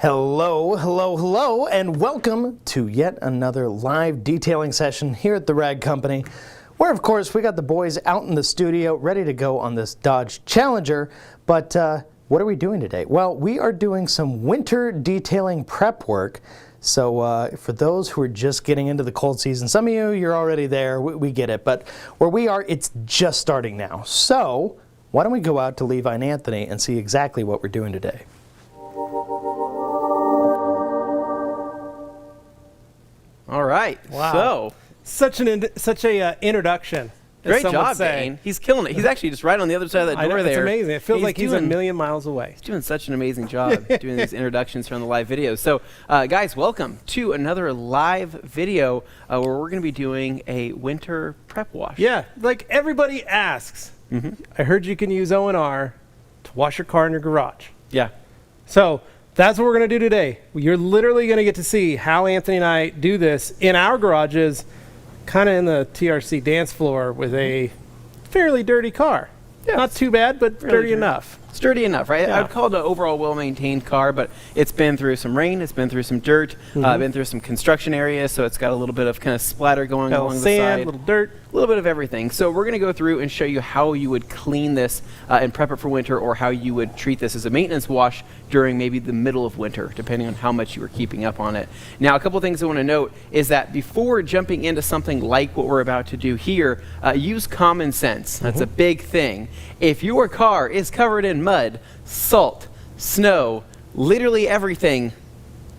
Hello, hello, hello, and welcome to yet another live detailing session here at the Rag Company, where of course we got the boys out in the studio ready to go on this Dodge Challenger. But what are we doing today? Well, we are doing some winter detailing prep work. So for those who are just getting into the cold season, some of you're already there, we get it, but where we are, it's just starting now. So why don't we go out to Levi Anthony and see exactly what we're doing today. All right. Wow. So, such a introduction. Great job, Dane. He's killing it. He's actually just right on the other side of that door there. It's amazing. It feels like he's a million miles away. He's doing such an amazing job doing these introductions here on the live videos. So, guys, welcome to another live video where we're going to be doing a winter prep wash. Yeah, like everybody asks. I heard you can use O&R to wash your car in your garage. Yeah. So that's what we're going to do today. You're literally going to get to see how Anthony and I do this in our garages, kind of in the TRC dance floor with a fairly dirty car. Yeah. Not too bad, but dirty enough. It's dirty enough, right? Yeah. I'd call it an overall well-maintained car, but it's been through some rain, it's been through some dirt, been through some construction areas, so it's got a little bit of kind of splatter going along the side. A little dirt. A little bit of everything. So we're going to go through and show you how you would clean this and prep it for winter, or how you would treat this as a maintenance wash during maybe the middle of winter, depending on how much you were keeping up on it. Now, a couple of things I want to note is that before jumping into something like what we're about to do here, use common sense. That's a big thing. If your car is covered in mud, salt, snow, literally everything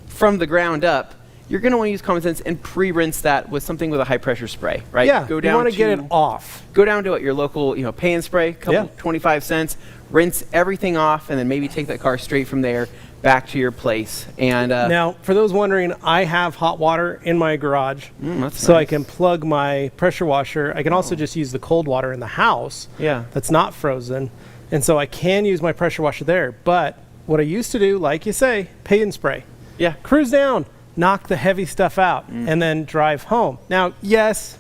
from the ground up, you're going to want to use common sense and pre-rinse that with something with a high-pressure spray, right? Yeah, go down you want to get it off. Go down to your local, pay and spray, couple 25 cents, rinse everything off, and then maybe take that car straight from there back to your place. And now, for those wondering, I have hot water in my garage, so I can plug my pressure washer. I can also just use the cold water in the house that's not frozen, and so I can use my pressure washer there. But what I used to do, like you say, pay and spray. Yeah. Cruise down, knock the heavy stuff out, and then drive home. Now, yes,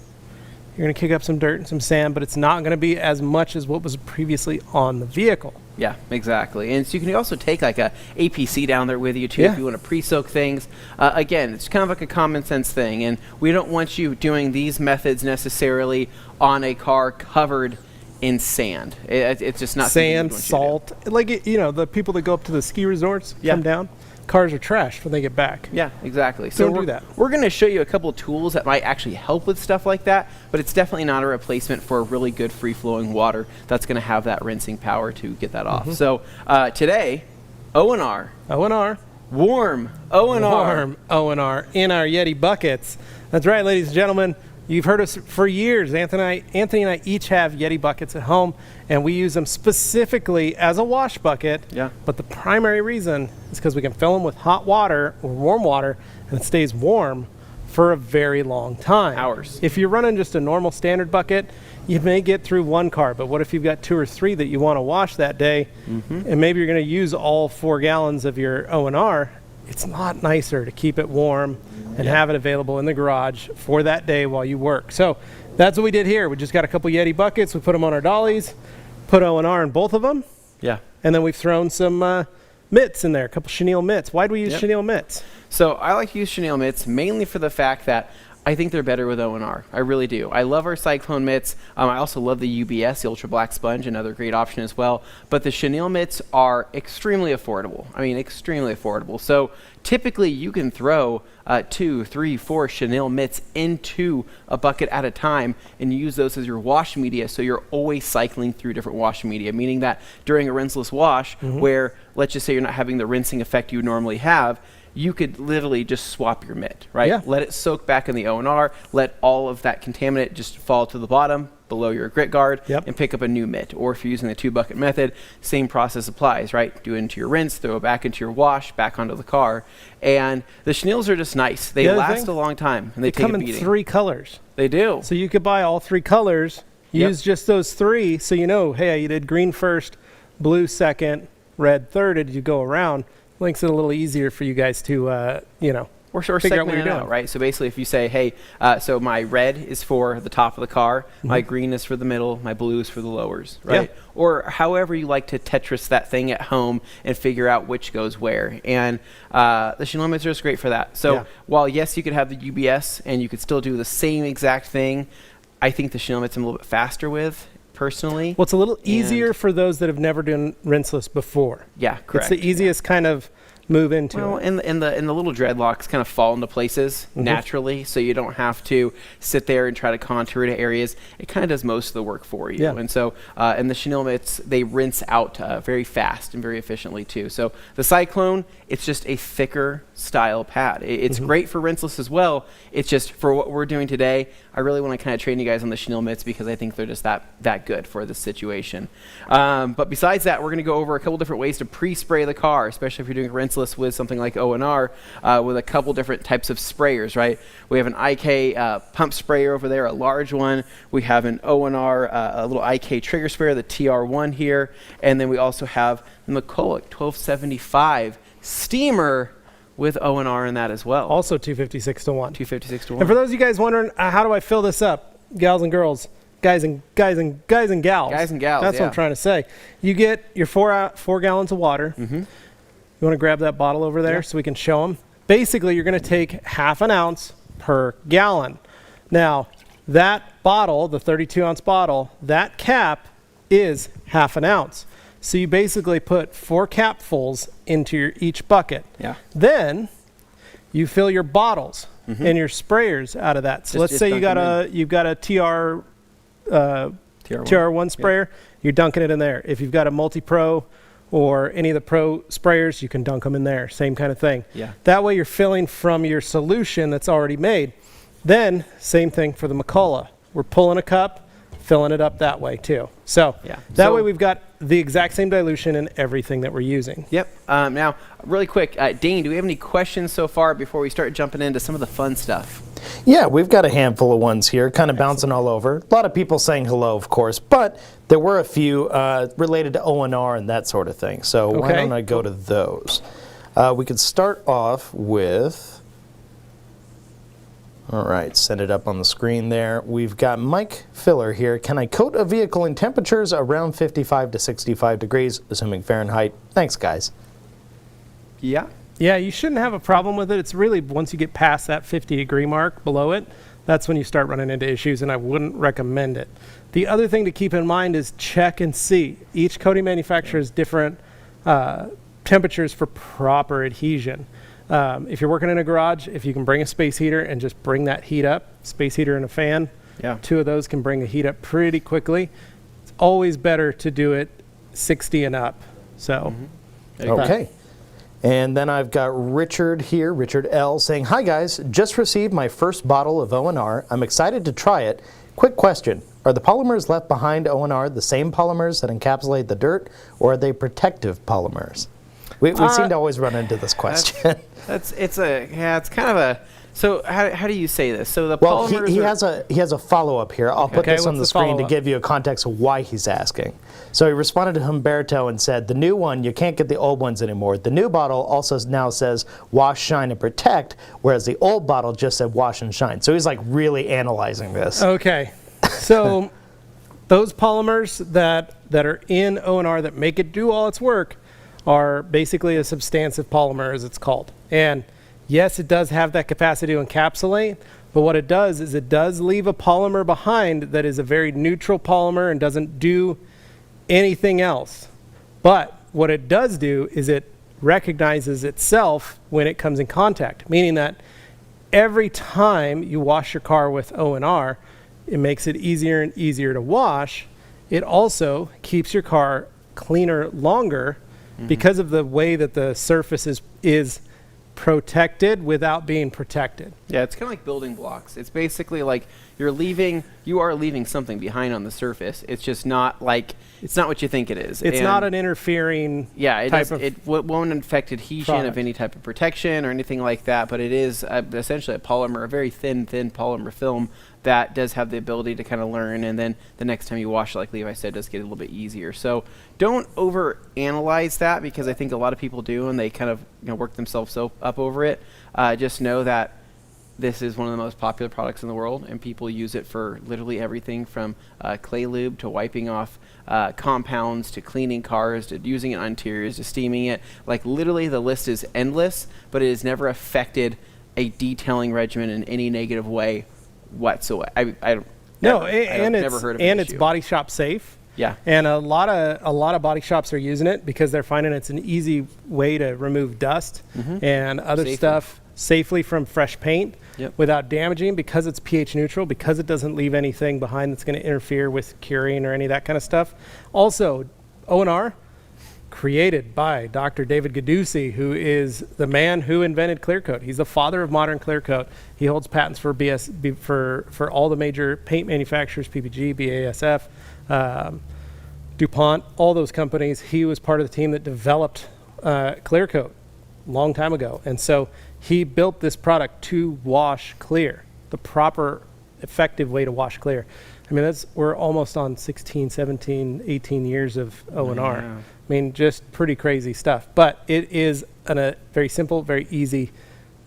you're going to kick up some dirt and some sand, but it's not going to be as much as what was previously on the vehicle. Yeah, exactly. And so you can also take like a APC down there with you too if you want to pre-soak things. Again, it's kind of like a common sense thing, and we don't want you doing these methods necessarily on a car covered in sand. It's just not sand, salt. Like the people that go up to the ski resorts come down. Cars are trashed when they get back. Yeah, exactly. So don't do that. We're going to show you a couple of tools that might actually help with stuff like that, but it's definitely not a replacement for a really good free-flowing water that's going to have that rinsing power to get that off. So today, O&R. O&R. Warm O&R. Warm O&R in our Yeti buckets. That's right, ladies and gentlemen. You've heard us for years. Anthony and I each have Yeti buckets at home, and we use them specifically as a wash bucket. Yeah. But the primary reason is because we can fill them with hot water or warm water, and it stays warm for a very long time. Hours. If you're running just a normal standard bucket, you may get through one car, but what if you've got 2 or 3 that you want to wash that day, and maybe you're going to use all 4 gallons of your O&R? It's a lot nicer to keep it warm and have it available in the garage for that day while you work. So that's what we did here. We just got a couple Yeti buckets. We put them on our dollies, put O&R in both of them. Yeah. And then we've thrown some mitts in there, a couple chenille mitts. Why do we use chenille mitts? So I like to use chenille mitts mainly for the fact that I think they're better with O&R. I really do. I love our Cyclone mitts. I also love the UBS, the Ultra Black Sponge, another great option as well. But the chenille mitts are extremely affordable. I mean, extremely affordable. So typically you can throw 2, 3, 4 chenille mitts into a bucket at a time and use those as your wash media, so you're always cycling through different wash media, meaning that during a rinseless wash where, let's just say you're not having the rinsing effect you would normally have, you could literally just swap your mitt, right? Yeah. Let it soak back in the O&R, let all of that contaminant just fall to the bottom below your grit guard, and pick up a new mitt. Or if you're using the 2-bucket method, same process applies, right? Do it into your rinse, throw it back into your wash, back onto the car. And the chenilles are just nice. They last a long time, and they take a beating. They come in 3 colors. They do. So you could buy all 3 colors, use just those 3, so you know, hey, you did green first, blue second, red third as you go around. Makes it a little easier for you guys to, Or figure out segment what you're it out, doing. right? So basically, if you say, hey, so my red is for the top of the car, my green is for the middle, my blue is for the lowers, right? Yeah. Or however you like to Tetris that thing at home and figure out which goes where. And the Chanel limiter is great for that. So while, yes, you could have the UBS and you could still do the same exact thing, I think the Chanel limiter I'm a little bit faster with, personally. Well, it's a little easier for those that have never done rinseless before. Yeah, correct. It's the easiest kind of move into Well, it. and the little dreadlocks kind of fall into places naturally, so you don't have to sit there and try to contour to areas. It kind of does most of the work for you. Yeah. And so, and the Chanel mitts, they rinse out very fast and very efficiently too. So the Cyclone, it's just a thicker style pad. It's great for rinseless as well. It's just for what we're doing today, I really want to kind of train you guys on the Chanel mitts because I think they're just that good for this situation. But besides that, we're going to go over a couple different ways to pre-spray the car, especially if you're doing rinseless with something like O&R, with a couple different types of sprayers, right? We have an IK pump sprayer over there, a large one. We have an O&R, a little IK trigger sprayer, the TR1 here. And then we also have the McCulloch 1275 steamer with O&R in that as well. Also 256 to 1. 256 to 1. And for those of you guys wondering, how do I fill this up? Gals and girls, guys and gals. Guys and gals, That's yeah. what I'm trying to say. You get your 4 gallons of water. You want to grab that bottle over there so we can show them? Basically, you're going to take half an ounce per gallon. Now, that bottle, the 32-ounce bottle, that cap is half an ounce. So you basically put 4 capfuls into each bucket. Yeah. Then you fill your bottles and your sprayers out of that. So let's say you've got a TR1 sprayer, you're dunking it in there. If you've got a multi-pro or any of the pro sprayers, you can dunk them in there. Same kind of thing. Yeah. That way you're filling from your solution that's already made. Then, same thing for the McCulloch. We're pulling a cup, filling it up that way too. So that way we've got the exact same dilution in everything that we're using. Yep. Now, really quick, Dane, do we have any questions so far before we start jumping into some of the fun stuff? Yeah, we've got a handful of ones here, kind of bouncing all over. A lot of people saying hello, of course, but there were a few related to O&R and that sort of thing. So why don't I go to those? We could start off with... All right, set it up on the screen there. We've got Mike Filler here. Can I coat a vehicle in temperatures around 55 to 65 degrees, assuming Fahrenheit? Thanks, guys. Yeah. Yeah, you shouldn't have a problem with it. It's really once you get past that 50-degree mark below it, that's when you start running into issues, and I wouldn't recommend it. The other thing to keep in mind is check and see. Each coating manufacturer has different temperatures for proper adhesion. If you're working in a garage, if you can bring a space heater and just bring that heat up, space heater and a fan, 2 of those can bring the heat up pretty quickly. It's always better to do it 60 and up. So, Okay. And then I've got Richard here, Richard L, saying, hi guys, just received my first bottle of O&R. I'm excited to try it. Quick question, are the polymers left behind O&R the same polymers that encapsulate the dirt, or are they protective polymers? We seem to always run into this question. It's kind of a. So how do you say this? So the well, polymers he has a follow-up here. I'll put this on the screen to follow-up? give you a context of why he's asking. So he responded to Humberto and said, the new one, you can't get the old ones anymore. The new bottle also now says wash, shine, and protect, whereas the old bottle just said wash and shine. So he's like really analyzing this. Okay. So those polymers that are in O&R that make it do all its work are basically a substantive polymer, as it's called. And yes, it does have that capacity to encapsulate, but what it does is it does leave a polymer behind that is a very neutral polymer and doesn't do anything else. But what it does do is it recognizes itself when it comes in contact, meaning that every time you wash your car with O&R, it makes it easier and easier to wash. It also keeps your car cleaner longer because of the way that the surface is protected without being protected. Yeah, it's kind of like building blocks. It's basically like you are leaving something behind on the surface. It's just not like, it's not what you think it is. It's not an interfering it won't affect adhesion product of any type of protection or anything like that, but it is essentially a polymer, a very thin polymer film that does have the ability to kind of learn, and then the next time you wash it, like Levi said, does get a little bit easier. So don't over analyze that, because I think a lot of people do, and they kind of work themselves up over it. Just know that this is one of the most popular products in the world, and people use it for literally everything from clay lube to wiping off compounds to cleaning cars to using it on interiors to steaming it. Like, literally the list is endless, but it has never affected a detailing regimen in any negative way whatsoever. Never heard of it. It's body shop safe. Yeah. And a lot of body shops are using it because they're finding it's an easy way to remove dust and other stuff safely from fresh paint without damaging, because it's pH neutral, because it doesn't leave anything behind that's going to interfere with curing or any of that kind of stuff. Also, O&R, created by Dr. David Gaddusi, who is the man who invented clear coat. He's the father of modern clear coat. He holds patents for for all the major paint manufacturers, PPG, BASF, DuPont, all those companies. He was part of the team that developed clear coat a long time ago. And so he built this product to wash clear, the proper, effective way to wash clear. I mean, we're almost on 16, 17, 18 years of O&R. Yeah. I mean, just pretty crazy stuff. But it is a very simple, very easy,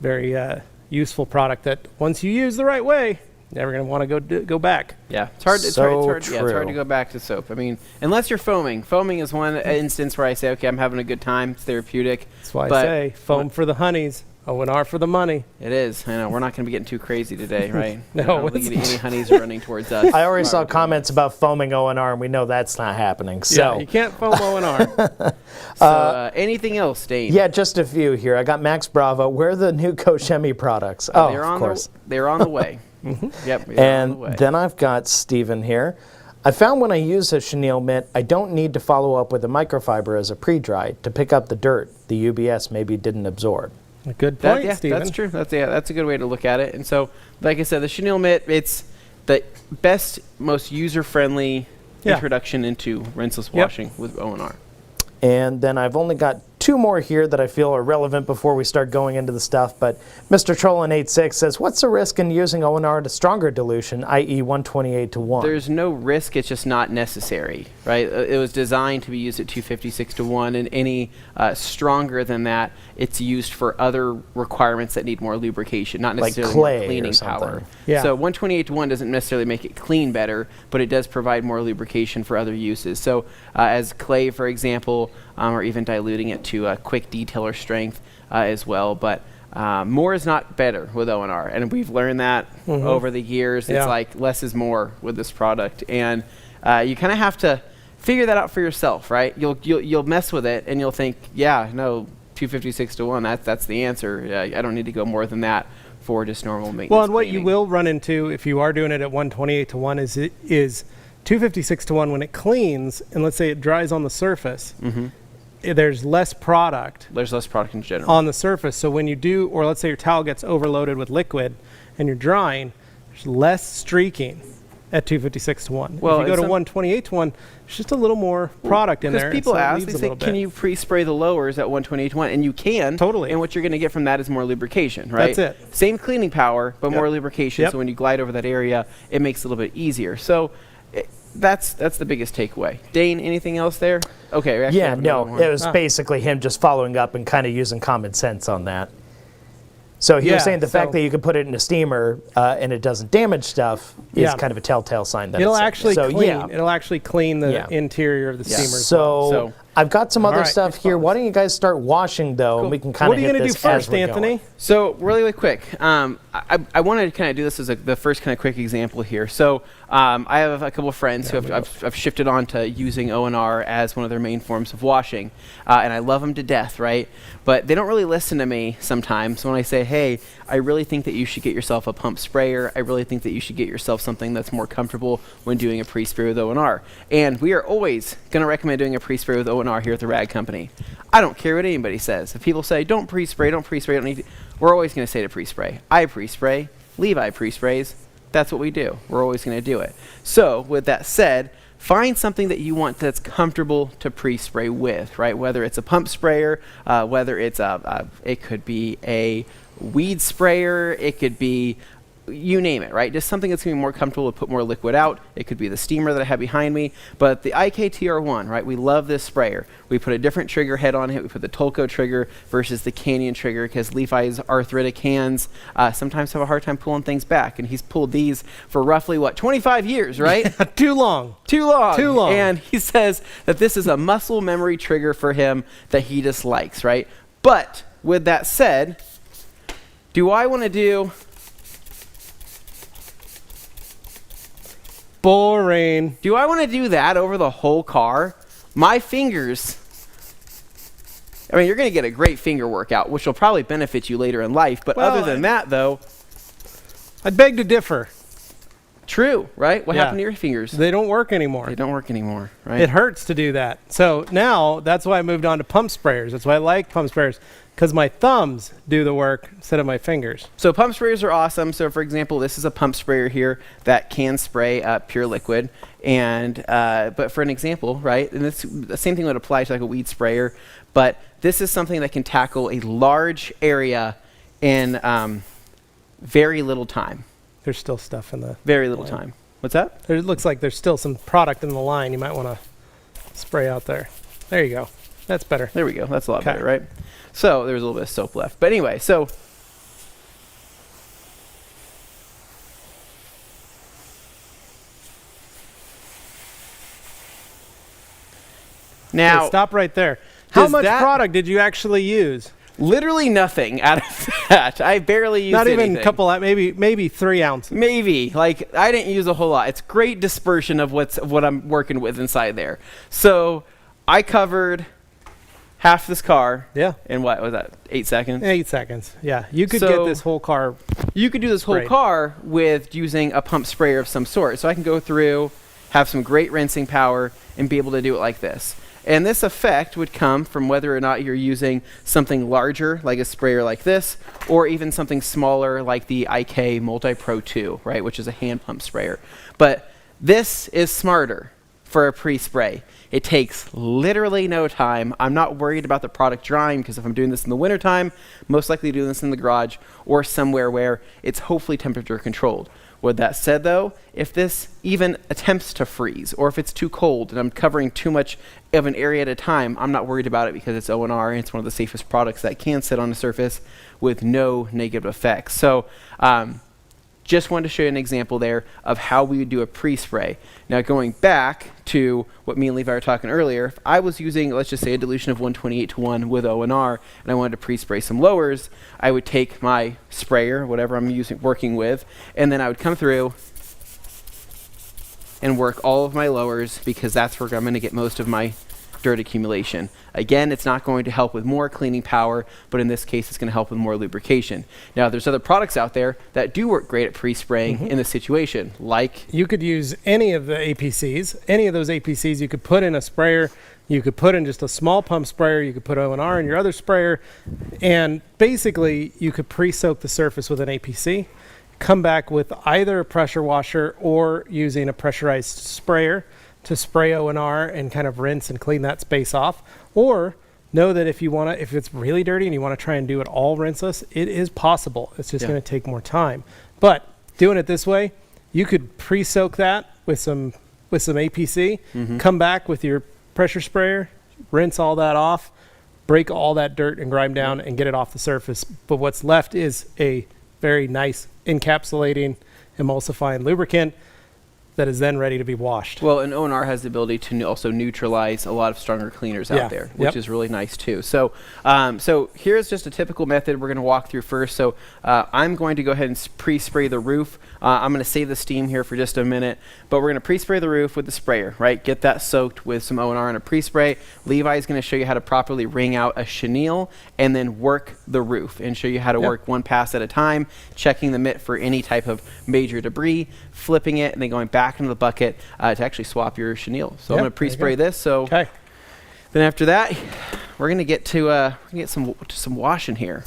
very useful product that once you use the right way, never going to want to go back. Yeah, it's hard to go back to soap. I mean, unless you're foaming. Foaming is one instance where I say, okay, I'm having a good time. It's therapeutic. That's why I say foam for the honeys. O&R for the money. It is. I know. We're not going to be getting too crazy today, right? No. I don't think any honeys are running towards us. I already saw comments about foaming O&R, and we know that's not happening. So yeah, you can't foam O&R. So anything else, Dane? Yeah, just a few here. I got Max Bravo. Where are the new Koshemi products? Of course. They're on the way. Yep. And then I've got Steven here. I found when I use a chenille mitt, I don't need to follow up with a microfiber as a pre-dry to pick up the dirt the UBS maybe didn't absorb. A good point, Steven. That's true. That's a good way to look at it. And so, like I said, the chenille mitt, it's the best, most user-friendly introduction into rinseless washing with O&R. And then I've only got two more here that I feel are relevant before we start going into the stuff. But Mr. Trollin86 says, what's the risk in using O&R to stronger dilution, i.e. 128:1? There's no risk. It's just not necessary, right? It was designed to be used at 256:1, and any stronger than that, it's used for other requirements that need more lubrication, not necessarily like clay more cleaning or something. power. Yeah. So 128:1 doesn't necessarily make it clean better, but it does provide more lubrication for other uses. So as clay, for example, or even diluting it to a quick detailer strength as well. But more is not better with O&R, and we've learned that over the years. It's like less is more with this product, and you kind of have to figure that out for yourself, right? You'll mess with it, and you'll think, yeah, no, 256:1, that's the answer. I don't need to go more than that for just normal maintenance. Well, and what cleaning. you will run into if you are doing it at 128:1 is 256:1 when it cleans, and let's say it dries on the surface. There's less product. There's less product in general on the surface. So when you do, or let's say your towel gets overloaded with liquid and you're drying, there's less streaking at 256:1. Well, if you go to 128:1, there's just a little more product in there. Because people ask, they say, bit. can you pre-spray the lowers at 128:1? And you can. Totally. And what you're going to get from that is more lubrication, right? That's it. Same cleaning power, but more lubrication. So when you glide over that area, it makes it a little bit easier. So that's the biggest takeaway. Dane, anything else there? Okay. Yeah, no, it was basically him just following up and kind of using common sense on that. So he was saying the fact that you can put it in a steamer and it doesn't damage stuff is kind of a telltale sign that it'll it's actually safe. clean. It'll actually clean the interior of the steamer. So I've got some other stuff here. Why don't you guys start washing though, and we can kind of hit this. What are you going to do first, Anthony? So really quick, I wanted to kind of do this as the first kind of quick example here. So I have a couple of friends who I've shifted on to using O&R as one of their main forms of washing, and I love them to death, right? But they don't really listen to me sometimes when I say, hey, I really think that you should get yourself a pump sprayer. I really think that you should get yourself something that's more comfortable when doing a pre-spray with O&R. And we are always going to recommend doing a pre-spray with O&R here at the Rag Company. I don't care what anybody says. If people say, don't pre-spray, don't need to, we're always going to say to pre-spray. I pre-spray, Levi pre-sprays. That's what we do. We're always going to do it. So with that said, find something that you want that's comfortable to pre-spray with, right? Whether it's a pump sprayer, whether it's it could be a weed sprayer, it could be you name it, right? Just something that's going to be more comfortable to put more liquid out. It could be the steamer that I have behind me, but the IKTR1, right? We love this sprayer. We put a different trigger head on it. We put the Tolco trigger versus the Canyon trigger because Levi's arthritic hands sometimes have a hard time pulling things back, and he's pulled these for roughly, 25 years, right? Too long. Too long. Too long. And he says that this is a muscle memory trigger for him that he dislikes, right? But with that said, do I want to do... Boring. Do I want to do that over the whole car? My fingers, I mean, you're going to get a great finger workout, which will probably benefit you later in life. But Well, other than that, though, I beg to differ. true, right? What Yeah. happened to your fingers? They don't work anymore. They don't work anymore, right? It hurts to do that. So now that's why I moved on to pump sprayers. That's why I like pump sprayers, because my thumbs do the work instead of my fingers. So pump sprayers are awesome. So for example, this is a pump sprayer here that can spray pure liquid. And but for an example, right, and this, the same thing would apply to like a weed sprayer, but this is something that can tackle a large area in very little time. There's still stuff in the... Very little line. time. What's that? It looks like there's still some product in the line you might want to spray out there. There you go. That's better. There we go. That's a lot Okay. better, right? So there's a little bit of soap left. But anyway, so now Okay, stop right there. How does much that- product did you actually use? literally nothing out of that. I barely used Not even anything. a couple, maybe 3 ounces. Maybe. Like, I didn't use a whole lot. It's great dispersion of what I'm working with inside there. So I covered half this car Yeah. in what was that, 8 seconds? 8 seconds. Yeah. You could So- get this whole car. You could do this whole Right. car with using a pump sprayer of some sort. So I can go through, have some great rinsing power, and be able to do it like this. And this effect would come from whether or not you're using something larger, like a sprayer like this, or even something smaller like the IK Multi Pro 2, right, which is a hand pump sprayer. But this is smarter for a pre-spray. It takes literally no time. I'm not worried about the product drying because if I'm doing this in the wintertime, most likely doing this in the garage or somewhere where it's hopefully temperature controlled. With that said though, if this even attempts to freeze or if it's too cold and I'm covering too much of an area at a time, I'm not worried about it because it's O&R and it's one of the safest products that can sit on a surface with no negative effects. So just wanted to show you an example there of how we would do a pre-spray. Now going back to what me and Levi were talking earlier, if I was using, let's just say a dilution of 128:1 with O&R and I wanted to pre-spray some lowers, I would take my sprayer, whatever I'm working with, and then I would come through and work all of my lowers because that's where I'm going to get most of my dirt accumulation. Again, it's not going to help with more cleaning power, but in this case, it's going to help with more lubrication. Now, there's other products out there that do work great at pre-spraying in this situation, like... You could use any of the APCs. Any of those APCs you could put in a sprayer. You could put in just a small pump sprayer. You could put O&R in your other sprayer. And basically, you could pre-soak the surface with an APC, come back with either a pressure washer or using a pressurized sprayer to spray O&R and kind of rinse and clean that space off. Or know that if it's really dirty and you want to try and do it all rinseless, it is possible. It's just going to take more time. But doing it this way, you could pre-soak that with some APC, come back with your pressure sprayer, rinse all that off, break all that dirt and grime down and get it off the surface. But what's left is a very nice encapsulating, emulsifying lubricant that is then ready to be washed. Well, and O&R has the ability to also neutralize a lot of stronger cleaners out there, which is really nice too. So, so here's just a typical method we're going to walk through first. So I'm going to go ahead and pre-spray the roof. I'm going to save the steam here for just a minute, but we're going to pre-spray the roof with the sprayer, right? Get that soaked with some O&R and a pre-spray. Levi is going to show you how to properly wring out a chenille and then work the roof and show you how to work one pass at a time, checking the mitt for any type of major debris, flipping it, and then going back into the bucket to actually swap your chenille. So I'm going to pre-spray this. So then after that, we're going to get to some washing here.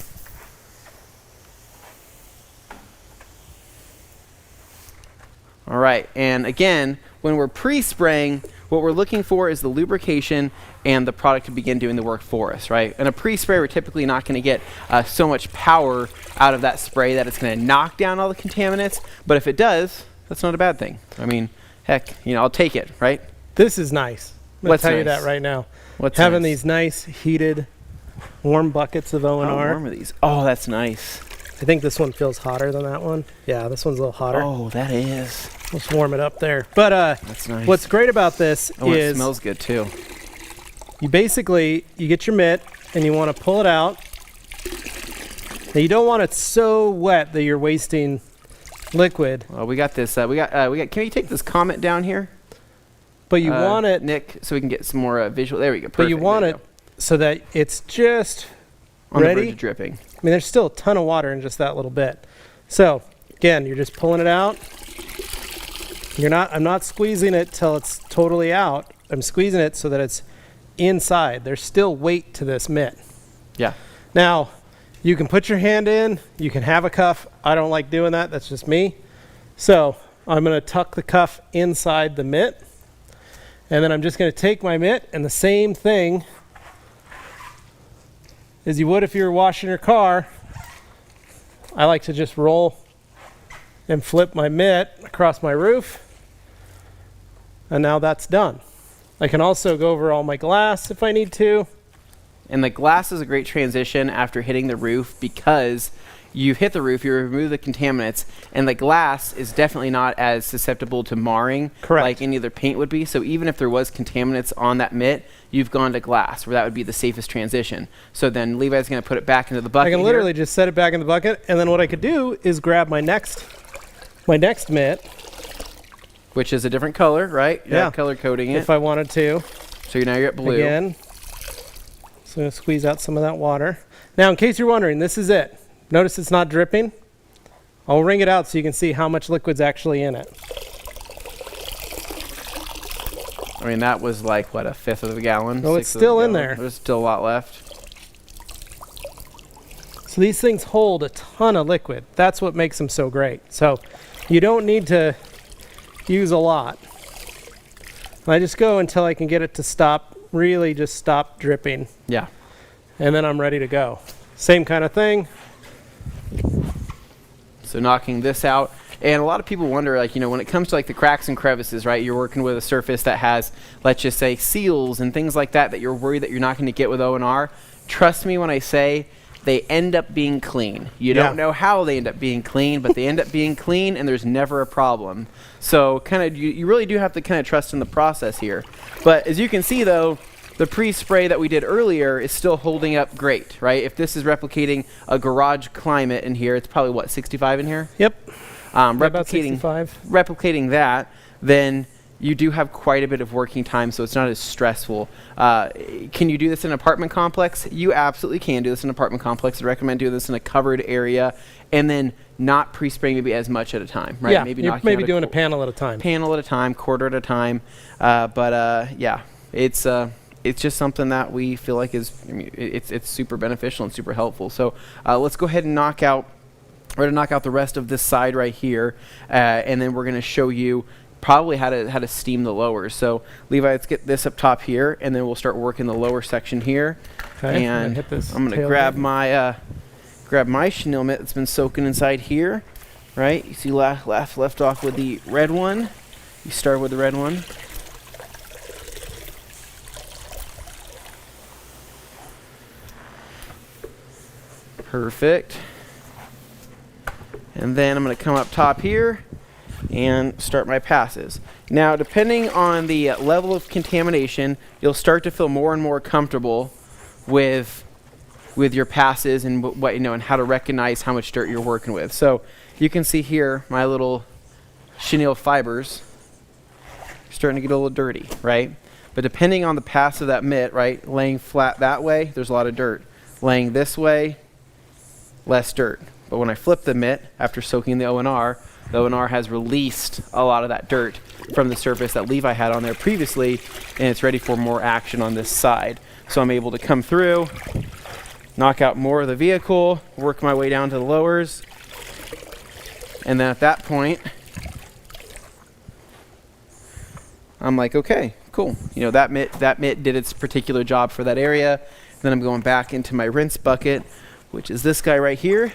All right, and again, when we're pre-spraying, what we're looking for is the lubrication and the product to begin doing the work for us, right? In a pre-spray, we're typically not going to get so much power out of that spray that it's going to knock down all the contaminants, but if it does, that's not a bad thing. I mean, heck, I'll take it, right? This is nice. I'm going to tell you nice? that right now. What's Having nice? these nice heated warm buckets of O&R. How warm are these? Oh, that's nice. I think this one feels hotter than that one. Yeah, this one's a little hotter. Oh, that is. Let's warm it up there. But that's nice. what's great about this Oh, it is smells good too. you get your mitt and you want to pull it out. Now you don't want it so wet that you're wasting liquid. Well, we got this. We got. Can you take this comment down here? But you want it, Nick, so we can get some more visual. There we go. Perfect. but you want There it we go. so that it's just On the ready. verge of dripping. I mean, there's still a ton of water in just that little bit. So again, you're just pulling it out. I'm not squeezing it till it's totally out. I'm squeezing it so that it's inside. There's still weight to this mitt. Yeah. Now, you can put your hand in, you can have a cuff. I don't like doing that, that's just me. So I'm gonna tuck the cuff inside the mitt, and then I'm just gonna take my mitt and the same thing as you would if you were washing your car. I like to just roll and flip my mitt across my roof, and now that's done. I can also go over all my glass if I need to. And the glass is a great transition after hitting the roof because you hit the roof, you remove the contaminants, and the glass is definitely not as susceptible to marring Correct. like any other paint would be. So even if there was contaminants on that mitt, you've gone to glass, where that would be the safest transition. So then Levi's going to put it back into the bucket. I can literally just set it back in the bucket, and then what I could do is grab my next mitt, which is a different color, right? You're Yeah. color coding it. if I wanted to. So now you're at blue. Again, so I'm going to squeeze out some of that water. Now, in case you're wondering, this is it. Notice it's not dripping. I'll wring it out so you can see how much liquid's actually in it. I mean, that was like, what, a fifth of a gallon? Oh, it's Sixth of a still in gallon? there. There's still a lot left. So these things hold a ton of liquid. That's what makes them so great. So you don't need to use a lot. I just go until I can get it to stop, really just stop dripping. Yeah. And then I'm ready to go. Same kind of thing. So knocking this out. And a lot of people wonder, like, when it comes to like the cracks and crevices, right? You're working with a surface that has, let's just say, seals and things like that you're worried that you're not going to get with O&R. Trust me when I say they end up being clean. You don't know how they end up being clean, but they end up being clean, and there's never a problem. So kind of you really do have to kind of trust in the process here. But as you can see, though, the pre-spray that we did earlier is still holding up great, right? If this is replicating a garage climate in here, it's probably, what, 65 in here? Yep. About 65. Replicating that, then you do have quite a bit of working time, so it's not as stressful. Can you do this in an apartment complex? You absolutely can do this in an apartment complex. I recommend doing this in a covered area, and then not pre-spraying maybe as much at a time, right? Yeah, maybe you're knocking maybe out doing a panel at a time. panel at a time, quarter at a time. Yeah, it's just something that we feel like is, it's super beneficial and super helpful. So let's go ahead and knock out the rest of this side right here, and then we're going to show you probably how to steam the lowers. So Levi, let's get this up top here, and then we'll start working the lower section here. Okay, And hit this I'm going to tail grab bit. my chenille mitt that's been soaking inside here, right? You see left off with the red one. You start with the red one. Perfect. And then I'm going to come up top here and start my passes. Now, depending on the level of contamination, you'll start to feel more and more comfortable with your passes and what and how to recognize how much dirt you're working with. So you can see here my little chenille fibers starting to get a little dirty, right? But depending on the pass of that mitt, right, laying flat that way, there's a lot of dirt. Laying this way, less dirt. But when I flip the mitt after soaking the O&R has released a lot of that dirt from the surface that Levi had on there previously, and it's ready for more action on this side. So I'm able to come through, knock out more of the vehicle, work my way down to the lowers, and then at that point, I'm like, okay, cool. You know, that mitt did its particular job for that area. Then I'm going back into my rinse bucket, which is this guy right here.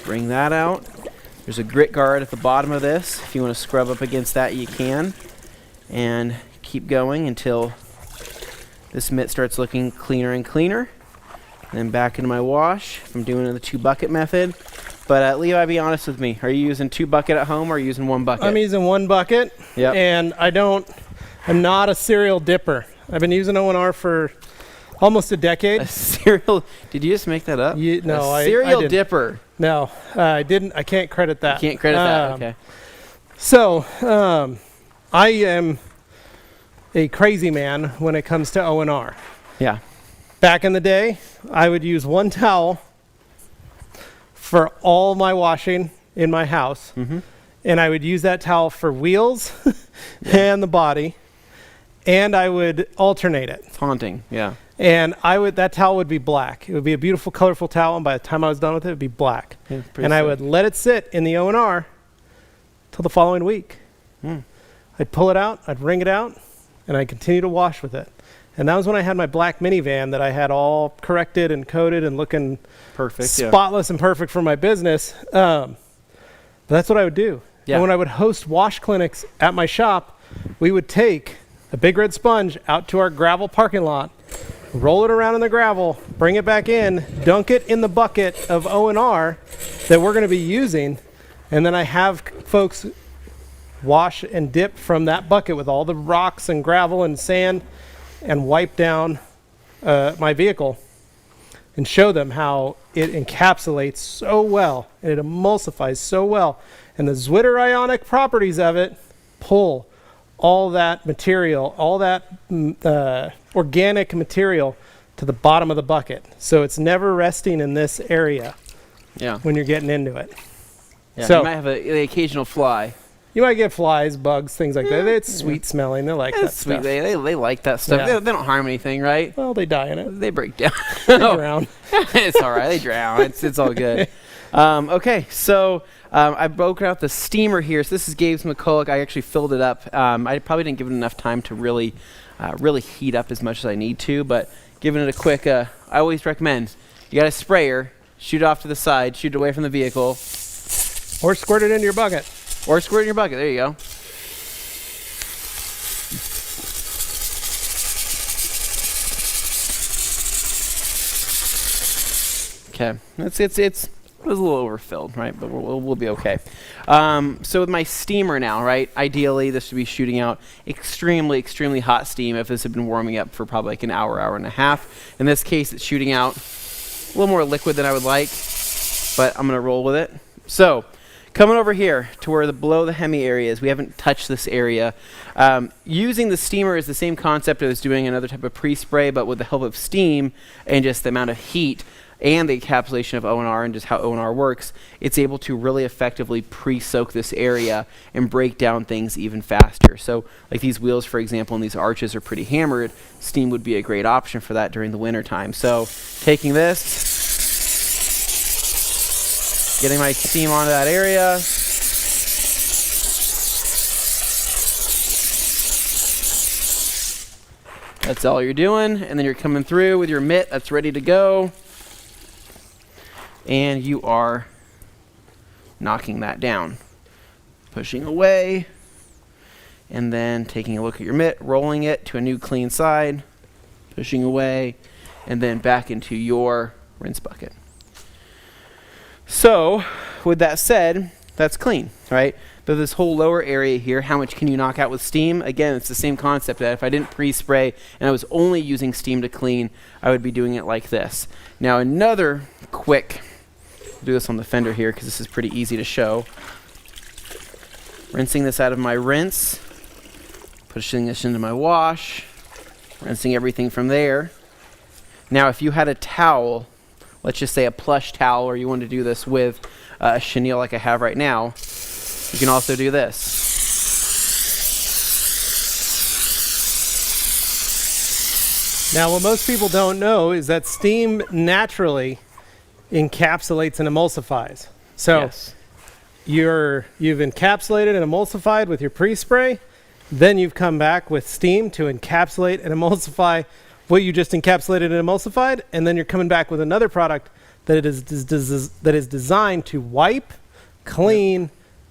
Bring that out. There's a grit guard at the bottom of this. If you want to scrub up against that, you can. And keep going until this mitt starts looking cleaner and cleaner. And then back into my wash if I'm doing the 2-bucket method. But Levi, be honest with me. Are you using 2 bucket at home or are you using 1 bucket? I'm using 1 bucket. Yep. And I'm not a cereal dipper. I've been using O&R for almost a decade. A cereal? Did you just make that up? No, a cereal I didn't. dipper. No, I didn't. I can't credit that. You can't credit that. Okay. So, I am a crazy man when it comes to O&R. Yeah. Back in the day, I would use 1 towel for all my washing in my house. Mm-hmm. And I would use that towel for wheels and the body. And I would alternate it. It's haunting. Yeah. And that towel would be black. It would be a beautiful, colorful towel. And by the time I was done with it, it would be black. Yeah, and I would let it sit in the O&R till the following week. I'd pull it out, I'd wring it out, and I'd continue to wash with it. And that was when I had my black minivan that I had all corrected and coated and looking perfect, spotless and perfect for my business. But that's what I would do. Yeah. And when I would host wash clinics at my shop, we would take a big red sponge out to our gravel parking lot, roll it around in the gravel, bring it back in, dunk it in the bucket of O&R that we're going to be using, and then I have folks wash and dip from that bucket with all the rocks and gravel and sand and wipe down my vehicle and show them how it encapsulates so well and it emulsifies so well. And the zwitterionic properties of it pull all that material, all that organic material to the bottom of the bucket. So it's never resting in this area when you're getting into it. Yeah, so you might have the occasional fly. You might get flies, bugs, things like that. It's sweet smelling. They like that Sweet. stuff. They like that stuff. Yeah. They don't harm anything, right? Well, they die in it. They break down. They drown. It's all right. They drown. It's all good. Okay, so I broke out the steamer here. So this is Gabe's McCulloch. I actually filled it up. I probably didn't give it enough time to really heat up as much as I need to, but giving it a quick, I always recommend, you got a sprayer, shoot it off to the side, shoot it away from the vehicle. Or squirt it into your bucket. Or squirt it in your bucket. There you go. Okay, it was a little overfilled, right? But we'll be okay. So with my steamer now, right? Ideally, this should be shooting out extremely, extremely hot steam if this had been warming up for probably like an hour, hour and a half. In this case, it's shooting out a little more liquid than I would like, but I'm gonna roll with it. So coming over here to where below the Hemi area is, we haven't touched this area. Using the steamer is the same concept as doing another type of pre-spray, but with the help of steam and just the amount of heat and the encapsulation of O&R and just how O&R works, it's able to really effectively pre-soak this area and break down things even faster. So like these wheels, for example, and these arches are pretty hammered, steam would be a great option for that during the winter time. So taking this, getting my steam onto that area. That's all you're doing. And then you're coming through with your mitt that's ready to go. And you are knocking that down. Pushing away. And then taking a look at your mitt, rolling it to a new clean side. Pushing away. And then back into your rinse bucket. So, with that said, that's clean, right? But this whole lower area here, how much can you knock out with steam? Again, it's the same concept that if I didn't pre-spray and I was only using steam to clean, I would be doing it like this. Now, another quick, I'll do this on the fender here because this is pretty easy to show. Rinsing this out of my rinse, pushing this into my wash, rinsing everything from there. Now, if you had a towel, let's just say a plush towel, or you want to do this with a chenille like I have right now, you can also do this. Now, what most people don't know is that steam naturally encapsulates and emulsifies. So Yes. you've encapsulated and emulsified with your pre-spray. Then you've come back with steam to encapsulate and emulsify what you just encapsulated and emulsified. And then you're coming back with another product that is designed to wipe, clean,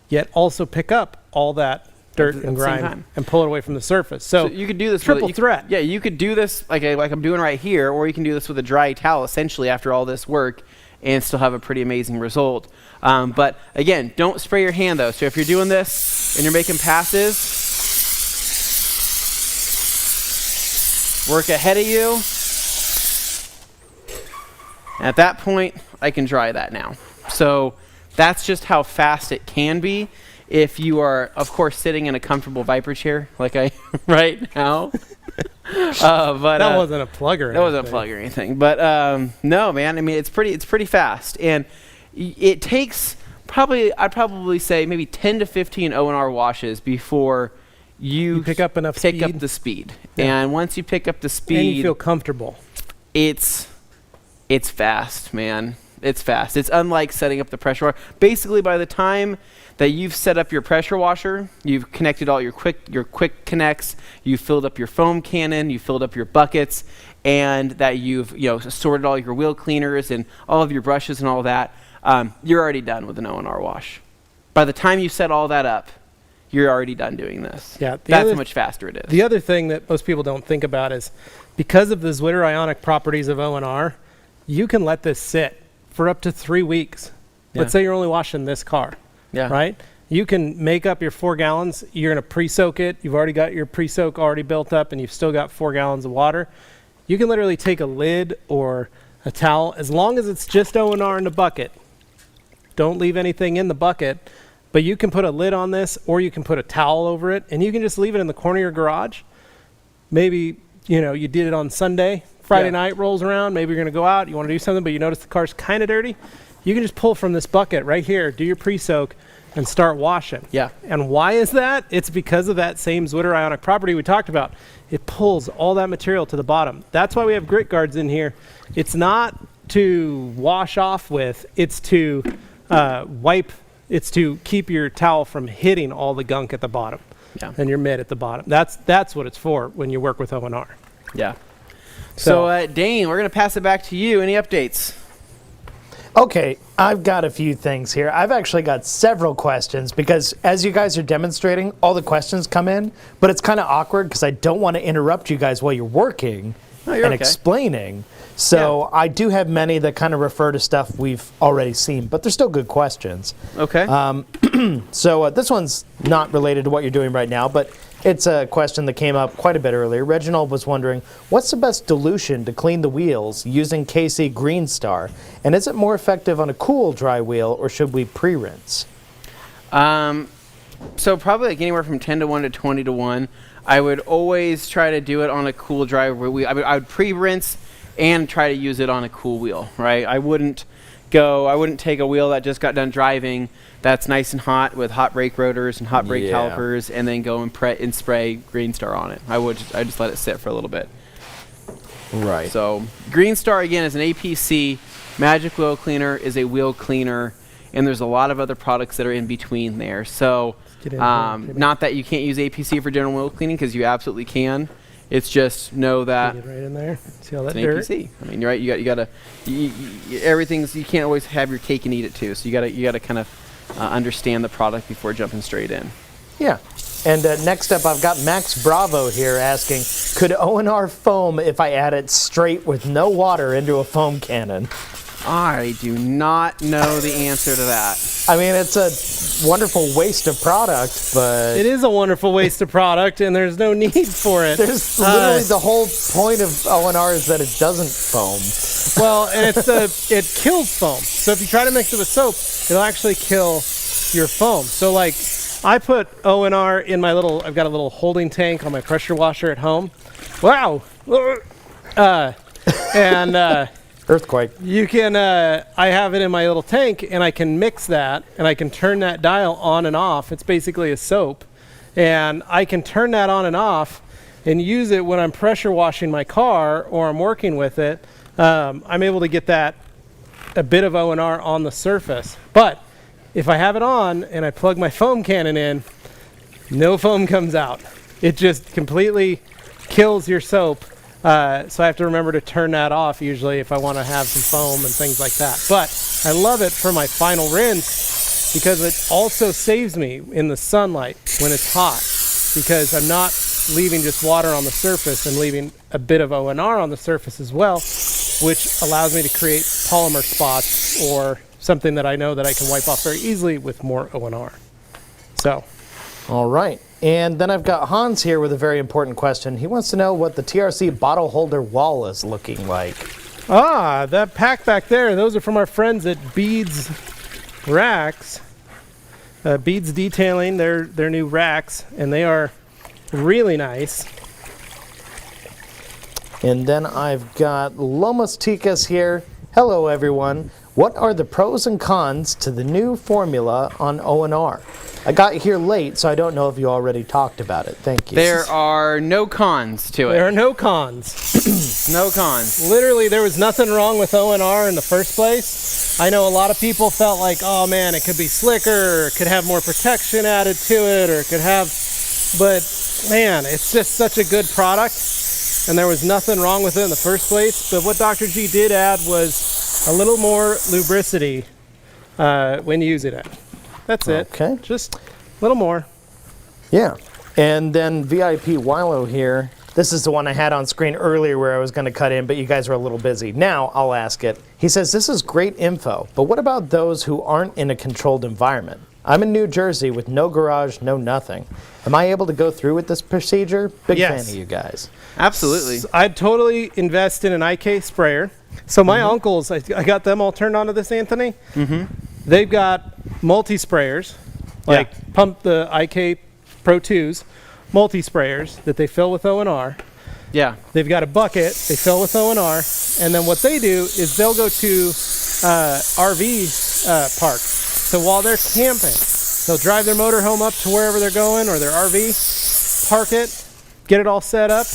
yet also pick up all that dirt and grime and pull it away from the surface. So you could do this triple threat. Yeah, you could do this like I'm doing right here, or you can do this with a dry towel, essentially, after all this work, and still have a pretty amazing result. But again, don't spray your hand though. So if you're doing this and you're making passes, work ahead of you. And at that point, I can dry that now. So that's just how fast it can be. If you are, of course, sitting in a comfortable Viper chair, like I right now. But that wasn't a plug or anything. That wasn't a plug or anything. But no, man. I mean, it's pretty fast, and it takes I'd probably say maybe 10 to 15 O&R washes before you pick up enough pick speed. up the speed. Yeah. And once you pick up the speed, and you feel comfortable. It's fast, man. It's fast. It's unlike setting up the pressure washer. Basically, by the time that you've set up your pressure washer, you've connected all your quick connects, you've filled up your foam cannon, you've filled up your buckets, and that you've sorted all your wheel cleaners and all of your brushes and all that, you're already done with an O&R wash. By the time you set all that up, you're already done doing this. Yeah, that's how much faster it is. The other thing that most people don't think about is because of the zwitterionic properties of O&R, you can let this sit for up to 3 weeks. Yeah. Let's say you're only washing this car, right? You can make up your 4 gallons. You're going to pre-soak it. You've already got your pre-soak already built up, and you've still got 4 gallons of water. You can literally take a lid or a towel, as long as it's just O&R in the bucket. Don't leave anything in the bucket, but you can put a lid on this, or you can put a towel over it, and you can just leave it in the corner of your garage. Maybe, you did it on Sunday. Friday night rolls around, maybe you're going to go out, you want to do something, but you notice the car's kind of dirty. You can just pull from this bucket right here, do your pre-soak, and start washing. Yeah. And why is that? It's because of that same zwitterionic property we talked about. It pulls all that material to the bottom. That's why we have grit guards in here. It's not to wash off with, it's to wipe, it's to keep your towel from hitting all the gunk at the bottom and your mitt at the bottom. That's what it's for when you work with O&R. Yeah. So, Dane, we're going to pass it back to you. Any updates? Okay, I've got a few things here. I've actually got several questions because as you guys are demonstrating, all the questions come in, but it's kind of awkward because I don't want to interrupt you guys while you're working and explaining. So I do have many that kind of refer to stuff we've already seen, but they're still good questions. Okay. So this one's not related to what you're doing right now, but it's a question that came up quite a bit earlier. Reginald was wondering, what's the best dilution to clean the wheels using KC Green Star? And is it more effective on a cool, dry wheel, or should we pre-rinse? So probably like anywhere from 10 to 1 to 20 to 1. I would always try to do it on a cool, dry wheel. I would pre-rinse and try to use it on a cool wheel, right? I wouldn't take a wheel that just got done driving that's nice and hot with hot brake rotors and hot brake calipers and then go and spray Green Star on it. I just let it sit for a little bit. Right. So Green Star, again, is an APC. Magic Wheel Cleaner is a wheel cleaner, and there's a lot of other products that are in between there. So not that you can't use APC for general wheel cleaning, because you absolutely can. It's just know that get right in there. See all that it's an dirt? APC. I mean, you're right. You gotta. Everything's. You can't always have your cake and eat it too. So you gotta kind of understand the product before jumping straight in. Yeah. And next up, I've got Max Bravo here asking, could O&R foam if I add it straight with no water into a foam cannon? I do not know the answer to that. I mean, it's a wonderful waste of product, but... It is a wonderful waste of product, and there's no need for it. There's literally the whole point of O&R is that it doesn't foam. Well, and it kills foam. So if you try to mix it with soap, it'll actually kill your foam. So like, I put O&R in my I've got a little holding tank on my pressure washer at home. Wow! Earthquake. You can, I have it in my little tank, and I can mix that, and I can turn that dial on and off. It's basically a soap. And I can turn that on and off and use it when I'm pressure washing my car or I'm working with it. I'm able to get a bit of O&R on the surface. But if I have it on and I plug my foam cannon in, no foam comes out. It just completely kills your soap. So I have to remember to turn that off usually if I want to have some foam and things like that. But I love it for my final rinse because it also saves me in the sunlight when it's hot, because I'm not leaving just water on the surface and leaving a bit of ONR on the surface as well, which allows me to create polymer spots or something that I know that I can wipe off very easily with more ONR. So. All right. And then I've got Hans here with a very important question. He wants to know what the TRC bottle holder wall is looking like. Ah, that pack back there, those are from our friends at Beads Racks. Beads Detailing, their new racks, and they are really nice. And then I've got Lomos Ticas here. Hello, everyone. What are the pros and cons to the new formula on ONR? I got here late, so I don't know if you already talked about it. Thank you. There are no cons to it. There are no cons. No cons. Literally, there was nothing wrong with ONR in the first place. I know a lot of people felt like, oh man, it could be slicker, or it could have more protection added to it, or it could have, but man, it's just such a good product, and there was nothing wrong with it in the first place. But what Dr. G did add was a little more lubricity when using it. That's it. Okay. Just a little more. Yeah. And then VIP Wilo here. This is the one I had on screen earlier where I was going to cut in, but you guys were a little busy. Now I'll ask it. He says, this is great info, but what about those who aren't in a controlled environment? I'm in New Jersey with no garage, no nothing. Am I able to go through with this procedure? Big fan of you guys. Absolutely. I'd totally invest in an IK sprayer. So my uncles, I got them all turned on to this, Anthony. They've got multi-sprayers, like pump the IK Pro 2s, multi-sprayers that they fill with ONR. Yeah. They've got a bucket they fill with ONR, and then what they do is they'll go to RV parks. So while they're camping, they'll drive their motorhome up to wherever they're going, or their RV, park it, get it all set up.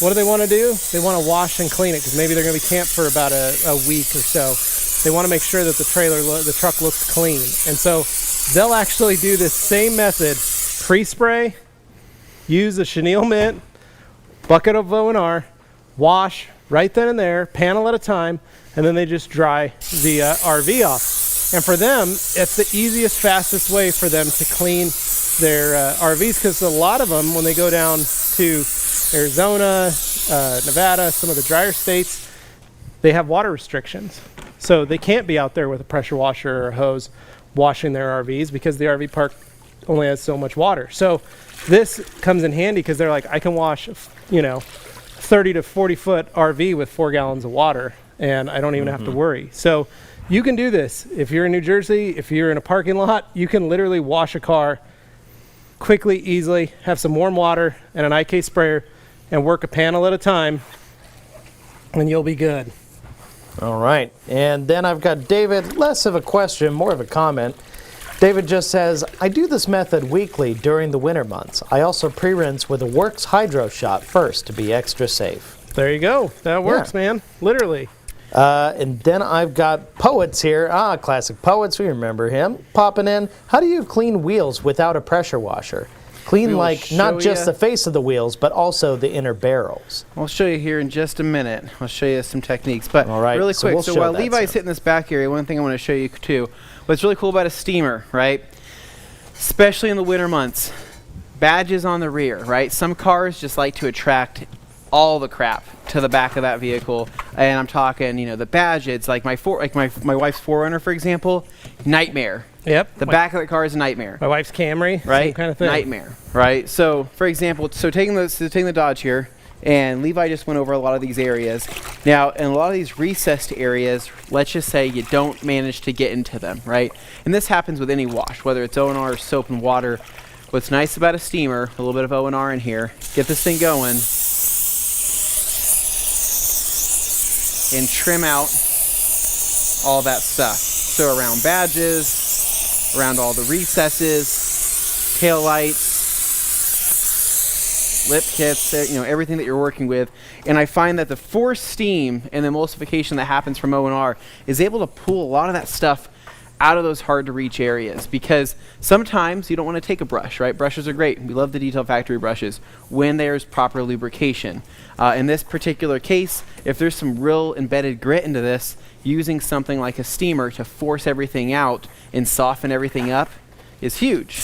What do they want to do? They want to wash and clean it, because maybe they're going to be camped for about a week or so. They want to make sure that the truck looks clean. And so they'll actually do this same method, pre-spray, use a chenille mint, bucket of ONR, wash right then and there, panel at a time, and then they just dry the RV off. And for them, it's the easiest, fastest way for them to clean their RVs, because a lot of them, when they go down to Arizona, Nevada, some of the drier states, they have water restrictions. So they can't be out there with a pressure washer or a hose washing their RVs because the RV park only has so much water. So this comes in handy because they're like, I can wash, 30 to 40 foot RV with 4 gallons of water, and I don't even have to worry. So you can do this. If you're in New Jersey, if you're in a parking lot, you can literally wash a car quickly, easily, have some warm water and an IK sprayer, and work a panel at a time, and you'll be good. All right. And then I've got David, less of a question, more of a comment. David just says, I do this method weekly during the winter months. I also pre-rinse with a Works Hydro Shot first to be extra safe. There you go. That works, man. Literally. And then I've got Poets here. Classic Poets. We remember him. Popping in. How do you clean wheels without a pressure washer? Clean not just the face of the wheels, but also the inner barrels. I'll show you here in just a minute. I'll show you some techniques. But all right, really quick, so while Levi's hitting this back area, one thing I want to show you too, what's really cool about a steamer, right? Especially in the winter months, badges on the rear, right? Some cars just like to attract all the crap to the back of that vehicle, and I'm talking, the badge. It's like my wife's 4Runner, for example, nightmare. Yep. The back of the car is a nightmare. My wife's Camry, right? Same kind of thing. Nightmare, right? So, for example, taking the Dodge here, and Levi just went over a lot of these areas. Now, in a lot of these recessed areas, let's just say you don't manage to get into them, right? And this happens with any wash, whether it's ONR or soap and water. What's nice about a steamer, a little bit of ONR in here, get this thing going, and trim out all that stuff. So around badges, around all the recesses, tail lights, lip kits, everything that you're working with. And I find that the forced steam and the emulsification that happens from ONR is able to pull a lot of that stuff out of those hard to reach areas, because sometimes you don't want to take a brush, right? Brushes are great. We love the Detail Factory brushes when there's proper lubrication. In this particular case, if there's some real embedded grit into this, using something like a steamer to force everything out and soften everything up is huge.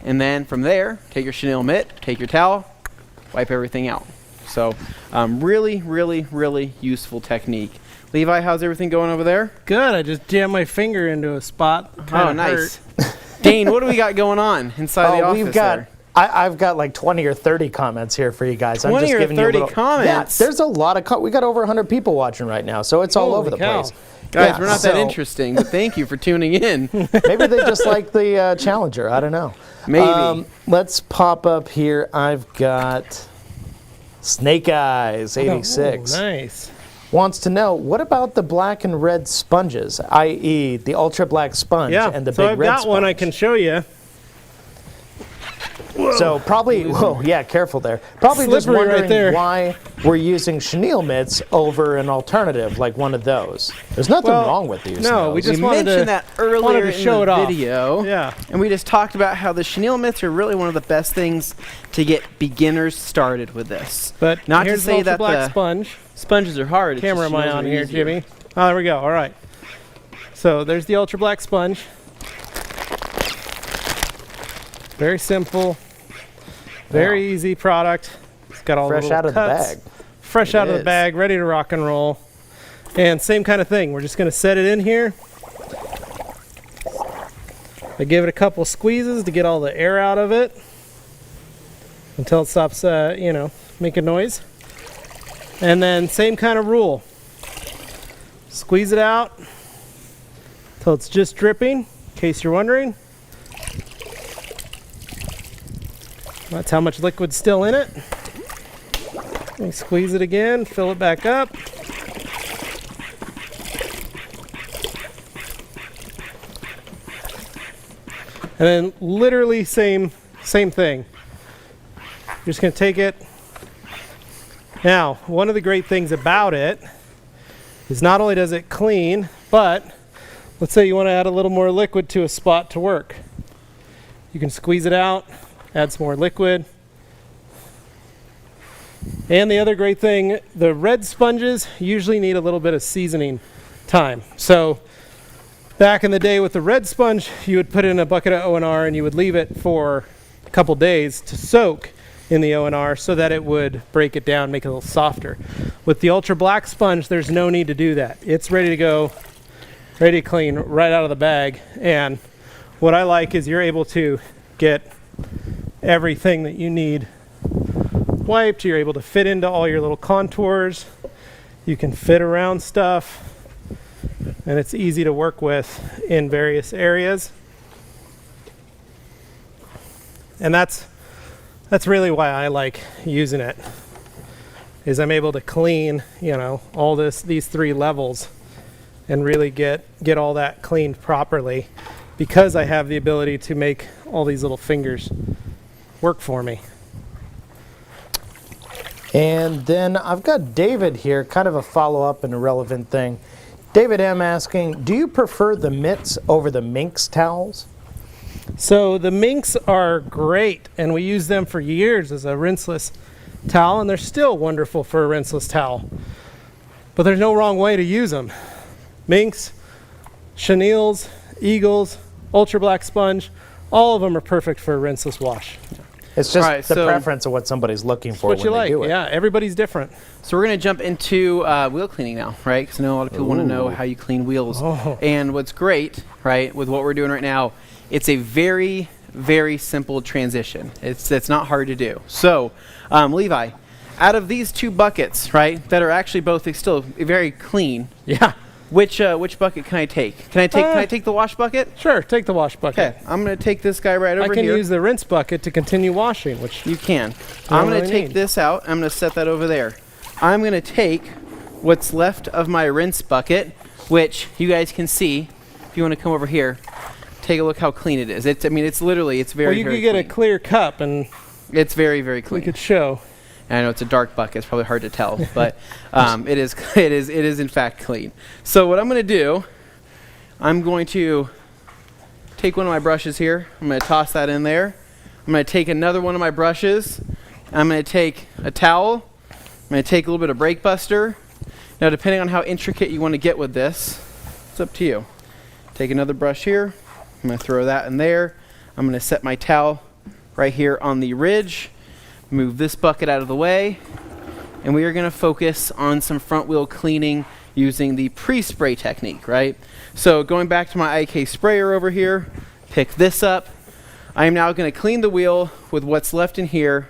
And then from there, take your chenille mitt, take your towel, wipe everything out. So really, really, really useful technique. Levi, how's everything going over there? Good. I just jammed my finger into a spot. Kinda nice. Dane, what do we got going on inside the office there? I've got like 20 or 30 comments here for you guys. 20 I'm just or giving 30 you a little, comments? Yeah, there's a lot of we got over 100 people watching right now, so it's all Holy over the cow. place. Guys, Yeah, we're not that interesting, but thank you for tuning in. Maybe they just like the Challenger. I don't know. Maybe. Let's pop up here. I've got Snake Eyes 86. Oh, nice. Wants to know, what about the black and red sponges, i.e. the ultra black sponge and the so big I've red got sponge? one I can show you. So probably, whoa, yeah, careful there. Probably just Slippery right wondering there. why we're using chenille mitts over an alternative like one of those. There's nothing Well, wrong with these. no, we just We wanted mentioned to- that earlier wanted to in show the it off. video. Yeah. And we just talked about how the chenille mitts are really one of the best things to get beginners started with this. But not here's to say an ultra that black the sponge. sponges are hard. it's Camera just am I chenilles on are here, easier. Jimmy? Oh, there we go. All right. So there's the ultra black sponge. Very simple. Very easy product. It's got all the Fresh little out of the cuts. bag. Fresh It out of the is. bag, ready to rock and roll. And same kind of thing. We're just going to set it in here. I give it a couple squeezes to get all the air out of it until it stops, making noise. And then same kind of rule. Squeeze it out until it's just dripping, in case you're wondering. That's how much liquid's still in it. And squeeze it again, fill it back up. And then literally same thing. You're just gonna take it. Now, one of the great things about it is not only does it clean, but let's say you want to add a little more liquid to a spot to work. You can squeeze it out, add some more liquid. And the other great thing, the red sponges usually need a little bit of seasoning time. So back in the day with the red sponge, you would put it in a bucket of O&R and you would leave it for a couple days to soak in the O&R so that it would break it down, make it a little softer. With the ultra black sponge, there's no need to do that. It's ready to go, ready to clean right out of the bag. And what I like is you're able to get everything that you need wiped. You're able to fit into all your little contours. You can fit around stuff, and it's easy to work with in various areas. And that's really why I like using it, is I'm able to clean, all these three levels and really get all that cleaned properly, because I have the ability to make all these little fingers work for me. And then I've got David here, kind of a follow-up and a relevant thing. David M. asking, do you prefer the mitts over the Minx towels? So the Minx are great, and we use them for years as a rinseless towel, and they're still wonderful for a rinseless towel. But there's no wrong way to use them. Minx, chenilles, Eagles, ultra black sponge, all of them are perfect for a rinseless wash. It's just Right, the so preference of what somebody's looking for What when you they like, do it. yeah, everybody's different. So we're going to jump into wheel cleaning now, right? Because I know a lot of people want to know how you clean wheels. Oh. And what's great, right, with what we're doing right now, it's a very, very simple transition. It's not hard to do. So, Levi, out of these two buckets, right, that are actually both still very clean, Yeah, which bucket can I take? Can I take the wash bucket? sure, take the wash bucket. Okay, I'm going to take this guy right over I can here. use the rinse bucket to continue washing, which You can. don't I'm going to really take need. this out. I'm going to set that over there. I'm going to take what's left of my rinse bucket, which you guys can see. If you want to come over here, take a look how clean it is. It's literally, it's very, Well, you very could get clean. a clear cup and It's very, very we clean. could show. And I know it's a dark bucket. It's probably hard to tell, but it is in fact clean. So what I'm going to do, I'm going to take one of my brushes here. I'm going to toss that in there. I'm going to take another one of my brushes. I'm going to take a towel. I'm going to take a little bit of brake buster. Now, depending on how intricate you want to get with this, it's up to you. Take another brush here. I'm going to throw that in there. I'm going to set my towel right here on the ridge. Move this bucket out of the way, and we are going to focus on some front wheel cleaning using the pre-spray technique, right? So going back to my IK sprayer over here, pick this up. I am now going to clean the wheel with what's left in here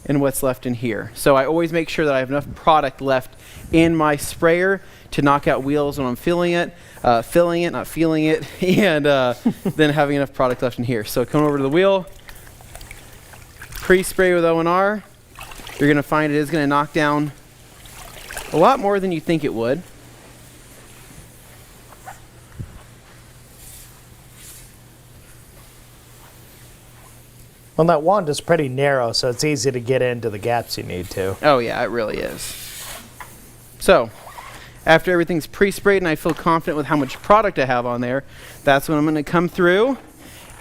and what's left in here. So I always make sure that I have enough product left in my sprayer to knock out wheels when I'm filling it, not feeling it, and then having enough product left in here. So come over to the wheel. Pre-spray with O&R, you're going to find it is going to knock down a lot more than you think it would. Well, that wand is pretty narrow, so it's easy to get into the gaps you need to. Oh yeah, it really is. So, after everything's pre-sprayed and I feel confident with how much product I have on there, that's when I'm going to come through.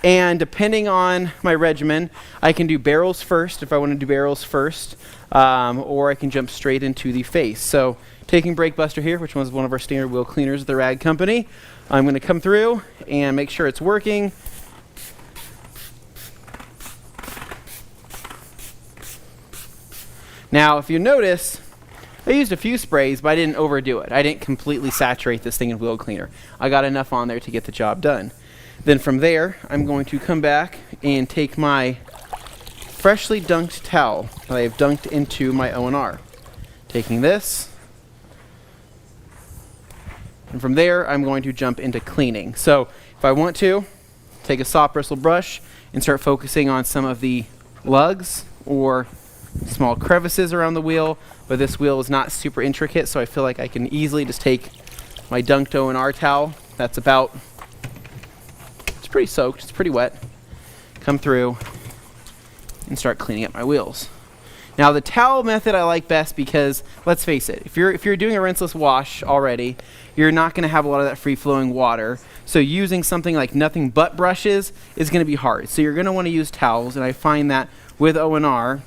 And depending on my regimen, I can do barrels first if I want to do barrels first, or I can jump straight into the face. So taking Brake Buster here, which was one of our standard wheel cleaners at the Rag Company, I'm going to come through and make sure it's working. Now, if you notice, I used a few sprays, but I didn't overdo it. I didn't completely saturate this thing in wheel cleaner. I got enough on there to get the job done. Then from there, I'm going to come back and take my freshly dunked towel that I have dunked into my O&R. Taking this, and from there, I'm going to jump into cleaning. So if I want to, take a soft bristle brush and start focusing on some of the lugs or small crevices around the wheel, but this wheel is not super intricate, so I feel like I can easily just take my dunked O&R towel. That's about, it's pretty soaked, it's pretty wet. Come through and start cleaning up my wheels. Now the towel method I like best because, let's face it, if you're doing a rinseless wash already, you're not going to have a lot of that free-flowing water. So using something like nothing but brushes is going to be hard. So you're going to want to use towels, and I find that with O&R,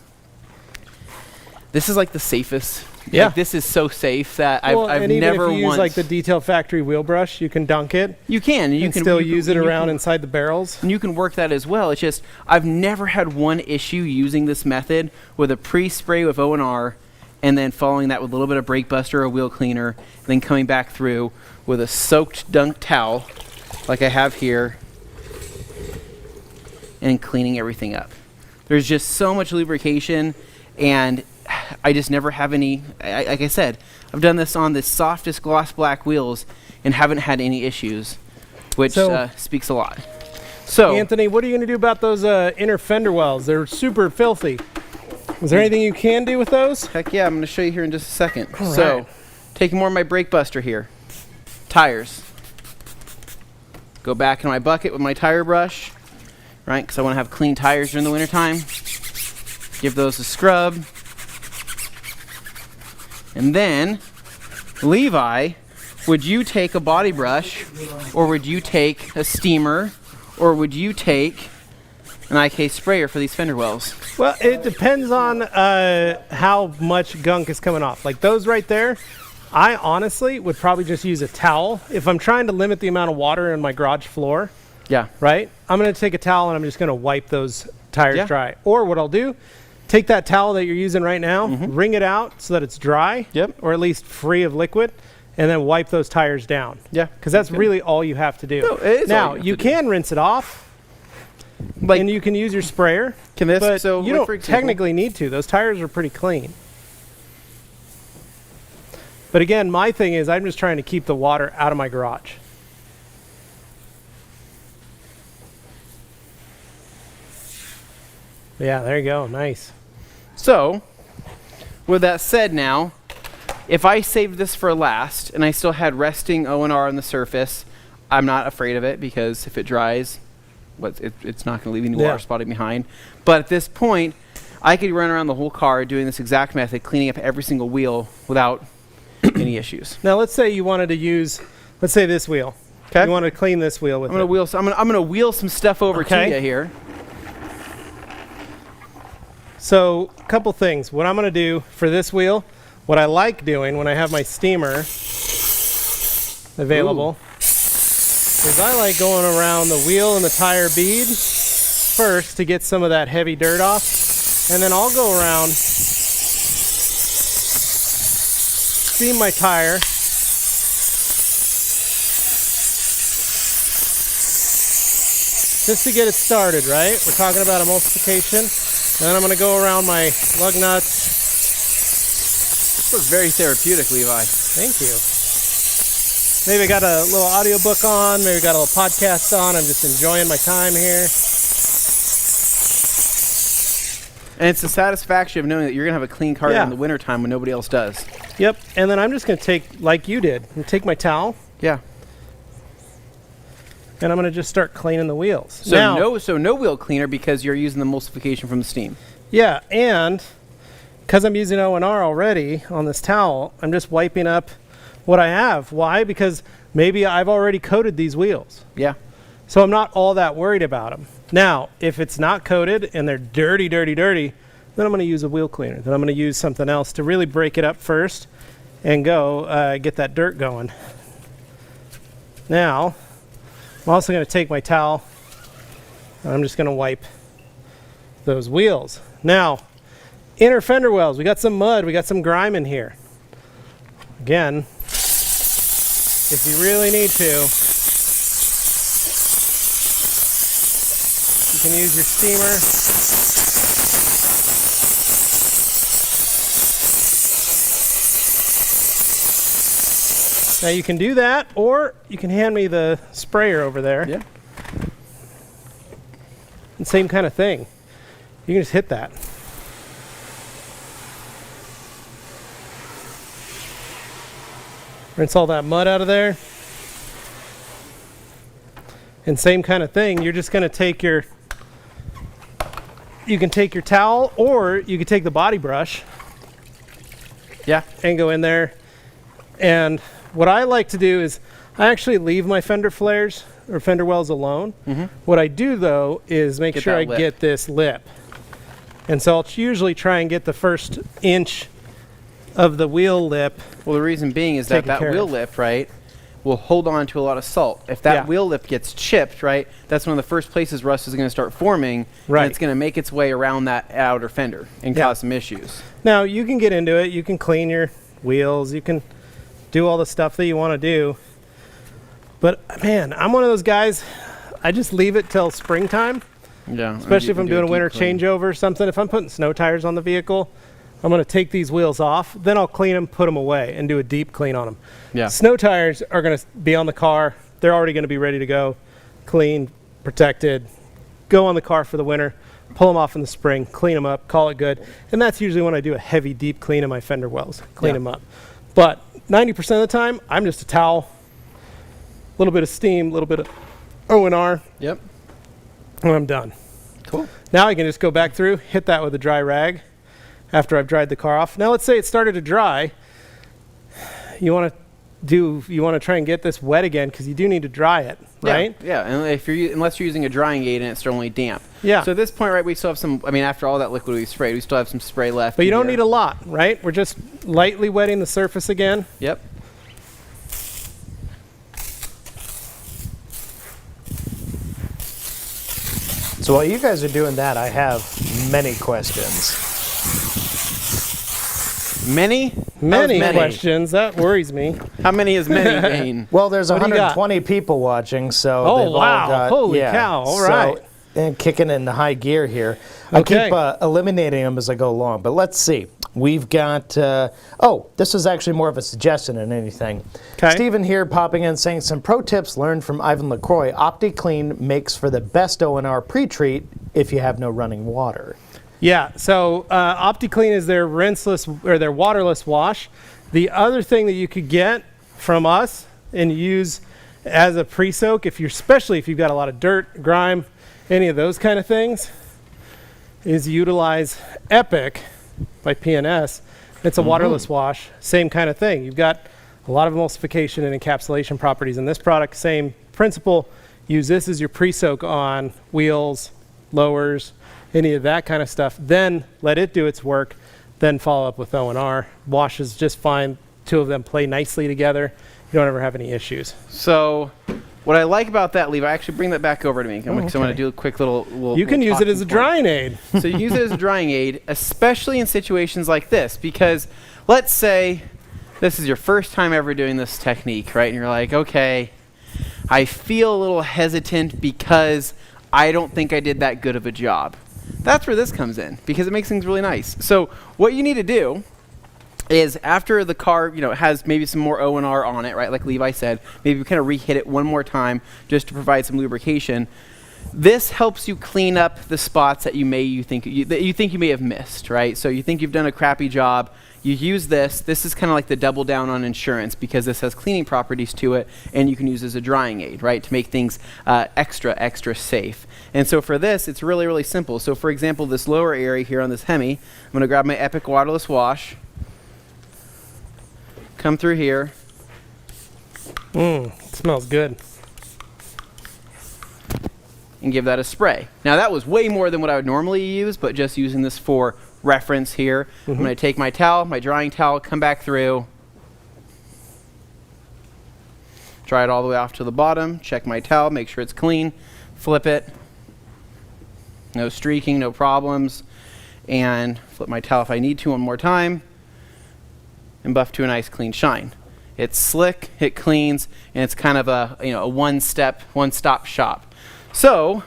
this is like the safest. Yeah. Like, this is so safe that I've and even never if you use once. like the Detail Factory wheel brush, you can dunk it. You can. You and can still you use can, it you around can- inside the barrels. And you can work that as well. It's just I've never had one issue using this method with a pre-spray with O&R and then following that with a little bit of brake buster or wheel cleaner, and then coming back through with a soaked dunk towel like I have here and cleaning everything up. There's just so much lubrication, and I just never have any, like I said, I've done this on the softest gloss black wheels and haven't had any issues, which speaks a lot. So, Anthony, what are you going to do about those inner fender wells? They're super filthy. Is there anything you can do with those? heck yeah, I'm going to show you here in just a second. All So, right. taking more of my brake buster here. Tires. Go back in my bucket with my tire brush, right, because I want to have clean tires during the wintertime. Give those a scrub. And then, Levi, would you take a body brush, or would you take a steamer, or would you take an IK sprayer for these fender wells? Well, it depends on how much gunk is coming off. Like those right there, I honestly would probably just use a towel. If I'm trying to limit the amount of water in my garage floor, Yeah. right, I'm going to take a towel and I'm just going to wipe those tires Yeah. dry. Or what I'll do, take that towel that you're using right now, wring it out so that it's dry, Yep. or at least free of liquid, and then wipe those tires down. Yeah. Because that's really all you have to do. No, it is all now, you have you to do. can rinse it off, Like, and you can use your sprayer, can this, but so you like, don't for example, technically need to. Those tires are pretty clean. But again, my thing is I'm just trying to keep the water out of my garage. Yeah, there you go. Nice. So, with that said now, if I saved this for last and I still had resting O&R on the surface, I'm not afraid of it because if it dries, it's not going to leave any water spotting behind. But at this point, I could run around the whole car doing this exact method, cleaning up every single wheel without any issues. Now, let's say you wanted to use, let's say this wheel. Okay. You want to clean this wheel with I'm gonna wheel some stuff over to you here. So, a couple things. What I'm going to do for this wheel, what I like doing when I have my steamer available, is I like going around the wheel and the tire bead first to get some of that heavy dirt off, and then I'll go around, steam my tire, just to get it started, right? We're talking about emulsification. Then I'm going to go around my lug nuts. This was very therapeutic, Levi. Thank you. Maybe I got a little audiobook on, maybe got a little podcast on. I'm just enjoying my time here. And it's the satisfaction of knowing that you're going to have a clean car in the wintertime when nobody else does. Yep, and then I'm just going to take, like you did, take my towel. Yeah. And I'm going to just start cleaning the wheels. So now, no wheel cleaner because you're using the emulsification from the steam. Yeah, and because I'm using O&R already on this towel, I'm just wiping up what I have. Why? Because maybe I've already coated these wheels. Yeah. So I'm not all that worried about them. Now, if it's not coated and they're dirty, dirty, dirty, then I'm going to use a wheel cleaner. Then I'm going to use something else to really break it up first and go get that dirt going. Now, I'm also going to take my towel and I'm just going to wipe those wheels. Now, inner fender wells, we got some mud, we got some grime in here. Again, if you really need to, you can use your steamer. Now you can do that, or you can hand me the sprayer over there. Yeah. And same kind of thing. You can just hit that. Rinse all that mud out of there. And same kind of thing, you're just going to take your, you can take your towel, or you can take the body brush. Yeah. And go in there. And what I like to do is I actually leave my fender flares or fender wells alone. Mm-hmm. What I do though is make sure I get this lip. And so I'll usually try and get the first inch of the wheel lip. Well, the reason being is that wheel lip, right, will hold on to a lot of salt. If that wheel lip gets chipped, right, that's one of the first places rust is going to start forming. Right. And it's going to make its way around that outer fender and cause some issues. Now, you can get into it. You can clean your wheels. You can do all the stuff that you want to do. But, man, I'm one of those guys, I just leave it till springtime. Yeah. Especially if I'm doing a winter changeover or something. If I'm putting snow tires on the vehicle, I'm going to take these wheels off. Then I'll clean them, put them away, and do a deep clean on them. Yeah. Snow tires are going to be on the car. They're already going to be ready to go. Clean, protected. Go on the car for the winter. Pull them off in the spring. Clean them up. Call it good. And that's usually when I do a heavy, deep clean of my fender wells. Clean them up. But 90% of the time, I'm just a towel. A little bit of steam, a little bit of O&R. Yep. And I'm done. Cool. Now I can just go back through, hit that with a dry rag after I've dried the car off. Now let's say it started to dry. You want to try and get this wet again because you do need to dry it, right? Yeah. And unless you're using a drying aid and it's still only damp. Yeah. So at this point, right, we still have some. I mean, after all that liquid we sprayed, we still have some spray left. But you don't need a lot, right? We're just lightly wetting the surface again. Yep. So while you guys are doing that, I have many questions. Many questions. That worries me. How many is many, Dane? Well, there's 120 people watching, so they've all got, holy cow! All right, and kicking in the high gear here. I keep eliminating them as I go along, but let's see. We've got, this is actually more of a suggestion than anything. Okay. Stephen here popping in saying some pro tips learned from Ivan LaCroix. OptiClean makes for the best O&R pre-treat if you have no running water. Yeah, so OptiClean is their rinseless or their waterless wash. The other thing that you could get from us and use as a pre-soak, especially if you've got a lot of dirt, grime, any of those kind of things, is utilize Epic by PNS. It's a waterless wash, same kind of thing. You've got a lot of emulsification and encapsulation properties in this product. Same principle. Use this as your pre-soak on wheels, lowers, any of that kind of stuff. Then let it do its work. Then follow up with O&R. Washes just fine. Two of them play nicely together. You don't ever have any issues. So what I like about that, Levi, actually bring that back over to me. Because I'm going to do a quick little You can use it as a drying aid. So you use it as a drying aid, especially in situations like this. Because let's say this is your first time ever doing this technique, right? And you're like, okay, I feel a little hesitant because I don't think I did that good of a job. That's where this comes in, because it makes things really nice. So what you need to do is, after the car, has maybe some more O&R on it, right? Like Levi said, maybe kind of re-hit it one more time just to provide some lubrication. This helps you clean up the spots that you think you may have missed, right? So you think you've done a crappy job. You use this. This is kind of like the double down on insurance, because this has cleaning properties to it, and you can use it as a drying aid, right, to make things extra safe. And so for this, it's really, really simple. So for example, this lower area here on this Hemi, I'm going to grab my Epic waterless wash, come through here. It smells good. And give that a spray. Now that was way more than what I would normally use, but just using this for reference here. I'm going to take my towel, my drying towel, come back through, dry it all the way off to the bottom, check my towel, make sure it's clean, flip it, no streaking, no problems, and flip my towel if I need to one more time, and buff to a nice clean shine. It's slick, it cleans, and it's kind of a one-stop shop. So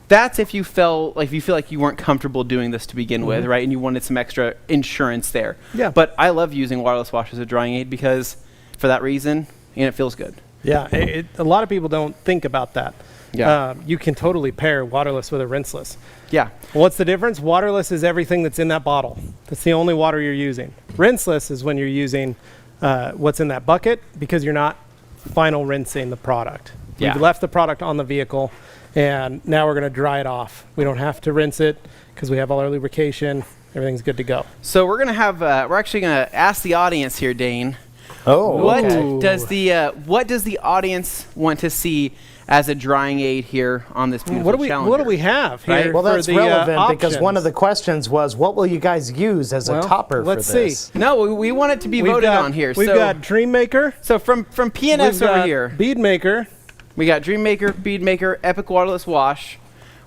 that's if you feel like you weren't comfortable doing this to begin with, right? And you wanted some extra insurance there. Yeah. But I love using waterless wash as a drying aid because, for that reason, and it feels good. Yeah, a lot of people don't think about that. Yeah. You can totally pair waterless with a rinseless. Yeah. What's the difference? Waterless is everything that's in that bottle. That's the only water you're using. Rinseless is when you're using what's in that bucket, because you're not final rinsing the product. Yeah. You've left the product on the vehicle, and now we're going to dry it off. We don't have to rinse it because we have all our lubrication. Everything's good to go. So we're actually going to ask the audience here, Dane. Oh, What okay. does the audience want to see as a drying aid here on this beautiful Challenger? What do we have here? Right? Well, for that's the, relevant because options? one of the questions was, what will you guys use as a topper let's for this? see. No, we want it to be voted on here. We've got Dream Maker. So from PNS over here, Bead Maker. we got Dream Maker, Bead Maker, Epic Waterless Wash.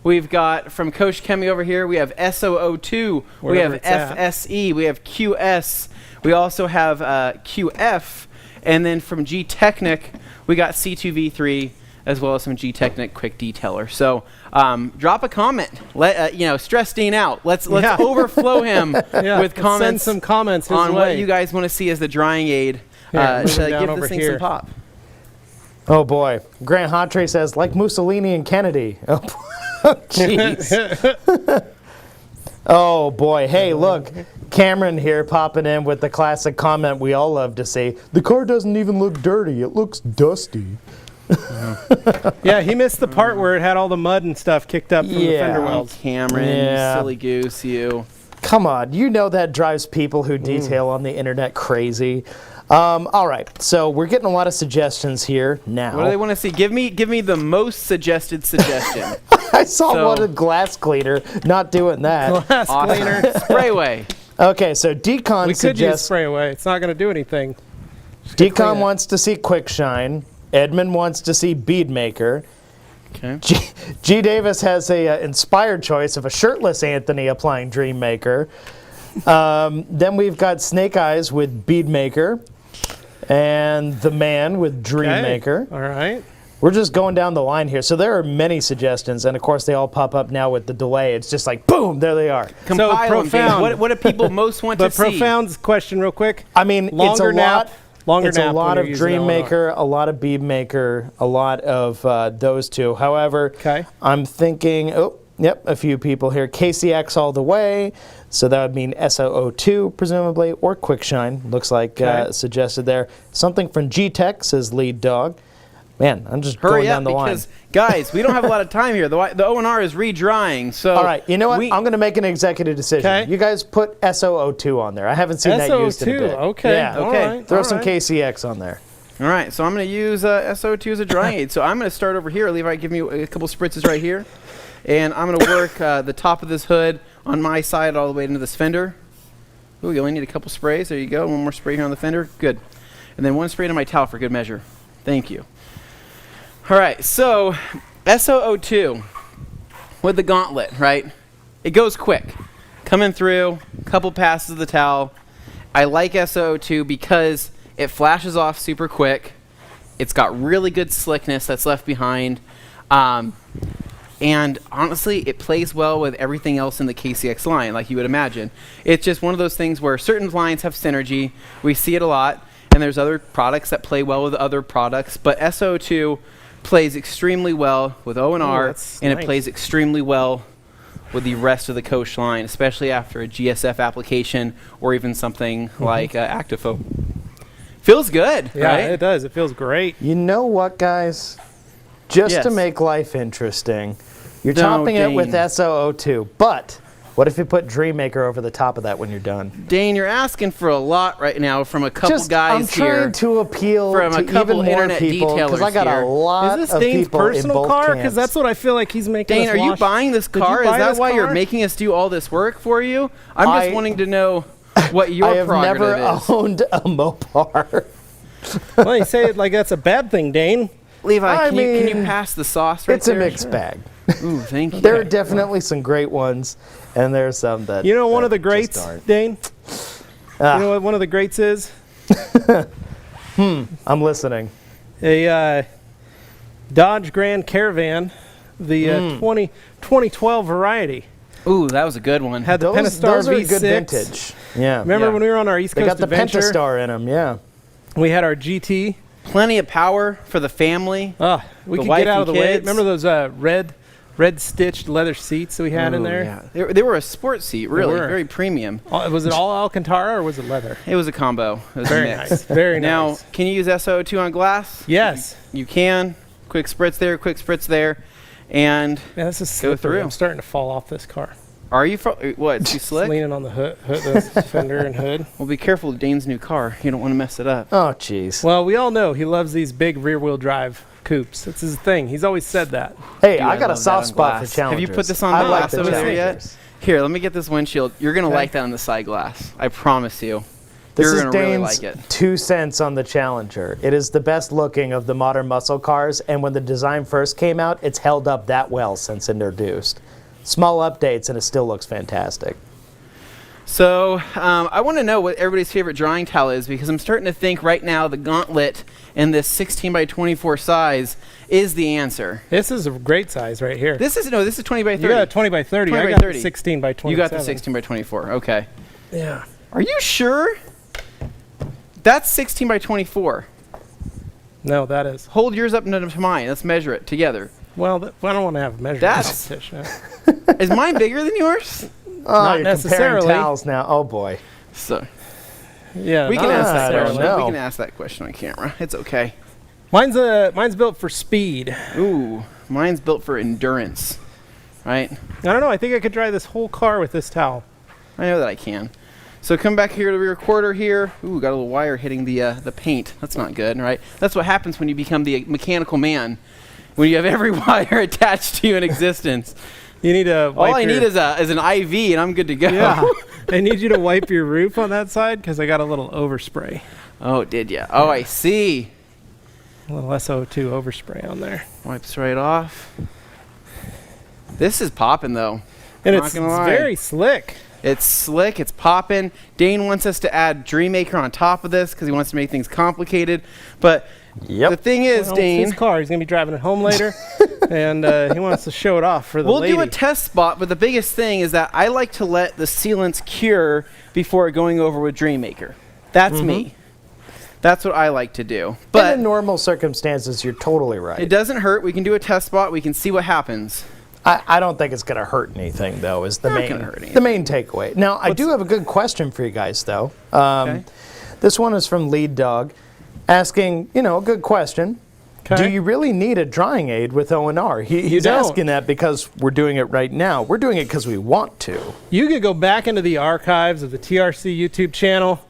We've got from Coach Chemi over here, we have SO02, we have FSE, we have QS, we also have QF, and then from G-Technic, we got C2V3, as well as some G-Technic Quick Detailer. So drop a comment. Let stress Dean out. Let's overflow him with comments. Send some comments his on way. what you guys want to see as the drying aid Here, to down give over this thing here. some pop. Oh boy, Grant Hotray says, like Mussolini and Kennedy. Oh jeez. Oh boy, hey look, Cameron here popping in with the classic comment we all love to see. The car doesn't even look dirty, it looks dusty. Yeah, he missed the part where it had all the mud and stuff kicked up from the fender welds. Cameron, Yeah. you silly goose, you. Come on, you know that drives people who detail on the internet crazy. All right, so we're getting a lot of suggestions here now. What do they want to see? Give me the most suggested suggestion. I saw one of glass cleaner, not doing that. Glass cleaner. Sprayway. Okay, so Decon We could use suggests spray away. It's not going to do anything. Decon wants to see Quick Shine. Edmund wants to see Bead Maker. Okay. G. Davis has a inspired choice of a shirtless Anthony applying Dream Maker. Then we've got Snake Eyes with Bead Maker. And the man with Dream Maker. All right. We're just going down the line here. So there are many suggestions, and of course they all pop up now with the delay. It's just like, boom, there they are. Compile them, Profound. Dave. What do people most want to But see? Profound's question real quick. I mean, it's a Longer nap. lot. Longer It's a nap lot when of you're using Dream L&R. Maker, a lot of Bead Maker, a lot of those two. However, I'm thinking, a few people here. KCX all the way. So that would mean SO02, presumably, or Quick Shine, looks like suggested there. Something from G-Tech, says Lead Dog. Man, I'm just Hurry going up down the line. because, guys, we don't have a lot of time here. The O&R is re-drying. So All right, you know what? I'm going to make an executive decision. Okay. You guys put SO02 on there. I haven't seen that used in a SO2, bit. okay. Yeah, All okay. right, Throw all some right. KCX on there. All right, so I'm going to use SO2 as a drying aid. So I'm going to start over here. Levi, give me a couple spritzes right here. And I'm going to work the top of this hood on my side all the way into this fender. Ooh, you only need a couple sprays. There you go. One more spray here on the fender. Good. And then one spray to my towel for good measure. Thank you. All right, so SO02 with the gauntlet, right? It goes quick. Coming through, couple passes of the towel. I like SO02 because it flashes off super quick. It's got really good slickness that's left behind. And honestly, it plays well with everything else in the KCX line, like you would imagine. It's just one of those things where certain lines have synergy. We see it a lot, and there's other products that play well with other products. But SO2 plays extremely well with O&R, and nice. it plays extremely well with the rest of the Koch line, especially after a GSF application or even something like Actifo. Feels good, Yeah, right? it does. It feels great. You know what, guys? Just to Yes. make life interesting, you're No, topping it with Dane. SO02. But what if you put Dreammaker over the top of that when you're done? Dane, you're asking for a lot right now from a couple I'm guys trying here. to appeal from a to couple even more internet people because I detailers got here. a lot Is this of Dane's people in personal both car? camps. Because that's what I feel like he's making Dane, us are you wash. buying this Did you car? Is buy that this why you're car? making us do all this work for you? I'm just I- wanting to know what your I have prerogative never is. owned a Mopar. Well, you say it like that's a bad thing, Dane. Levi, I can you mean, pass the sauce right It's a there? mixed bag. Ooh, thank you. There are definitely some great ones, and there's some that You know one that of the just greats, aren't. Dane? Ah. You know what one of the greats is? I'm listening. A Dodge Grand Caravan, the 2012 variety. Ooh, that was a good one. Had the Those Pentastar are V6. good vintage. Yeah. Remember Yeah. when we were on our East They Coast got the adventure? Pentastar in them, yeah. We had our GT. Plenty of power for the family. We The could wife get out of and the way. kids. Remember those red stitched leather seats that we had in Ooh, there? yeah. They were a sports seat, really, were. very premium. Was it all Alcantara or was it leather? It was a combo. It was Very a mix. nice. Very Now, nice. can you use SO2 on glass? Yes. You can. Quick spritz there, quick spritz there. And Yeah, this is Go slippery. through. I'm starting to fall off this car. are you, what, too slick? Leaning on the hood, the fender and hood. Well, be careful with Dane's new car. You don't want to mess it up. Oh, jeez. Well, we all know he loves these big rear-wheel drive coupes. That's his thing. He's always said that. Hey, Dude, I got a love that soft on spot glass. for challengers. Have you put this on I glass like the over there yet? challengers. Here, let me get this windshield. You're going to Okay. like that on the side glass. I promise you. This You're is going to really Dane's like it. 2 cents on the Challenger. It is the best looking of the modern muscle cars, and when the design first came out, it's held up that well since introduced. Small updates, and it still looks fantastic. So I want to know what everybody's favorite drawing towel is because I'm starting to think right now the Gauntlet in this 16 by 24 size is the answer. This is a great size right here. This is 20 by 30. You got a 20 by 30. 20 I by got 30. the 16 by 27. You got the 16 by 24. Okay. Yeah. Are you sure? That's 16 by 24. No, that is. Hold yours up to mine. Let's measure it together. Well, I don't want to have a measuring That's- competition. Is mine bigger than yours? Oh, Not you're necessarily. comparing towels now. Oh, boy. So Yeah, we can not ask that I don't question. know. We can ask that question on camera. It's okay. Mine's built for speed. Ooh, mine's built for endurance. Right? I don't know. I think I could drive this whole car with this towel. I know that I can. So come back here to the rear quarter here. Ooh, got a little wire hitting the paint. That's not good, right? That's what happens when you become the mechanical man. When you have every wire attached to you in existence. You need to wipe All I need is an IV and I'm good to go. Yeah. I need you to wipe your roof on that side because I got a little overspray. Oh, did ya? Oh, I see. A little SO2 overspray on there. Wipes right off. This is popping though. And Not it's gonna lie. very slick. It's slick. It's popping. Dane wants us to add Dreammaker on top of this because he wants to make things complicated. But Yep. the thing is, Well, it's Dane, his car. He's going to be driving it home later. And he wants to show it off for the we'll lady. do a test spot. But the biggest thing is that I like to let the sealants cure before going over with Dreammaker. That's me. That's what I like to do. But in normal circumstances, you're totally right. it doesn't hurt. We can do a test spot. We can see what happens. I don't think it's going to hurt anything, though, is the Not main, gonna hurt anything. the main takeaway. Now, I do have a good question for you guys, though. Okay. This one is from Lead Dog, asking, a good question. Do you really need a drying aid with O&R? He's don't. asking that because we're doing it right now. We're doing it because we want to. You could go back into the archives of the TRC YouTube channel,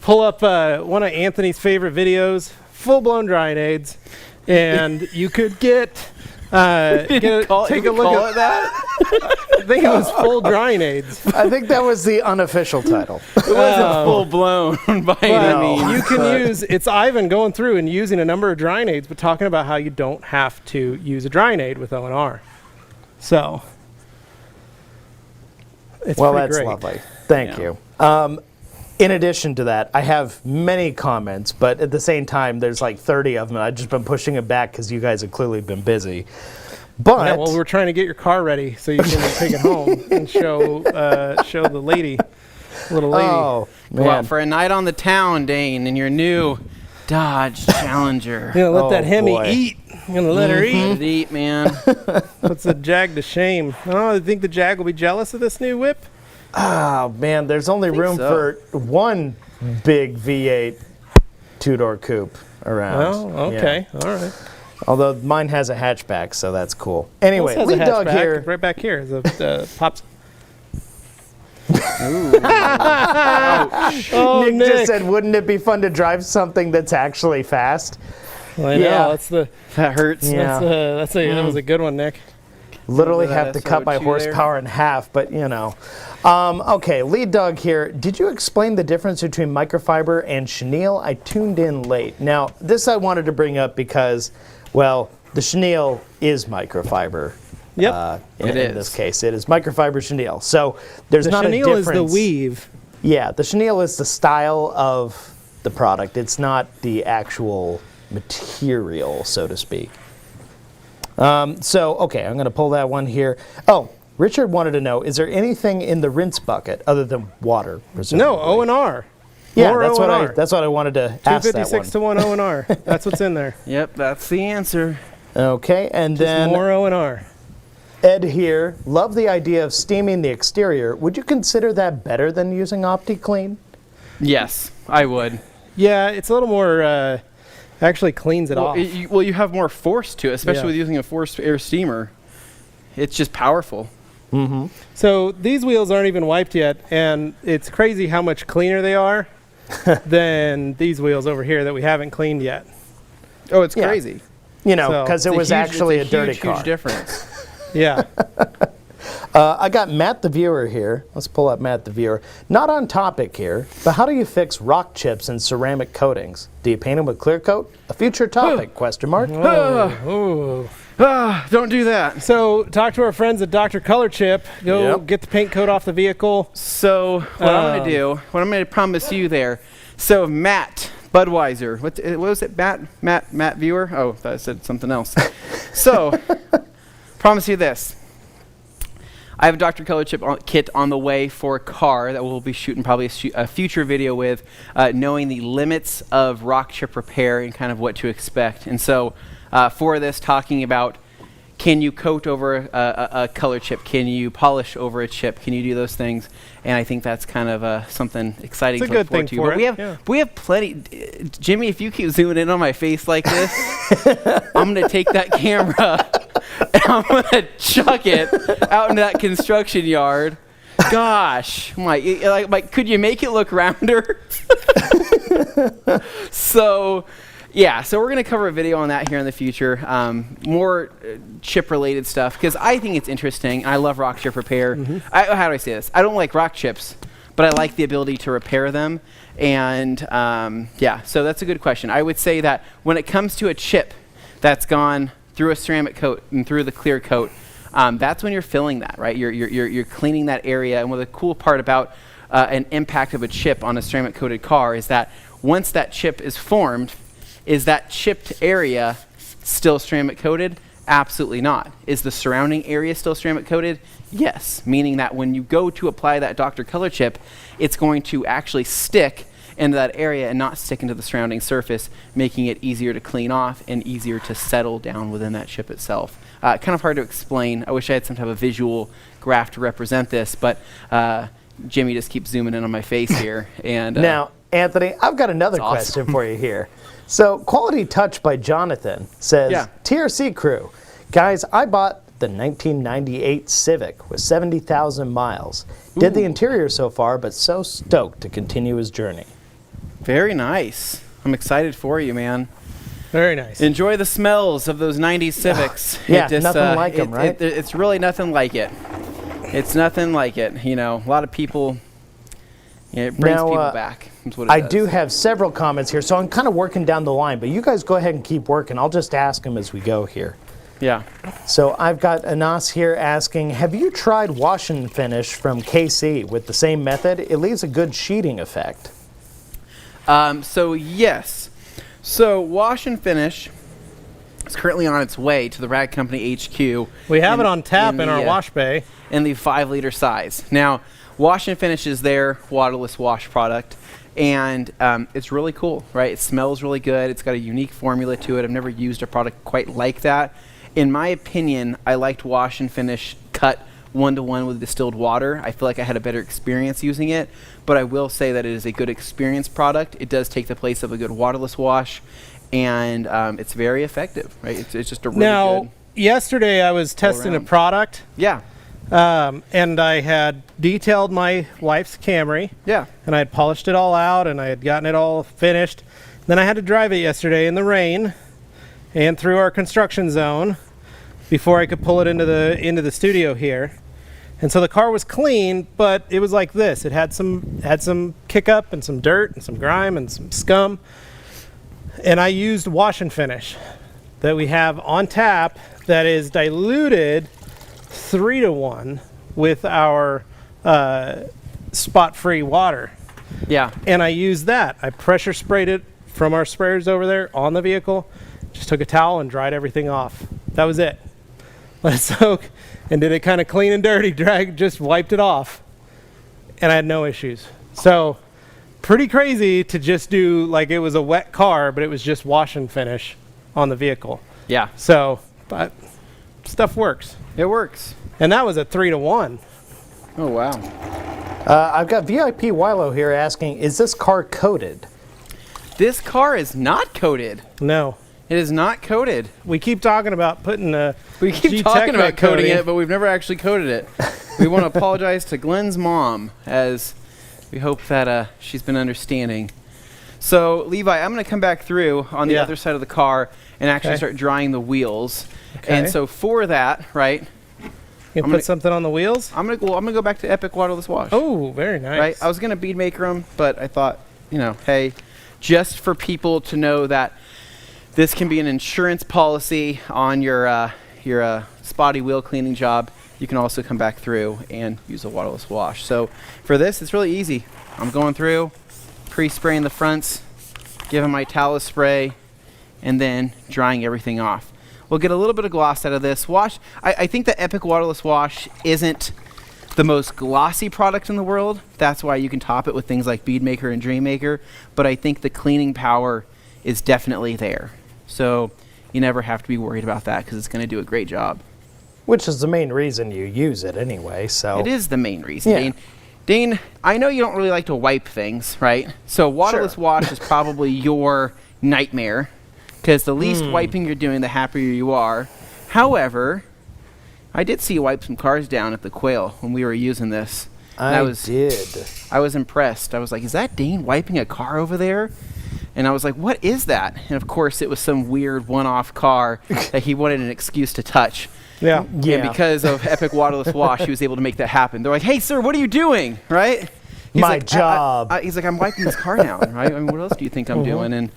pull up one of Anthony's favorite videos, full-blown drying aids, and you could take a look at that. I think it was full drying aids. I think that was the unofficial title. It wasn't full blown by any means. You can use, it's Ivan going through and using a number of drying aids, but talking about how you don't have to use a drying aid with O&R. So, it's Well, pretty that's great. lovely. Thank you. In addition to that, I have many comments, but at the same time, there's like 30 of them. I've just been pushing them back because you guys have clearly been busy. But Yeah, well, we're trying to get your car ready so you can take it home and show the little lady. oh Go out man, for a night on the town, Dane, in your new Dodge Challenger. You're gonna let Oh, that Hemi boy. eat. You're gonna let her Let eat. it eat, man. Puts the Jag to shame. Oh, I think the Jag will be jealous of this new whip. oh man, there's only room so. for one big V8 two-door coupe around. Well, okay, Yeah. all right. Although mine has a hatchback, so that's cool. Anyway, This has lead a dog hatchback. here. Right back here is a pops. Oh, Nick, Nick. just said, wouldn't it be fun to drive something that's actually fast? I know, Yeah. that's the. That hurts. Yeah. That was a good one, Nick. Literally Little bit have of to cut my SO2 horsepower in half, but you know. Okay, lead dog here. Did you explain the difference between microfiber and chenille? I tuned in late. Now, this I wanted to bring up because, well, the chenille is microfiber. Yep. In It this is. case, it is microfiber chenille. So there's The not a chenille difference. is the weave. Yeah, the chenille is the style of the product. It's not the actual material, so to speak. Okay, I'm going to pull that one here. Oh, Richard wanted to know, is there anything in the rinse bucket other than water? Presumably? No, O&R. Yeah, More that's O&R. that's what I wanted to ask that 256 one. to 1 O&R. That's what's in there. Yep, that's the answer. Okay, and Just then more O&R. Ed here, love the idea of steaming the exterior. Would you consider that better than using OptiClean? Yes, I would. Yeah, it's a little more. Actually, cleans it Well, off. you have more force to it, especially Yeah. with using a forced air steamer. It's just powerful. So these wheels aren't even wiped yet, and it's crazy how much cleaner they are than these wheels over here that we haven't cleaned yet. Oh, it's Yeah. crazy. You know, So, because it It's was huge- actually a it's dirty huge, car. Huge difference. Yeah. I got Matt the viewer here. Let's pull up Matt the viewer. Not on topic here, but how do you fix rock chips and ceramic coatings? Do you paint them with clear coat? A future topic? Question mark. Ooh. Don't do that. So talk to our friends at Dr. Color Chip. Go Yep. get the paint coat off the vehicle. So what I'm going to do, what I'm going to promise you there. So Matt Budweiser, what was it? Matt viewer? Oh, I thought I said something else. So promise you this. I have a Dr. Color Chip kit on the way for a car that we'll be shooting probably a future video with, knowing the limits of rock chip repair and kind of what to expect. And so for this, talking about can you coat over a color chip? Can you polish over a chip? Can you do those things? And I think that's kind of something exciting It's a to look good thing forward to. for But it, yeah. we have plenty. Jimmy, if you keep zooming in on my face like this, I'm going to take that camera and I'm going to chuck it out into that construction yard. Gosh, like, could you make it look rounder? So, yeah, so we're going to cover a video on that here in the future. More chip-related stuff, because I think it's interesting. I love rock chip repair. How do I say this? I don't like rock chips, but I like the ability to repair them. And, yeah, so that's a good question. I would say that when it comes to a chip that's gone through a ceramic coat and through the clear coat, that's when you're filling that, right? You're cleaning that area. And what the cool part about an impact of a chip on a ceramic coated car is that once that chip is formed, is that chipped area still ceramic coated? Absolutely not. Is the surrounding area still ceramic coated? Yes, meaning that when you go to apply that Dr. Color Chip, it's going to actually stick into that area and not stick into the surrounding surface, making it easier to clean off and easier to settle down within that chip itself. Kind of hard to explain. I wish I had some type of visual graph to represent this, but Jimmy just keeps zooming in on my face here. And Now, Anthony, I've got another question for you here. So, Quality Touch by Jonathan says, Yeah. TRC crew, guys, I bought the 1998 Civic with 70,000 miles. Did the interior so far, but so stoked to continue his journey. Very nice. I'm excited for you, man. Very nice. Enjoy the smells of those 90s Civics. Yeah, nothing like 'em, right? It's really nothing like it. It's nothing like it. You know, a lot of people, it brings people back. That's what it I does. do have several comments here, so I'm kind of working down the line, but you guys go ahead and keep working. I'll just ask them as we go here. Yeah. So I've got Anas here asking, have you tried wash and finish from KC with the same method? It leaves a good sheeting effect. So yes. So wash and finish is currently on its way to the Rag Company HQ. We have it on tap in our the, wash bay. in the 5-liter size. Now, wash and finish is their waterless wash product, and it's really cool, right? It smells really good. It's got a unique formula to it. I've never used a product quite like that. In my opinion, I liked wash and finish cut 1-to-1 with distilled water. I feel like I had a better experience using it, but I will say that it is a good experience product. It does take the place of a good waterless wash, and it's very effective, right? It's just a really good. Yesterday I was testing a around. product, Yeah. and I had detailed my wife's Camry, Yeah. and I had polished it all out, and I had gotten it all finished. Then I had to drive it yesterday in the rain and through our construction zone before I could pull it into the studio here. And so the car was clean, but it was like this. It had some kick up and some dirt and some grime and some scum. And I used wash and finish that we have on tap that is diluted 3-to-1 with our spot-free water. Yeah. And I used that. I pressure sprayed it from our sprayers over there on the vehicle. Just took a towel and dried everything off. That was it. Let it soak and did it kind of clean and dirty, just wiped it off. And I had no issues. So pretty crazy to just do like it was a wet car, but it was just wash and finish on the vehicle. Yeah. So, but stuff works. It works. And that was a 3-to-1. Oh, wow. I've got VIP Wilo here asking, is this car coated? This car is not coated. No. It is not coated. We keep talking about putting a We keep G-Tech talking about coating coating. it, but we've never actually coated it. We want to apologize to Glenn's mom, as we hope that she's been understanding. So, Levi, I'm going to come back through on the Yeah. other side of the car and actually Okay. start drying the wheels. Okay. And so for that, right, You gonna- put something on the wheels? I'm gonna go back to Epic Waterless Wash. Oh, very nice. Right? I was gonna bead maker them, but I thought, hey, just for people to know that this can be an insurance policy on your spotty wheel cleaning job, you can also come back through and use a waterless wash. So for this, it's really easy. I'm going through, pre-spraying the fronts, giving my talus spray, and then drying everything off. We'll get a little bit of gloss out of this wash. I think the Epic Waterless Wash isn't the most glossy product in the world. That's why you can top it with things like Bead Maker and Dream Maker. But I think the cleaning power is definitely there. So you never have to be worried about that because it's going to do a great job. Which is the main reason you use it anyway, so. It is the main reason, Yeah. Dane. Dane, I know you don't really like to wipe things, right? So waterless Sure. wash is probably your nightmare because the least wiping you're doing, the happier you are. However, I did see you wipe some cars down at the Quail when we were using this. And I did. I was impressed. I was like, is that Dane wiping a car over there? And I was like, what is that? And of course, it was some weird one-off car that he wanted an excuse to touch. Yeah. Yeah. And because of Epic Waterless Wash, he was able to make that happen. They're like, hey, sir, what are you doing? Right? He's My like, job. he's like, I'm wiping this car down, right? I mean, what else do you think I'm doing? And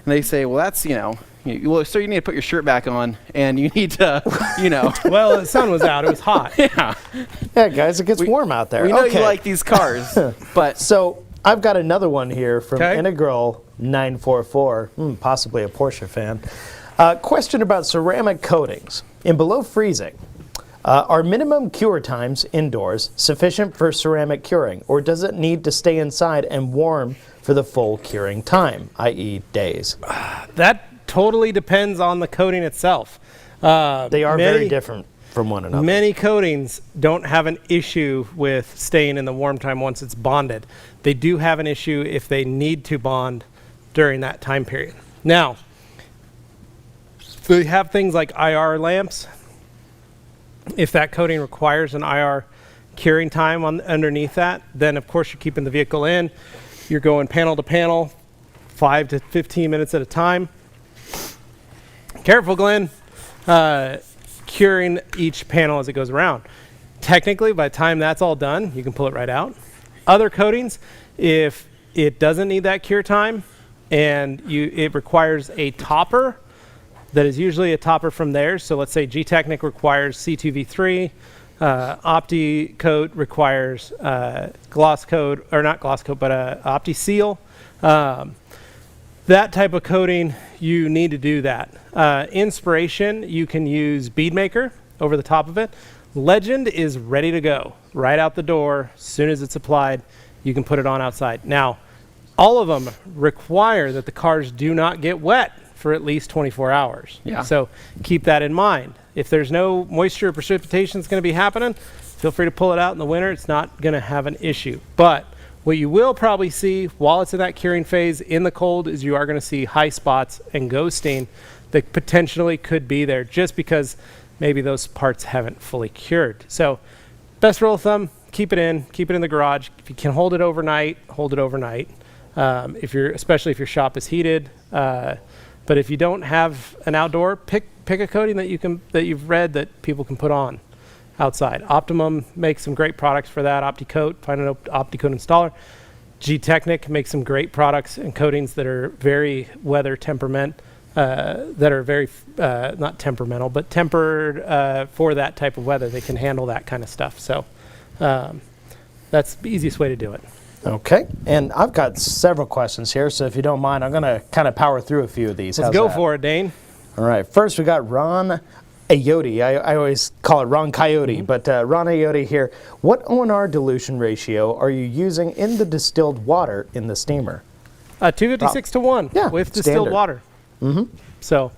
they say, well, that's, well, sir, you need to put your shirt back on, and you need to, Well, the sun was out. It was hot. yeah. Yeah, guys, it gets warm out there. We know okay. you like these cars, but So I've got another one here from Okay. Integral 944, possibly a Porsche fan. Question about ceramic coatings. In below freezing, are minimum cure times indoors sufficient for ceramic curing, or does it need to stay inside and warm for the full curing time, i.e. days? That totally depends on the coating itself. They are very different. from one another. Many coatings don't have an issue with staying in the warm time once it's bonded. They do have an issue if they need to bond during that time period. Now, we have things like IR lamps. If that coating requires an IR curing time underneath that, then of course you're keeping the vehicle in. You're going panel to panel, 5 to 15 minutes at a time. Careful, Glenn. Curing each panel as it goes around. Technically, by the time that's all done, you can pull it right out. Other coatings, if it doesn't need that cure time and it requires a topper, that is usually a topper from theirs. So let's say G-Technic requires C2V3, OptiCoat requires gloss coat, or not gloss coat, but OptiSeal. That type of coating, you need to do that. Inspiration, you can use Bead Maker over the top of it. Legend is ready to go right out the door. As soon as it's applied, you can put it on outside. Now, all of them require that the cars do not get wet for at least 24 hours. Yeah. So keep that in mind. If there's no moisture or precipitation that's going to be happening, feel free to pull it out in the winter. It's not going to have an issue. But what you will probably see while it's in that curing phase in the cold is you are going to see high spots and ghosting that potentially could be there just because maybe those parts haven't fully cured. So best rule of thumb, keep it in the garage. If you can hold it overnight, hold it overnight. Especially if your shop is heated. But if you don't have an outdoor, pick a coating that you've read that people can put on outside. Optimum makes some great products for that. OptiCoat, find an OptiCoat installer. G-Technic makes some great products and coatings that are very weather temperament, that are very, not temperamental, but tempered for that type of weather. They can handle that kind of stuff. So that's the easiest way to do it. Okay, and I've got several questions here, so if you don't mind, I'm going to kind of power through a few of these. Let's go for it, Dane. All right, first we got Ron Ayotte. I always call it Ron Coyote, but Ron Ayotte here. What O&R dilution ratio are you using in the distilled water in the steamer? 256 to 1 with distilled standard water. Mm-hmm. So.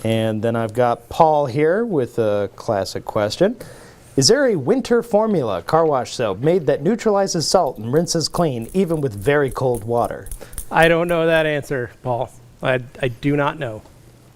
And then I've got Paul here with a classic question. Is there a winter formula car wash soap made that neutralizes salt and rinses clean even with very cold water? I don't know that answer, Paul. I do not know.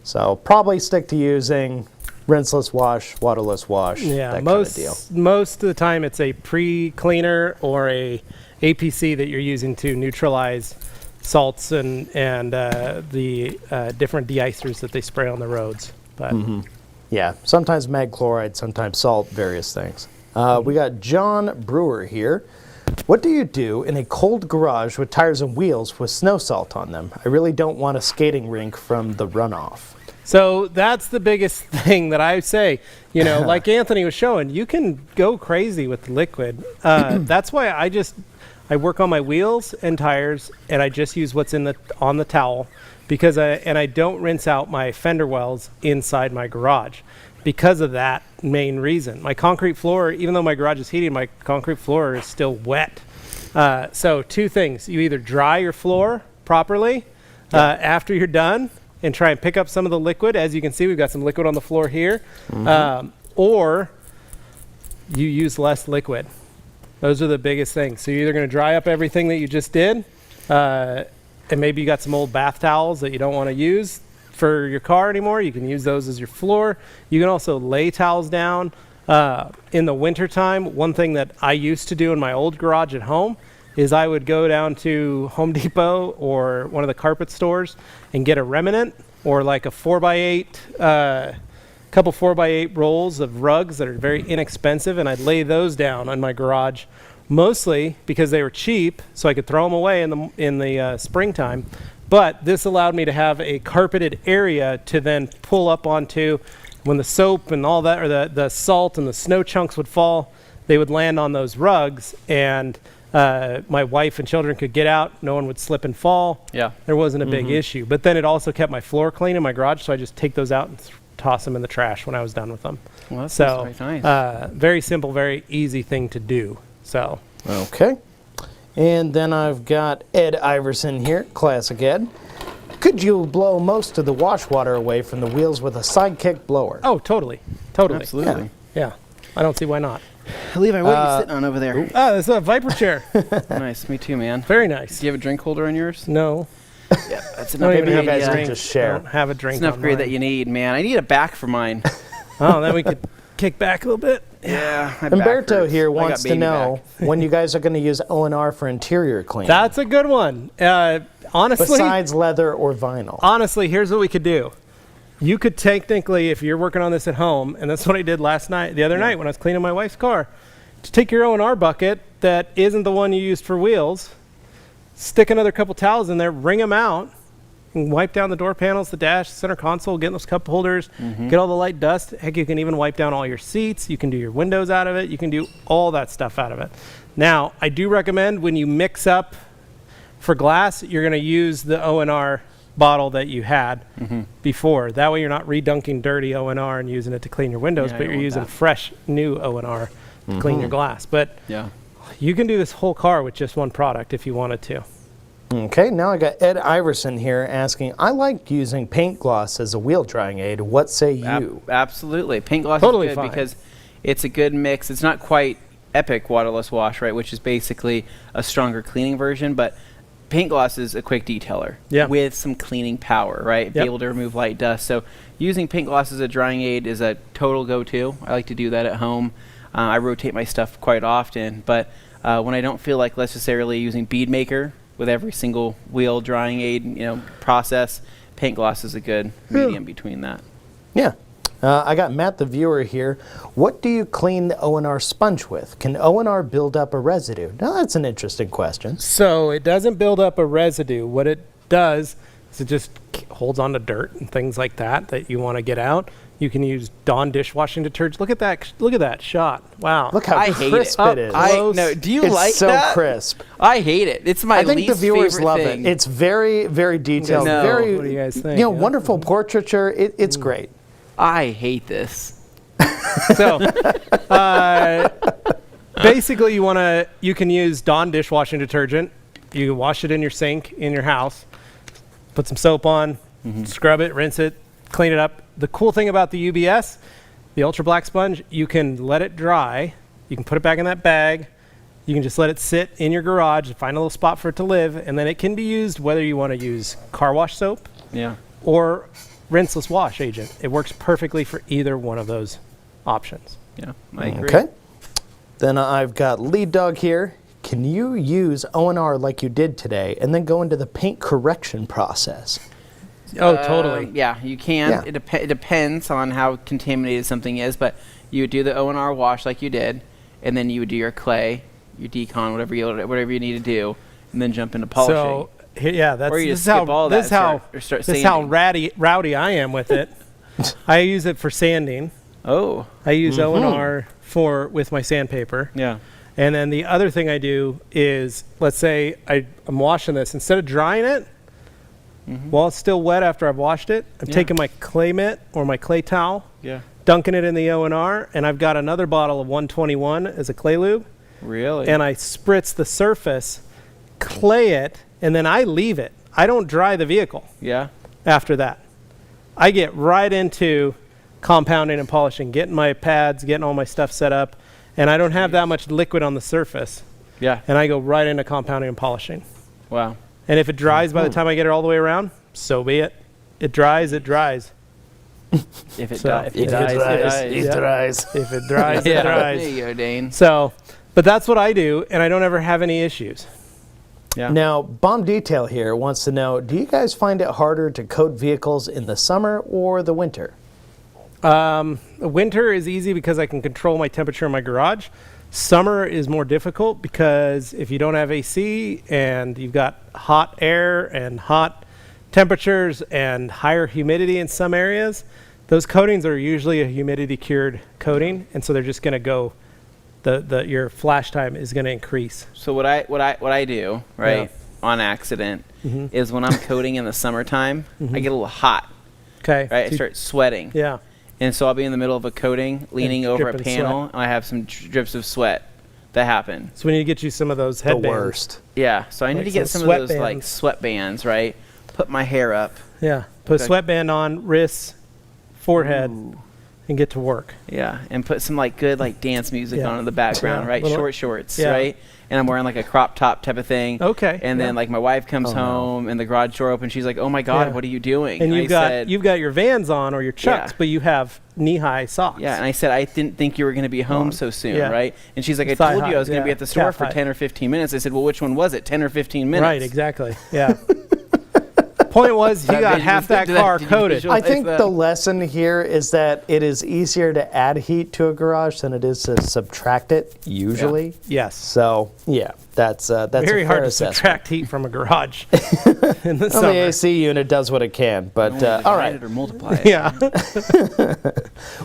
So probably stick to using rinseless wash, waterless wash, yeah, that kind of deal. Most of the time it's a pre-cleaner or a APC that you're using to neutralize salts and the different de-icers that they spray on the roads. But. Mm-hmm. Yeah, sometimes mag chloride, sometimes salt, various things. We got John Brewer here. What do you do in a cold garage with tires and wheels with snow salt on them? I really don't want a skating rink from the runoff. So that's the biggest thing that I say. You know, like Anthony was showing, you can go crazy with the liquid. That's why I work on my wheels and tires, and I just use what's on the towel. Because I don't rinse out my fender wells inside my garage because of that main reason. My concrete floor, even though my garage is heated, my concrete floor is still wet. So two things. You either dry your floor properly after you're done and try and pick up some of the liquid. As you can see, we've got some liquid on the floor here. Mm-hmm. Or you use less liquid. Those are the biggest things. So you're either going to dry up everything that you just did, and maybe you got some old bath towels that you don't want to use for your car anymore. You can use those as your floor. You can also lay towels down. In the wintertime, one thing that I used to do in my old garage at home is I would go down to Home Depot or one of the carpet stores and get a remnant or like a 4x8, couple 4x8 rolls of rugs that are very inexpensive, and I'd lay those down on my garage. Mostly because they were cheap, so I could throw them away in the springtime. But this allowed me to have a carpeted area to then pull up onto when the soap and all that, or the salt and the snow chunks would fall. They would land on those rugs, and my wife and children could get out. No one would slip and fall. Yeah, there wasn't a big issue. But then it also kept my floor clean in my garage, so I just take those out and toss them in the trash when I was done with them. Well, that sounds very nice. Very simple, very easy thing to do. So. Okay. And then I've got Ed Iverson here, classic Ed. Could you blow most of the wash water away from the wheels with a sidekick blower? Oh, totally. Totally. Absolutely. Yeah. I don't see why not. Levi, what are you sitting on over there? Oh, that's a Viper chair. Nice. Me too, man. Very nice. Do you have a drink holder on yours? No. Yeah, that's I don't enough. even have you guys a can drink. just share. I don't have a drink. It's enough on grade mine. that you need, man. I need a back for mine. Oh, then we could kick back a little bit. Yeah. My back Umberto hurts. here I got wants to baby know back. when you guys are going to use O&R for interior cleaning. That's a good one. Honestly, Besides leather or vinyl. honestly, here's what we could do. You could technically, if you're working on this at home, and that's what I did the other night when I was cleaning my wife's car, to take your O&R bucket that isn't the one you used for wheels, stick another couple towels in there, wring them out, and wipe down the door panels, the dash, center console, get those cup holders, get all the light dust. Heck, you can even wipe down all your seats. You can do your windows out of it. You can do all that stuff out of it. Now, I do recommend when you mix up for glass, you're going to use the O&R bottle that you had before. That way you're not redunking dirty O&R and using it to clean your windows, Yeah, but you you're want using that. fresh new O&R to clean your glass. But Yeah. you can do this whole car with just one product if you wanted to. Okay, now I got Ed Iverson here asking, I like using paint gloss as a wheel drying aid. What say you? Absolutely. Paint gloss Totally is good fine. because it's a good mix. It's not quite Epic waterless wash, right, which is basically a stronger cleaning version, but paint gloss is a quick detailer with some cleaning power, right? Be able to remove light dust. So using paint gloss as a drying aid is a total go-to. I like to do that at home. I rotate my stuff quite often, but when I don't feel like necessarily using bead maker with every single wheel drying aid, process, paint gloss is a good medium between that. Yeah. I got Matt the viewer here. What do you clean the O&R sponge with? Can O&R build up a residue? Now that's an interesting question. So it doesn't build up a residue. What it does is it just holds on to dirt and things like that you want to get out. You can use Dawn dishwashing detergent. Look at that! Look at that shot! Wow. Look how I hate crisp it. it is. No, do you it's like so that? crisp. I hate it. It's my I think least the viewers favorite love thing. it. It's very, very detailed. No. Very, What do you guys think? wonderful portraiture. It's great. I hate this. So basically, you can use Dawn dishwashing detergent. You can wash it in your sink in your house. Put some soap on, scrub it, rinse it, clean it up. The cool thing about the UBS, the Ultra Black Sponge, you can let it dry. You can put it back in that bag. You can just let it sit in your garage, find a little spot for it to live, and then it can be used whether you want to use car wash soap or rinseless wash agent. It works perfectly for either one of those options. Yeah, I agree. Okay. Then I've got Lead Dog here. Can you use O&R like you did today and then go into the paint correction process? Oh, totally. Yeah, you can. Yeah. It depends on how contaminated something is, but you would do the O&R wash like you did, and then you would do your clay, your decon, whatever you need to do, and then jump into polishing. So yeah, that's Or you this just is skip all that this is how and start this is how sanding. rowdy I am with it. I use it for sanding. Oh, I use O&R with my sandpaper. yeah. And then the other thing I do is, let's say I'm washing this, instead of drying it while it's still wet after I've washed it, I'm taking my clay mitt or my clay towel, dunking it in the O&R, and I've got another bottle of 121 as a clay lube, Really? and I spritz the surface, clay it, and then I leave it. I don't dry the vehicle Yeah. after that. I get right into compounding and polishing, getting my pads, getting all my stuff set up, and I don't have that much liquid on the surface, Yeah. and I go right into compounding and polishing. Wow. And if it dries by the time I get it all the way around, so be it. It dries, it dries. If it So, dies, if it dies, It Yeah. dries. If it dries, Yeah. it dries. There you go, Dane. So, but that's what I do, and I don't ever have any issues. Yeah. Now, Bomb Detail here wants to know, do you guys find it harder to coat vehicles in the summer or the winter? Winter is easy because I can control my temperature in my garage. Summer is more difficult because if you don't have AC and you've got hot air and hot temperatures and higher humidity in some areas, those coatings are usually a humidity cured coating, and so they're just going to go. Your flash time is going to increase. So what I do, right, on accident, is when I'm coating in the summertime, I get a little hot, Okay. right? I start sweating. Yeah. And so I'll be in the middle of a coating, leaning over a dripping panel, sweat. and I have some drips of sweat that happen. So we need to get you some of those The headbands. worst. Yeah, so I need Like to get some some of those sweatbands. like sweatbands, right? Put my hair up. Yeah. Put a Okay. sweatband on, wrists, forehead, and get to work. Yeah, and put some like good like dance music on in the background, Yeah. right? Little- Short shorts, yeah. right? And I'm wearing like a crop top type of thing. Okay, And then yeah. like my wife comes home and the garage door open. She's like, "Oh my God, Yeah. what are you doing?" And I said, you've got your Vans on or your Chucks, Yeah. but you have knee-high socks. yeah, and I said, "I didn't think you were going to be home so soon, Yeah. right?" And she's like, "I Thigh told you I high, was going to be yeah. at the store Calf for high. 10 or 15 minutes." I said, "Well, which one was it? 10 or 15 minutes?" Right, exactly. Yeah. Point was, he That got visual- half that did that- car did you coated. visual- I think that. the lesson here is that it is easier to add heat to a garage than it is to subtract it, usually. Yes. So, yeah, that's Very a fair hard to assessment. subtract heat from a garage in the Well, summer. the AC unit does what it can, but Only all divide right. it or multiply it. Yeah.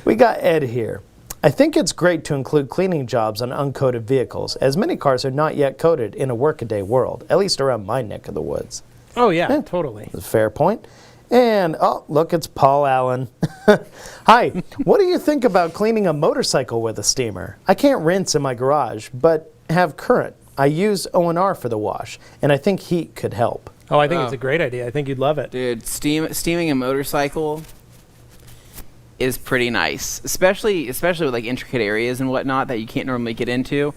We got Ed here. I think it's great to include cleaning jobs on uncoated vehicles, as many cars are not yet coated in a workaday world, at least around my neck of the woods. Oh, yeah, totally. That's a fair point. And, oh, look, it's Paul Allen. Hi, what do you think about cleaning a motorcycle with a steamer? I can't rinse in my garage, but have current. I use O&R for the wash, and I think heat could help. Oh, I think it's a great idea. I think you'd love it. Dude, steaming a motorcycle is pretty nice, especially with like intricate areas and whatnot that you can't normally get into.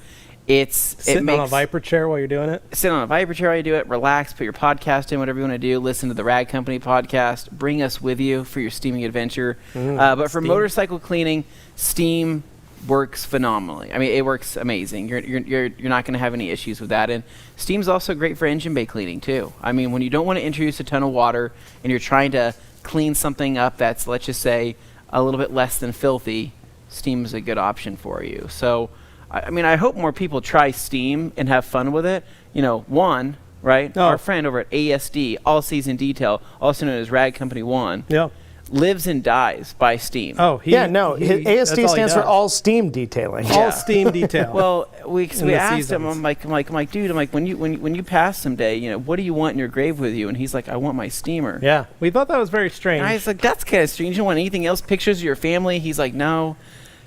Sitting on a Viper chair while you're doing it. Sit on a Viper chair while you do it, relax, put your podcast in, whatever you want to do, listen to the Rag Company podcast, bring us with you for your steaming adventure. But for steam. motorcycle cleaning, steam works phenomenally. I mean, it works amazing. You're not going to have any issues with that. And steam's also great for engine bay cleaning too. I mean, when you don't want to introduce a ton of water and you're trying to clean something up that's, let's just say, a little bit less than filthy, steam is a good option for you. So, I mean, I hope more people try steam and have fun with it. You know, Juan, right? Oh. Our friend over at ASD, All Season Detail, also known as Rag Company Juan, Yeah. lives and dies by steam. Oh, ASD that's all he stands for does. All Steam Detailing. All steam detail. Well, we the asked him. seasons. I'm like, dude. I'm like, when you pass someday, you know, what do you want in your grave with you? And he's like, I want my steamer. yeah, we thought that was very strange. And I was like, that's kind of strange. You don't want anything else? Pictures of your family? He's like, no,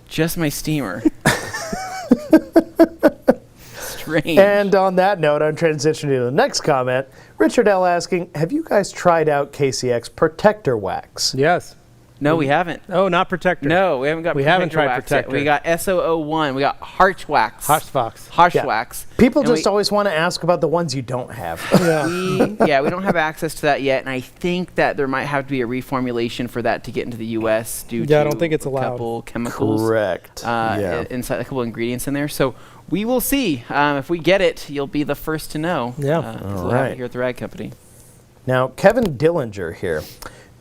just my steamer. Strange. And on that note, I'm transitioning to the next comment. Richard L. asking, have you guys tried out KCX Protector Wax? Yes. no, we haven't. Oh, not protector. No, we haven't got. We haven't tried wax yet. Protector. We got SO01. We got Harsh Wax. Hoshfox. Harsh Yeah. Wax. People And just always want to ask about the ones you don't have. Yeah. we don't have access to that yet, and I think that there might have to be a reformulation for that to get into the U.S. due to Yeah, I don't think it's a allowed. couple chemicals. Correct. Yeah. Inside a couple ingredients in there. So we will see. If we get it, you'll be the first to know. Yeah. We'll have it here at the Rag Company. Now, Kevin Dillinger here.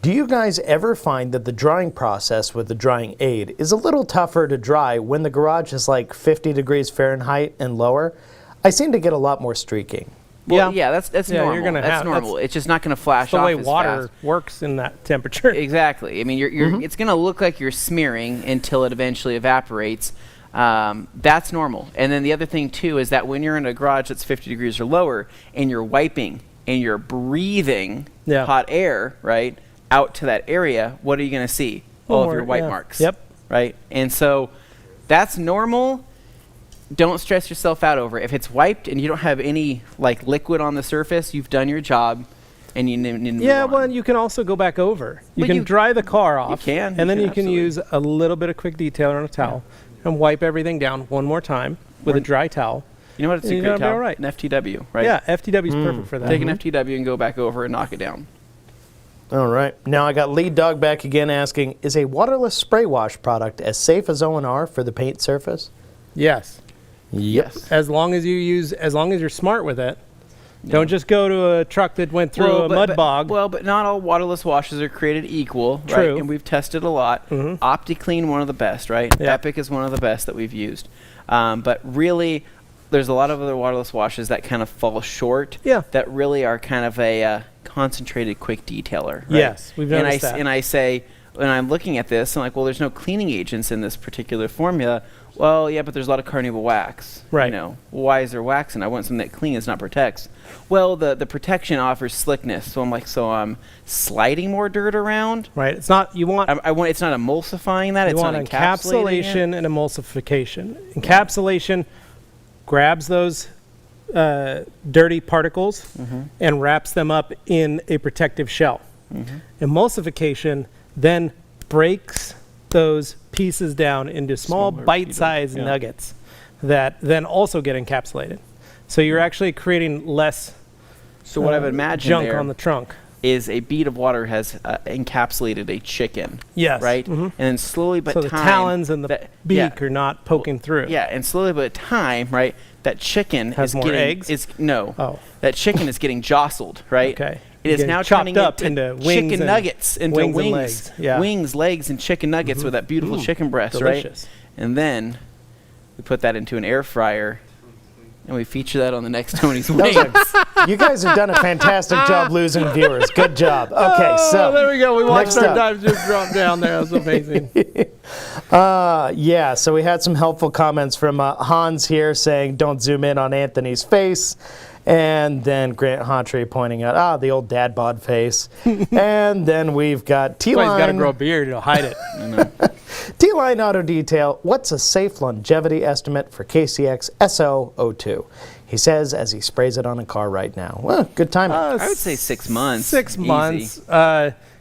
Do you guys ever find that the drying process with the drying aid is a little tougher to dry when the garage is like 50 degrees Fahrenheit and lower? I seem to get a lot more streaking. Well, yeah, that's Yeah, normal. you're gonna that's have- normal. It's just not going to flash the off way as water fast. works in that temperature. Exactly. I mean, it's going to look like you're smearing until it eventually evaporates. That's normal. And then the other thing too is that when you're in a garage that's 50 degrees or lower, and you're wiping and you're breathing Yeah. hot air, right, out to that area, what are you going to see? All of More, your wipe yeah. marks. Yep. Right. And so that's normal. Don't stress yourself out over it. If it's wiped and you don't have any like liquid on the surface, you've done your job, and you need to move Yeah, on. well, and you can also go back over. You But can you- dry the car off. can, And then you you can can absolutely. use a little bit of quick detailer on a towel and wipe everything down one more time with a dry towel. You know what? It's a You're great gonna be towel. all right. An FTW, right? Yeah, FTW is perfect for that. Take an FTW and go back over and knock it down. All right. Now I got Lead Dog back again asking, is a waterless spray wash product as safe as O&R for the paint surface? Yes. Yes. As long as you're smart with it. Don't just go to a truck that went through a mud bog. Well, but not all waterless washes are created equal, right? True. And we've tested a lot. OptiClean, one of the best, right? Yeah. Epic is one of the best that we've used. But really, there's a lot of other waterless washes that kind of fall short. Yeah. That really are kind of a concentrated quick detailer. Right? Yes, we've and noticed that. And I say, when I'm looking at this, I'm like, well, there's no cleaning agents in this particular formula. Well, yeah, but there's a lot of carnauba wax. Right. You know, why is there wax? And I want something that cleans, not protects. Well, the protection offers slickness. So I'm like, so I'm sliding more dirt around. Right. It's not you want I want. It's not emulsifying that. you It's want not encapsulating it. encapsulation and emulsification. Encapsulation grabs those dirty particles and wraps them up in a protective shell. Emulsification then breaks those pieces down into small Smaller bite-sized pieces, yeah. nuggets that then also get encapsulated. So you're actually creating less So what I would imagine junk there on the trunk. is a bead of water has encapsulated a chicken. Yes. Right? Mhm. And then slowly but So the time. talons and the that- beak yeah, are not poking through. Yeah, and slowly but time, right, that chicken Has is more getting eggs? No. That chicken is getting jostled, right? Okay. It is Getting now chopped turning up into into wings chicken and- nuggets, into wings wings, and legs, yeah. wings, legs, and chicken nuggets with that beautiful chicken breast, delicious. right? And then we put that into an air fryer, and we feature that on the next Tony's Wings. You guys have done a fantastic job losing viewers. Good job. Okay, so there we go. We watched next our up. dives just drop down there. That was amazing. Yeah, so we had some helpful comments from Hans here saying, don't zoom in on Anthony's face. And then Grant Hawtrey pointing out, the old dad bod face. And then we've got That's why he's got to T-Line. grow a beard. He'll hide it. T-Line Auto Detail, what's a safe longevity estimate for KCX SO02? He says as he sprays it on a car right now. Well, good timing. I would say 6 months. 6 Easy. months.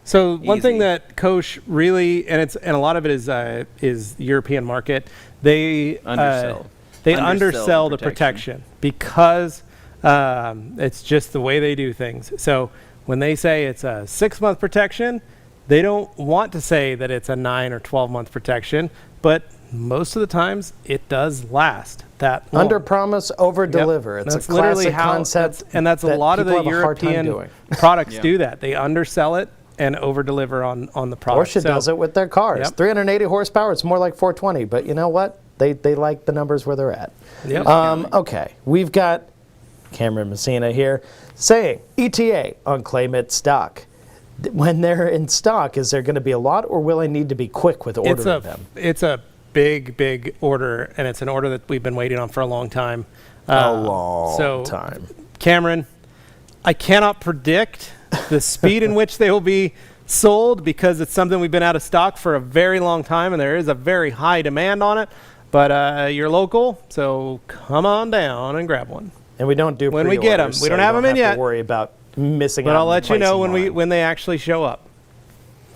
So one thing Easy. that Koch really, and a lot of it is European market. They Undersell. undersell the the protection because it's just the way they do things. So when they say it's a 6-month protection, they don't want to say that it's a 9 or 12-month protection, but most of the times it does last that long. Under promise, over Yep. deliver. It's That's a literally classic how concept. that's a that lot of the people have a hard time European doing. products Yeah. do that. They undersell it and over deliver on the product. Porsche does it with their cars. Yep. 380 horsepower, it's more like 420, but you know what? They like the numbers where they're at. Yep. Okay, we've got Cameron Messina here saying, ETA on Claymit stock. When they're in stock, is there going to be a lot, or will I need to be quick with ordering them? It's a big order, and it's an order that we've been waiting on for a long time. A long time. Cameron, I cannot predict the speed in which they will be sold because it's something we've been out of stock for a very long time, and there is a very high demand on it. But you're local, so come on down and grab one. And we don't do When we get 'em. pre-orders, We don't so have you 'em in have yet. to worry about missing out. But I'll on the let you place know in line. when they actually show up.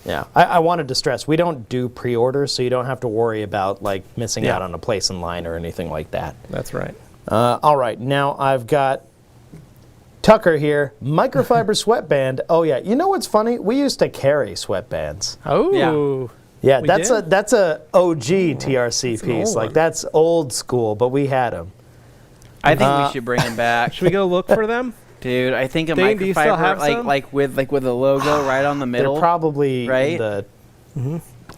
Yeah, I wanted to stress, we don't do pre-orders, so you don't have to worry about like missing Yeah. out on a place in line or anything like that. That's right. All right, now I've got Tucker here, microfiber sweatband. Oh yeah, you know what's funny? We used to carry sweatbands. Oh. Yeah, We that's did? a OG TRC That's an piece. old Like one. that's old school, but we had them. I think we should bring them back. Should we go look for them? Dude, I think a Dane, do you still microfiber, have some? like with the logo right on the middle. They're probably right? in the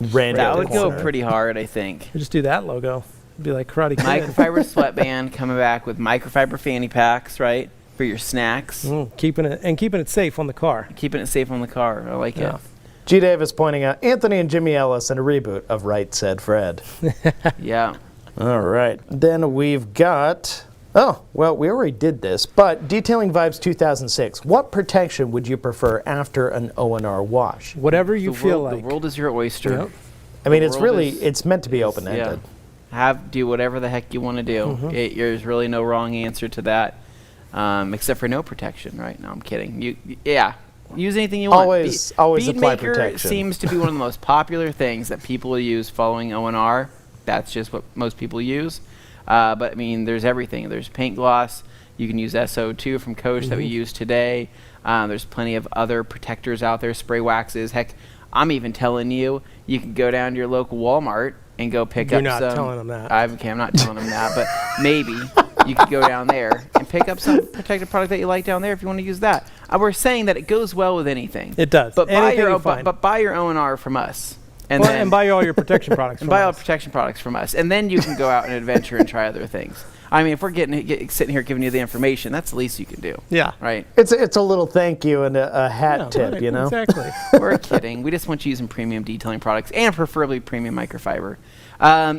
random That would go corner. pretty hard, I think. We'll just do that logo. It'd be like Karate Kid. Microfiber sweatband coming back with microfiber fanny packs, right? For your snacks. Keeping it safe on the car. Keeping it safe on the car. I like Yeah. it. G. Davis pointing out Anthony and Jimmy Ellis in a reboot of Right Said Fred. Yeah. All right. Then we've got, oh, well, we already did this, but Detailing Vibes 2006. What protection would you prefer after an O&R wash? Whatever you The feel world, like. The world is your oyster. Yep. I mean, The it's world really, is- it's meant to be open-ended. Do whatever the heck you want to do. There's really no wrong answer to that, except for no protection, right? No, I'm kidding. Use anything you want. Always Bead apply maker protection. seems to be one of the most popular things that people use following O&R. That's just what most people use. But I mean, there's everything. There's paint gloss. You can use SO2 from Coach that we use today. There's plenty of other protectors out there, spray waxes. Heck, I'm even telling you, you can go down to your local Walmart and go pick You're up not some. telling them that. I'm not telling them that, but maybe you could go down there and pick up some protective product that you like down there if you want to use that. We're saying that it goes well with anything. It does. But buy Anything your you own, find. but buy your O&R from us, Well, and buy all your protection products. and from buy all us. protection products from us, and then you can go out and adventure and try other things. I mean, if we're sitting here giving you the information, that's the least you can do. Yeah. Right? It's a little thank you and a hat Yeah, tip, right, you know? Exactly. We're kidding. We just want you using premium detailing products and preferably premium microfiber.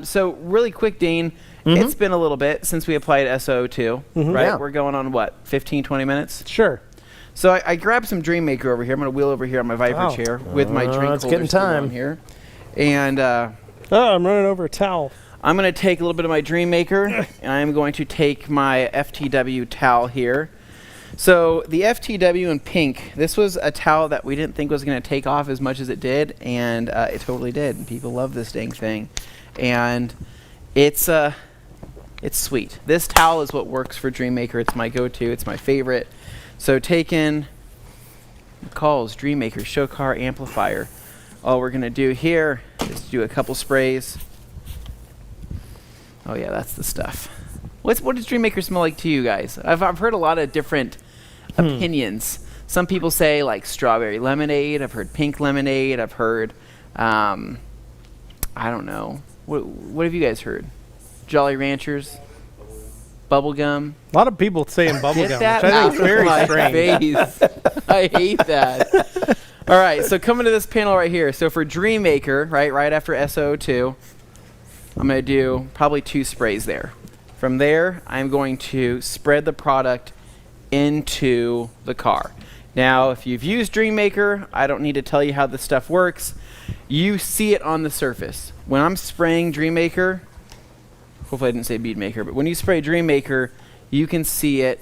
So really quick, Dane, it's been a little bit since we applied SO2, right? Yeah. We're going on what, 15, 20 minutes? Sure. So I grabbed some Dream Maker over here. I'm going to wheel over here on my Viper Wow. chair with my drink it's holder getting still time. on here. And Oh, I'm running over a towel. I'm going to take a little bit of my Dream Maker, and I'm going to take my FTW towel here. So the FTW in pink, this was a towel that we didn't think was going to take off as much as it did, and it totally did. And people love this dang thing. And it's sweet. This towel is what works for Dreammaker. It's my go-to. It's my favorite. So taking McCall's Dreammaker Show Car Amplifier. All we're going to do here is do a couple sprays. Oh yeah, that's the stuff. What does Dreammaker smell like to you guys? I've heard a lot of different opinions. Some people say like strawberry lemonade. I've heard pink lemonade. I've heard, I don't know. What have you guys heard? Jolly Ranchers? Bubblegum? A lot of people saying bubblegum, which Get that I out think is very of my strange. face. I hate that. All right, so coming to this panel right here. So for Dreammaker, right after SO2, I'm going to do probably 2 sprays there. From there, I'm going to spread the product into the car. Now, if you've used Dreammaker, I don't need to tell you how this stuff works. You see it on the surface. When I'm spraying Dreammaker, hopefully I didn't say Beadmaker, but when you spray Dreammaker, you can see it.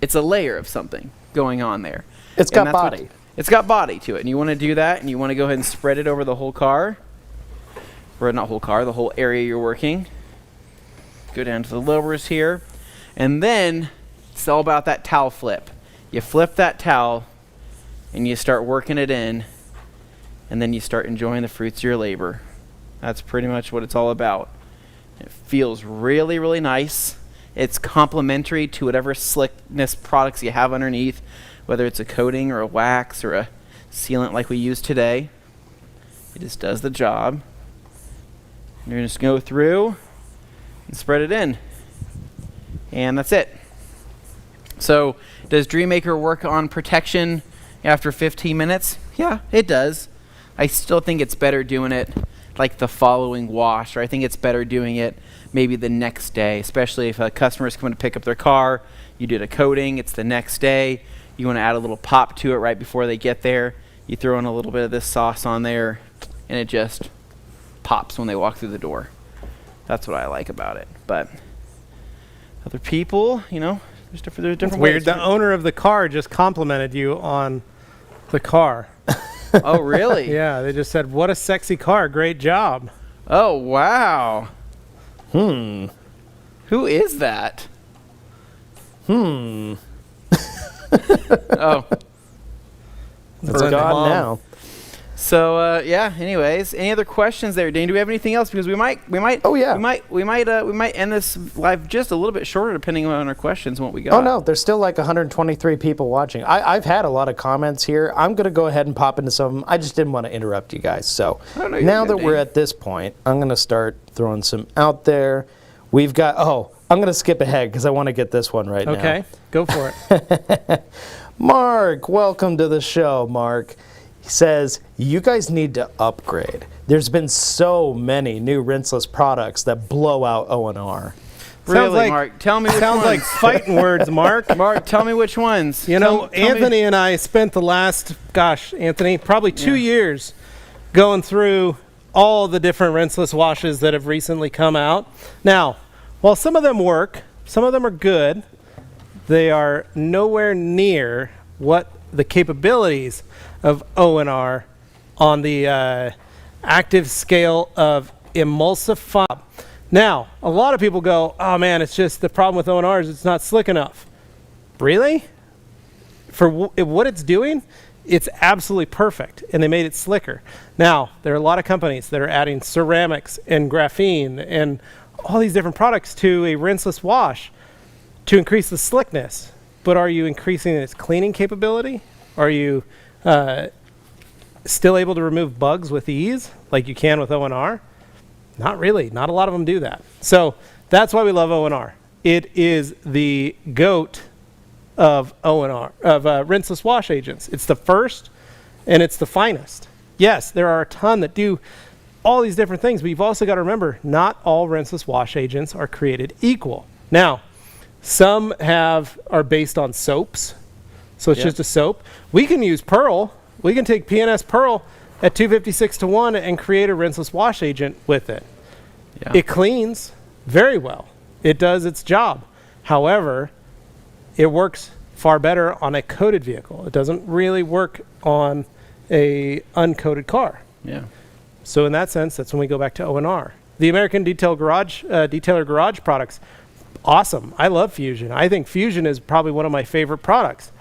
It's a layer of something going on there. It's got body. It's got body to it, and you want to do that, and you want to go ahead and spread it over the whole car. Or not whole car, the whole area you're working. Go down to the lowers here. And then it's all about that towel flip. You flip that towel and you start working it in, and then you start enjoying the fruits of your labor. That's pretty much what it's all about. It feels really, really nice. It's complementary to whatever slickness products you have underneath, whether it's a coating or a wax or a sealant like we use today. It just does the job. You're going to just go through and spread it in. And that's it. So, does Dreammaker work on protection after 15 minutes? Yeah, it does. I still think it's better doing it like the following wash, or I think it's better doing it maybe the next day, especially if a customer is coming to pick up their car. You did a coating, it's the next day. You want to add a little pop to it right before they get there. You throw in a little bit of this sauce on there, and it just pops when they walk through the door. That's what I like about it. But other people, you know, there's different ways. Weird. The owner of the car just complimented you on the car. Oh, really? Yeah, they just said, "What a sexy car! Great job." Oh, wow. Who is that? Oh, It's gone now. So yeah. Anyways, any other questions there, Dane? Do we have anything else? Because we might. Oh, yeah. We might end this live just a little bit shorter, depending on our questions and what we got. Oh, no, there's still like 123 people watching. I've had a lot of comments here. I'm going to go ahead and pop into some of them. I just didn't want to interrupt you guys. So now that we're at this point, I'm going to start throwing some out there. We've got, I'm going to skip ahead because I want to get this one right now. Okay, go for it. Mark, welcome to the show, Mark. He says, you guys need to upgrade. There's been so many new rinseless products that blow out O&R. Really, Mark? Tell me which sounds ones. like fighting words, Mark. Mark, tell me which ones. You know, Anthony and I spent the last, Anthony, probably 2 years going through all the different rinseless washes that have recently come out. Now, while some of them work, some of them are good, they are nowhere near what the capabilities of O&R on the active scale of emulsify. Now, a lot of people go, oh man, it's just the problem with O&R is it's not slick enough. Really? For what it's doing, it's absolutely perfect, and they made it slicker. Now, there are a lot of companies that are adding ceramics and graphene and all these different products to a rinseless wash to increase the slickness. But are you increasing its cleaning capability? Are you still able to remove bugs with ease like you can with O&R? Not really. Not a lot of them do that. So that's why we love O&R. It is the GOAT of O&R, of rinseless wash agents. It's the first and it's the finest. Yes, there are a ton that do all these different things, but you've also got to remember, not all rinseless wash agents are created equal. Now, some are based on soaps, so it's just a soap. We can use Pearl. We can take PNS Pearl at 256-1 and create a rinseless wash agent with it. Yeah. It cleans very well. It does its job. However, it works far better on a coated vehicle. It doesn't really work on a uncoated car. Yeah. So in that sense, that's when we go back to O&R. The American Detailer Garage products, awesome. I love Fusion. I think Fusion is probably one of my favorite products.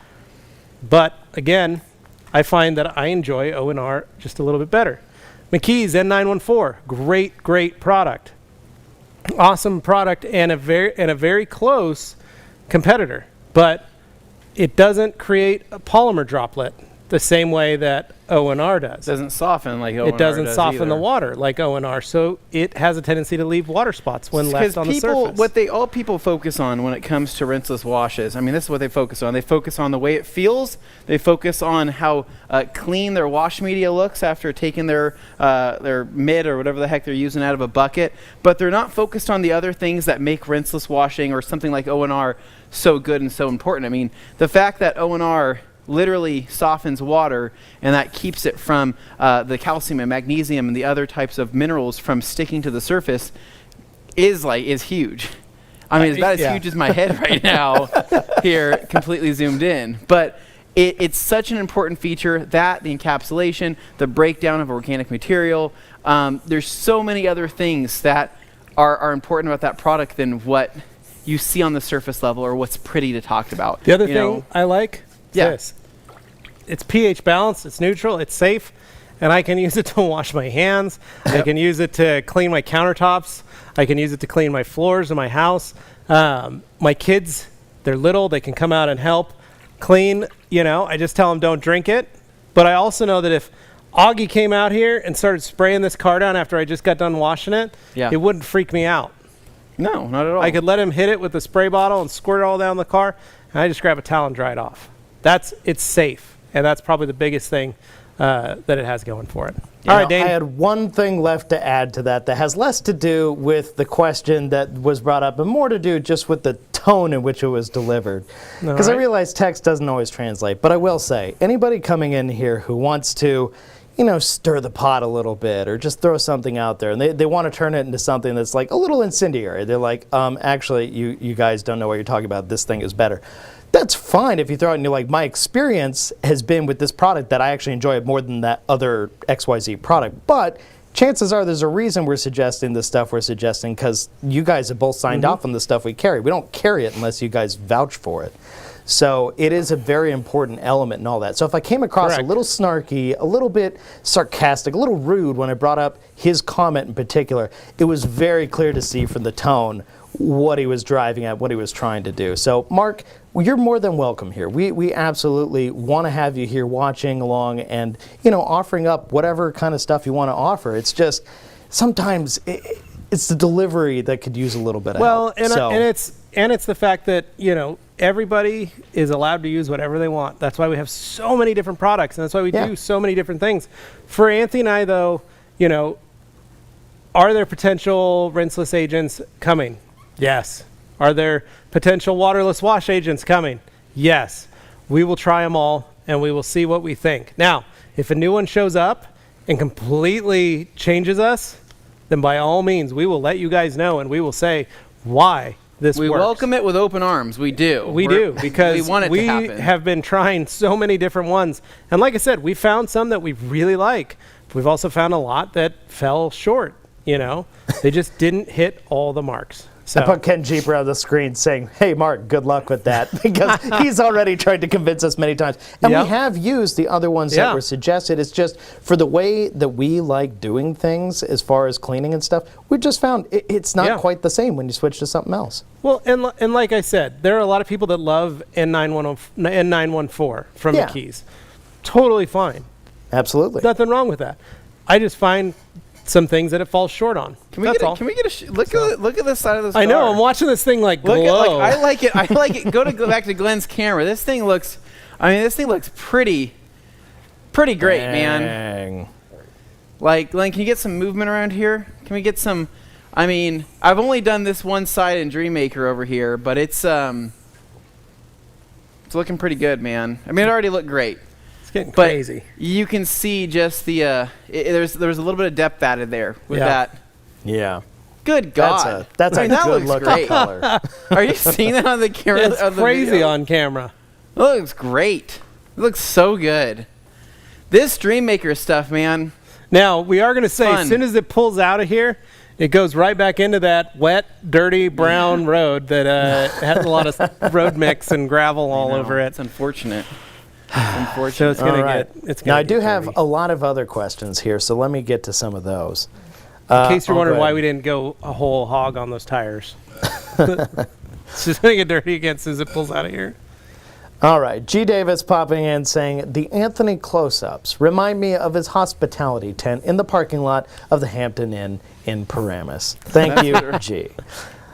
But again, I find that I enjoy O&R just a little bit better. McKee's N914, great product. Awesome product and a very close competitor. But it doesn't create a polymer droplet the same way that O&R does. It doesn't soften like O&R It doesn't soften either. the water like O&R, so it has a tendency to leave water spots when left on the surface. What all people focus on when it comes to rinseless washes, I mean, this is what they focus on. They focus on the way it feels. They focus on how clean their wash media looks after taking their mid or whatever the heck they're using out of a bucket. But they're not focused on the other things that make rinseless washing or something like O&R so good and so important. I mean, the fact that O&R literally softens water and that keeps it from the calcium and magnesium and the other types of minerals from sticking to the surface is huge. I mean, it's about as huge as my head right now here, completely zoomed in. But it's such an important feature, that the encapsulation, the breakdown of organic material. There's so many other things that are important about that product than what you see on the surface level or what's pretty to talk about. The other thing I like is this. It's pH balanced, it's neutral, it's safe, and I can use it to wash my hands. Yep. I can use it to clean my countertops. I can use it to clean my floors in my house. My kids, they're little, they can come out and help clean. I just tell them don't drink it. But I also know that if Augie came out here and started spraying this car down after I just got done washing it, it wouldn't freak me out. No, not at all. I could let him hit it with the spray bottle and squirt it all down the car, and I just grab a towel and dry it off. It's safe. And that's probably the biggest thing that it has going for it. All right, Dane. I had one thing left to add to that has less to do with the question that was brought up and more to do just with the tone in which it was delivered. Because I realize text doesn't always translate. But I will say, anybody coming in here who wants to, stir the pot a little bit or just throw something out there and they want to turn it into something that's like a little incendiary. They're like, actually, you guys don't know what you're talking about. This thing is better. That's fine if you throw it and you're like, my experience has been with this product that I actually enjoy it more than that other XYZ product. But chances are there's a reason we're suggesting the stuff we're suggesting because you guys have both signed off on the stuff we carry. We don't carry it unless you guys vouch for it. So it is a very important element and all that. So if I came across a little snarky, a little bit sarcastic, a little rude when I brought up his comment in particular, it was very clear to see from the tone what he was driving at, what he was trying to do. So Mark, you're more than welcome here. We absolutely want to have you here watching along and, offering up whatever kind of stuff you want to offer. It's just sometimes it's the delivery that could use a little bit of help. And it's the fact that, everybody is allowed to use whatever they want. That's why we have so many different products, and that's why we do so many different things. For Anthony and I, though, are there potential rinseless agents coming? Yes. Are there potential waterless wash agents coming? Yes. We will try them all, and we will see what we think. Now, if a new one shows up and completely changes us, then by all means, we will let you guys know, and we will say why this works. We welcome it with open arms. We do. We do, because we want it to happen. have been trying so many different ones. And like I said, we found some that we really like. We've also found a lot that fell short, They just didn't hit all the marks. So. I put Ken Jeeper on the screen saying, hey, Mark, good luck with that, because he's already tried to convince us many times. And we have used the other ones that were suggested. It's just for the way that we like doing things as far as cleaning and stuff, we just found it's not quite the same when you switch to something else. Well, and like I said, there are a lot of people that love N914 from McKee's. Totally fine. Absolutely. Nothing wrong with that. I just find some things that it falls short on. Can we get a look at this side of this car? I know, I'm watching this thing glow. I like it. Go back to Glenn's camera. This thing looks pretty great, man. Like, Glenn, can you get some movement around here? Can we get some? I mean, I've only done this one side in Dreammaker over here, but it's looking pretty good, man. I mean, it already looked great. It's getting crazy. You can see just the there's a little bit of depth added there with that. Yeah. Good God. That's a that good looks looking great. color. Are you seeing that on the camera? It's of the crazy video? on camera. It looks great. It looks so good. This Dreammaker stuff, man. Now, we are going to say, Fun. as soon as it pulls out of here, it goes right back into that wet, dirty, brown road that has a lot of road mix and gravel all over it. It's unfortunate. It's unfortunate. So it's going All to right. get, it's Now, going I to do have a lot of other questions here, so let me get to some of those. In case you're I'll wondering go why ahead. we didn't go a whole hog on those tires. It's just going to get dirty again as soon as it pulls out of here. All right, G. Davis popping in saying, the Anthony close-ups remind me of his hospitality tent in the parking lot of the Hampton Inn in Paramus. Thank you, G.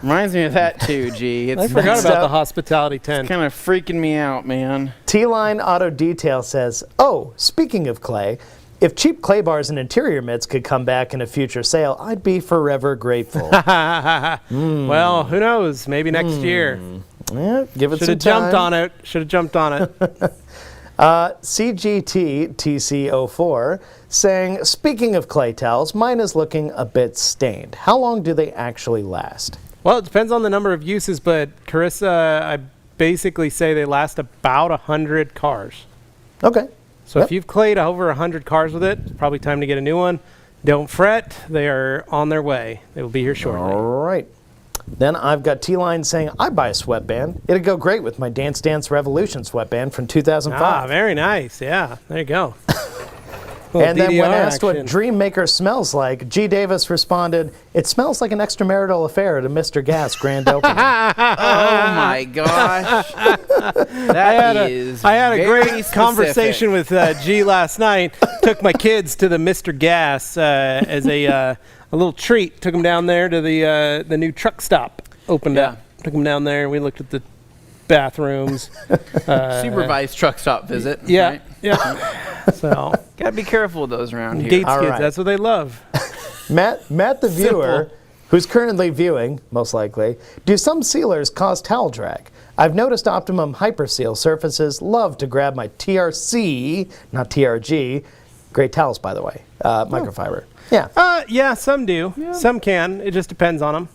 Reminds me of that too, G. I It's forgot Next about up- the hospitality tent. kind of freaking me out, man. T-Line Auto Detail says, oh, speaking of clay, if cheap clay bars and interior mitts could come back in a future sale, I'd be forever grateful. Well, who knows? Maybe next year. Yeah, give it Should some have jumped time. on it. Should have jumped on it. CGT TC04 saying, speaking of clay towels, mine is looking a bit stained. How long do they actually last? Well, it depends on the number of uses, but Carissa, I basically say they last about 100 cars. Okay. So Yep. if you've clayed over 100 cars with it, it's probably time to get a new one. Don't fret. They are on their way. They will be here shortly. All right. Then I've got T-Line saying, I buy a sweatband. It'd go great with my Dance Dance Revolution sweatband from 2005. Ah, very nice. Yeah, there you go. Little And then when DDR asked what action. Dreammaker smells like, G. Davis responded, it smells like an extramarital affair at a Mr. Gas grand opening. Oh my gosh. I had a great conversation with G last night. Took my kids to the Mr. Gas as a little treat. Took them down there to the new truck stop. Opened Yeah. up. Took them down there. We looked at the bathrooms. Supervised truck stop visit. Yeah, Right? yeah. So Gotta be careful with those around here. Gates All kids, right. that's what they love. Matt the viewer, Simple. who's currently viewing, most likely, do some sealers cause towel drag? I've noticed Optimum Hyperseal surfaces love to grab my TRC, not TRG, great towels, by the way, microfiber. Yeah. Yeah, some do. Some can. It just depends on them.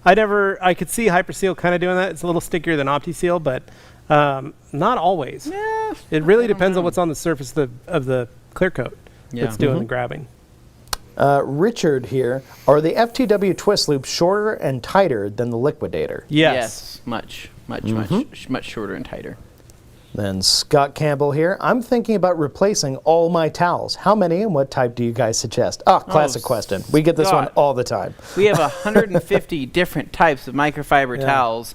I could see Hyperseal kind of doing that. It's a little stickier than OptiSeal, but not always. Yeah. It really depends on what's on the surface of the clear coat that's doing the grabbing. Richard here, are the FTW twist loops shorter and tighter than the Liquidator? Yes. Much shorter and tighter. Then Scott Campbell here, I'm thinking about replacing all my towels. How many and what type do you guys suggest? Classic question. We get this one Scott. all the time. We have 150 different types of microfiber towels.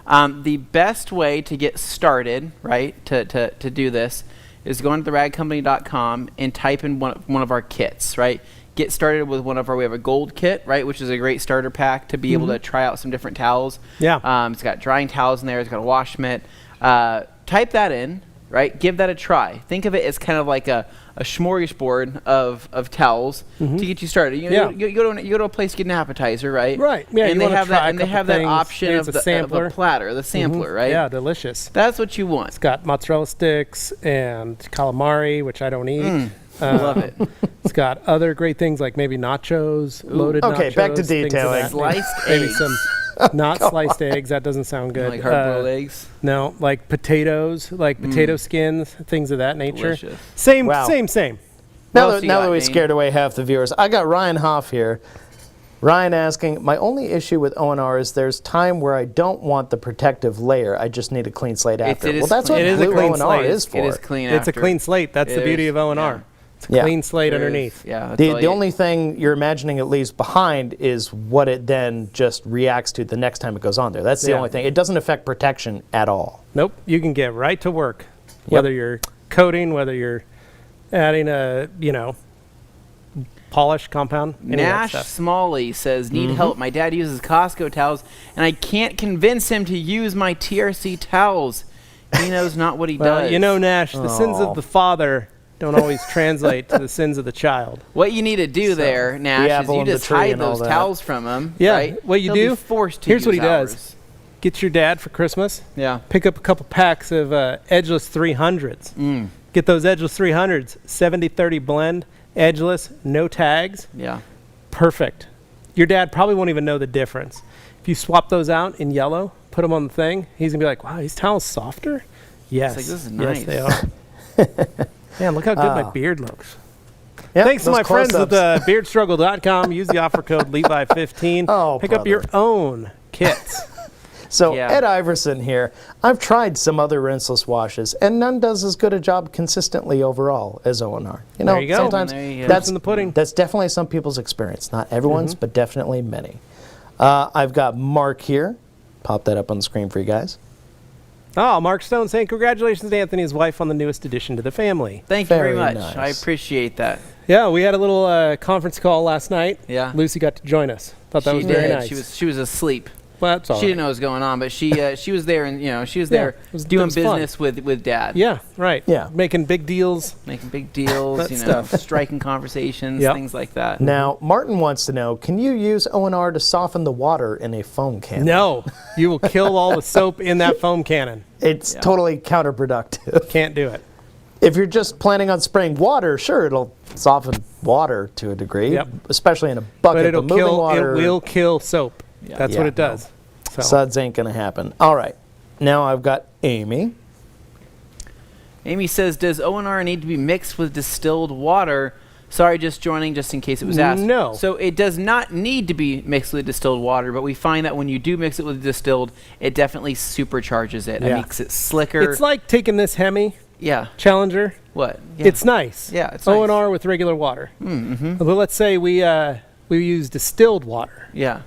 The best way to get started, right, to do this is go into theradcompany.com and type in one of our kits, right? Get started with we have a gold kit, right, which is a great starter pack to be able to try out some different towels. Yeah. It's got drying towels in there. It's got a wash mitt. Type that in, right? Give that a try. Think of it as kind of like a smorgasbord of towels to get you started. You go to a place to get an appetizer, right? Right. Yeah, And you they wanna have try that. a And they couple have that things. option Here's of a the sampler. platter, the sampler, right? Yeah, delicious. That's what you want. It's got mozzarella sticks and calamari, which I don't eat. Love it. It's got other great things like maybe nachos, loaded nachos. Okay, back to things of detailing. that. Sliced Maybe eggs. some not sliced eggs. That doesn't sound good. Like hard-boiled eggs. No, like potatoes, like potato skins, things of that nature. Delicious. Same. Wow. Same. Now else that, you now got, that we Dane? scared away half the viewers, I got Ryan Hoff here. Ryan asking, my only issue with ONR is there's time where I don't want the protective layer. I just need a clean slate after. it is Well, that's clean. what It is a blue clean ONR slate. is for. It is clean It's after. a clean slate. That's the It beauty is, of ONR. yeah. It's a Yeah. clean slate There is- underneath. Yeah. that's The all you- only thing you're imagining it leaves behind is what it then just reacts to the next time it goes on there. That's the Yeah. only thing. It doesn't affect protection at all. Nope. You can get right to work, whether you're coating, whether you're adding a polish compound. Any of that Nash stuff. Smalley says, need help. My dad uses Costco towels, and I can't convince him to use my TRC towels. He knows not what he Well, does. you know, Nash, the sins Oh. of the father don't always translate to the sins of the child. What you need to do there, Nash, is apple you and the just tree hide and all those that. towels from him. Yeah, right? what you He'll do- be forced to here's what use he does. ours. Get your dad for Christmas. Yeah. Pick up a couple packs of edgeless 300s. Get those edgeless 300s, 70-30 blend, edgeless, no tags. Yeah. Perfect. your dad probably won't even know the difference. If you swap those out in yellow, put them on the thing, he's going to be like, wow, these towels softer? Yes. It's like, this is nice. Yes, they are. Man, look how good my beard looks. Yep, Thanks to those my friends at close-ups. beardstruggle.com. Use the offer code Levi15. Oh, Pick up brother. your own kits. So Yeah. Ed Iverson here. I've tried some other rinseless washes, and none does as good a job consistently overall as ONR. You know, There you go. sometimes There you go. that's in the pudding. That's definitely some people's experience. Not everyone's, but definitely many. I've got Mark here. Pop that up on the screen for you guys. Oh, Mark Stone saying congratulations to Anthony and his wife on the newest addition to the family. Thank you very Very much. nice. I appreciate that. Yeah, we had a little conference call last night. Yeah. Lucy got to join us. Thought that She was very did. nice. She was asleep. Well, that's all She right. didn't know what was going on, but she was there, and she was Yeah, there it was doing fun. business with Dad. Yeah, right. Yeah. Making big deals. Making big deals, That stuff. striking conversations, Yep. things like that. Now, Martin wants to know, can you use ONR to soften the water in a foam cannon? No, you will kill all the soap in that foam cannon. It's totally counterproductive. Can't do it. If you're just planning on spraying water, sure, it'll soften water to a degree, Yep. especially in a bucket. But it'll moving kill. water, It will kill soap. That's Yeah, what it no. does. So suds ain't going to happen. All right. Now I've got Amy. Amy says, does ONR need to be mixed with distilled water? Sorry, just joining, just in case it was asked. No. So it does not need to be mixed with distilled water, but we find that when you do mix it with distilled, it definitely supercharges it. It Yeah. makes it slicker. it's like taking this Hemi yeah. Challenger. What? Yeah. It's nice. Yeah, it's nice. ONR with regular water. Mm-hmm. But let's say we use distilled water. Yeah.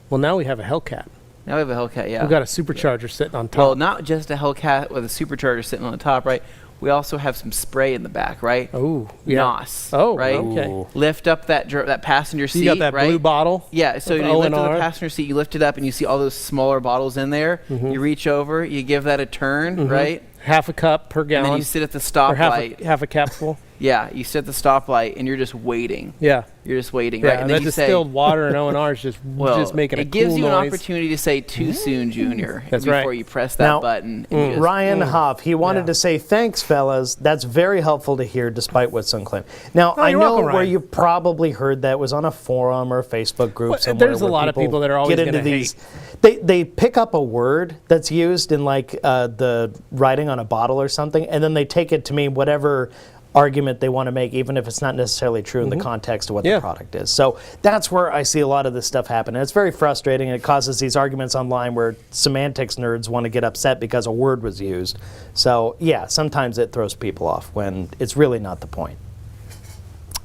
Well, now we have a Hellcat. Now we have a Hellcat, yeah. We've got a supercharger sitting on top. Well, not just a Hellcat with a supercharger sitting on the top, right? We also have some spray in the back, right? Oh, yeah. NOS. Oh, right? okay. Ooh. Lift up that passenger seat, You got that right? blue bottle. Yeah, so of you lift up ONR. the passenger seat, you lift it up, and you see all those smaller bottles in there. You reach over, you give that a turn, right? Half a cup per And then gallon. you sit at the or stoplight. half a capful. Yeah, you sit at the stoplight, and you're just waiting. Yeah. You're just waiting, Yeah, right? And that then you say, distilled water and ONR is just making a it gives cool you an noise. opportunity to say too soon, Junior, That's before right. you press that Now, button. And just, Ryan Hoff, he wanted Yeah. to say, thanks, fellas. That's very helpful to hear, despite what some claim. Now, I you're know welcome, where Ryan. you probably heard that was on a forum or a Facebook group Well, somewhere. there's a where lot of people that are always get into gonna these. They pick up a word that's used in like the writing on a bottle or something, and then they take it to mean whatever argument they want to make, even if it's not necessarily true in the context of what Yeah. the product is. So that's where I see a lot of this stuff happen. And it's very frustrating, and it causes these arguments online where semantics nerds want to get upset because a word was used. So yeah, sometimes it throws people off when it's really not the point.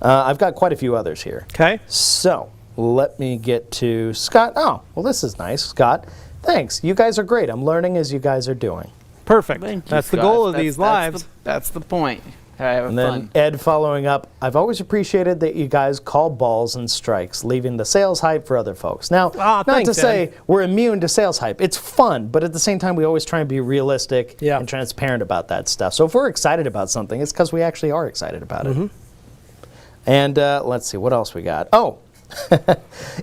I've got quite a few others here. Okay. So let me get to Scott. Oh, well, this is nice, Scott. Thanks. You guys are great. I'm learning as you guys are doing. Perfect. Thank you, That's the Scott. goal of That's- these lives. That's the point. Have And then fun. Ed following up, I've always appreciated that you guys call balls and strikes, leaving the sales hype for other folks. Now, not thanks, to say Ed. we're immune to sales hype. It's fun, but at the same time, we always try and be realistic Yeah. and transparent about that stuff. So if we're excited about something, it's because we actually are excited about it. And let's see, what else we got? Oh,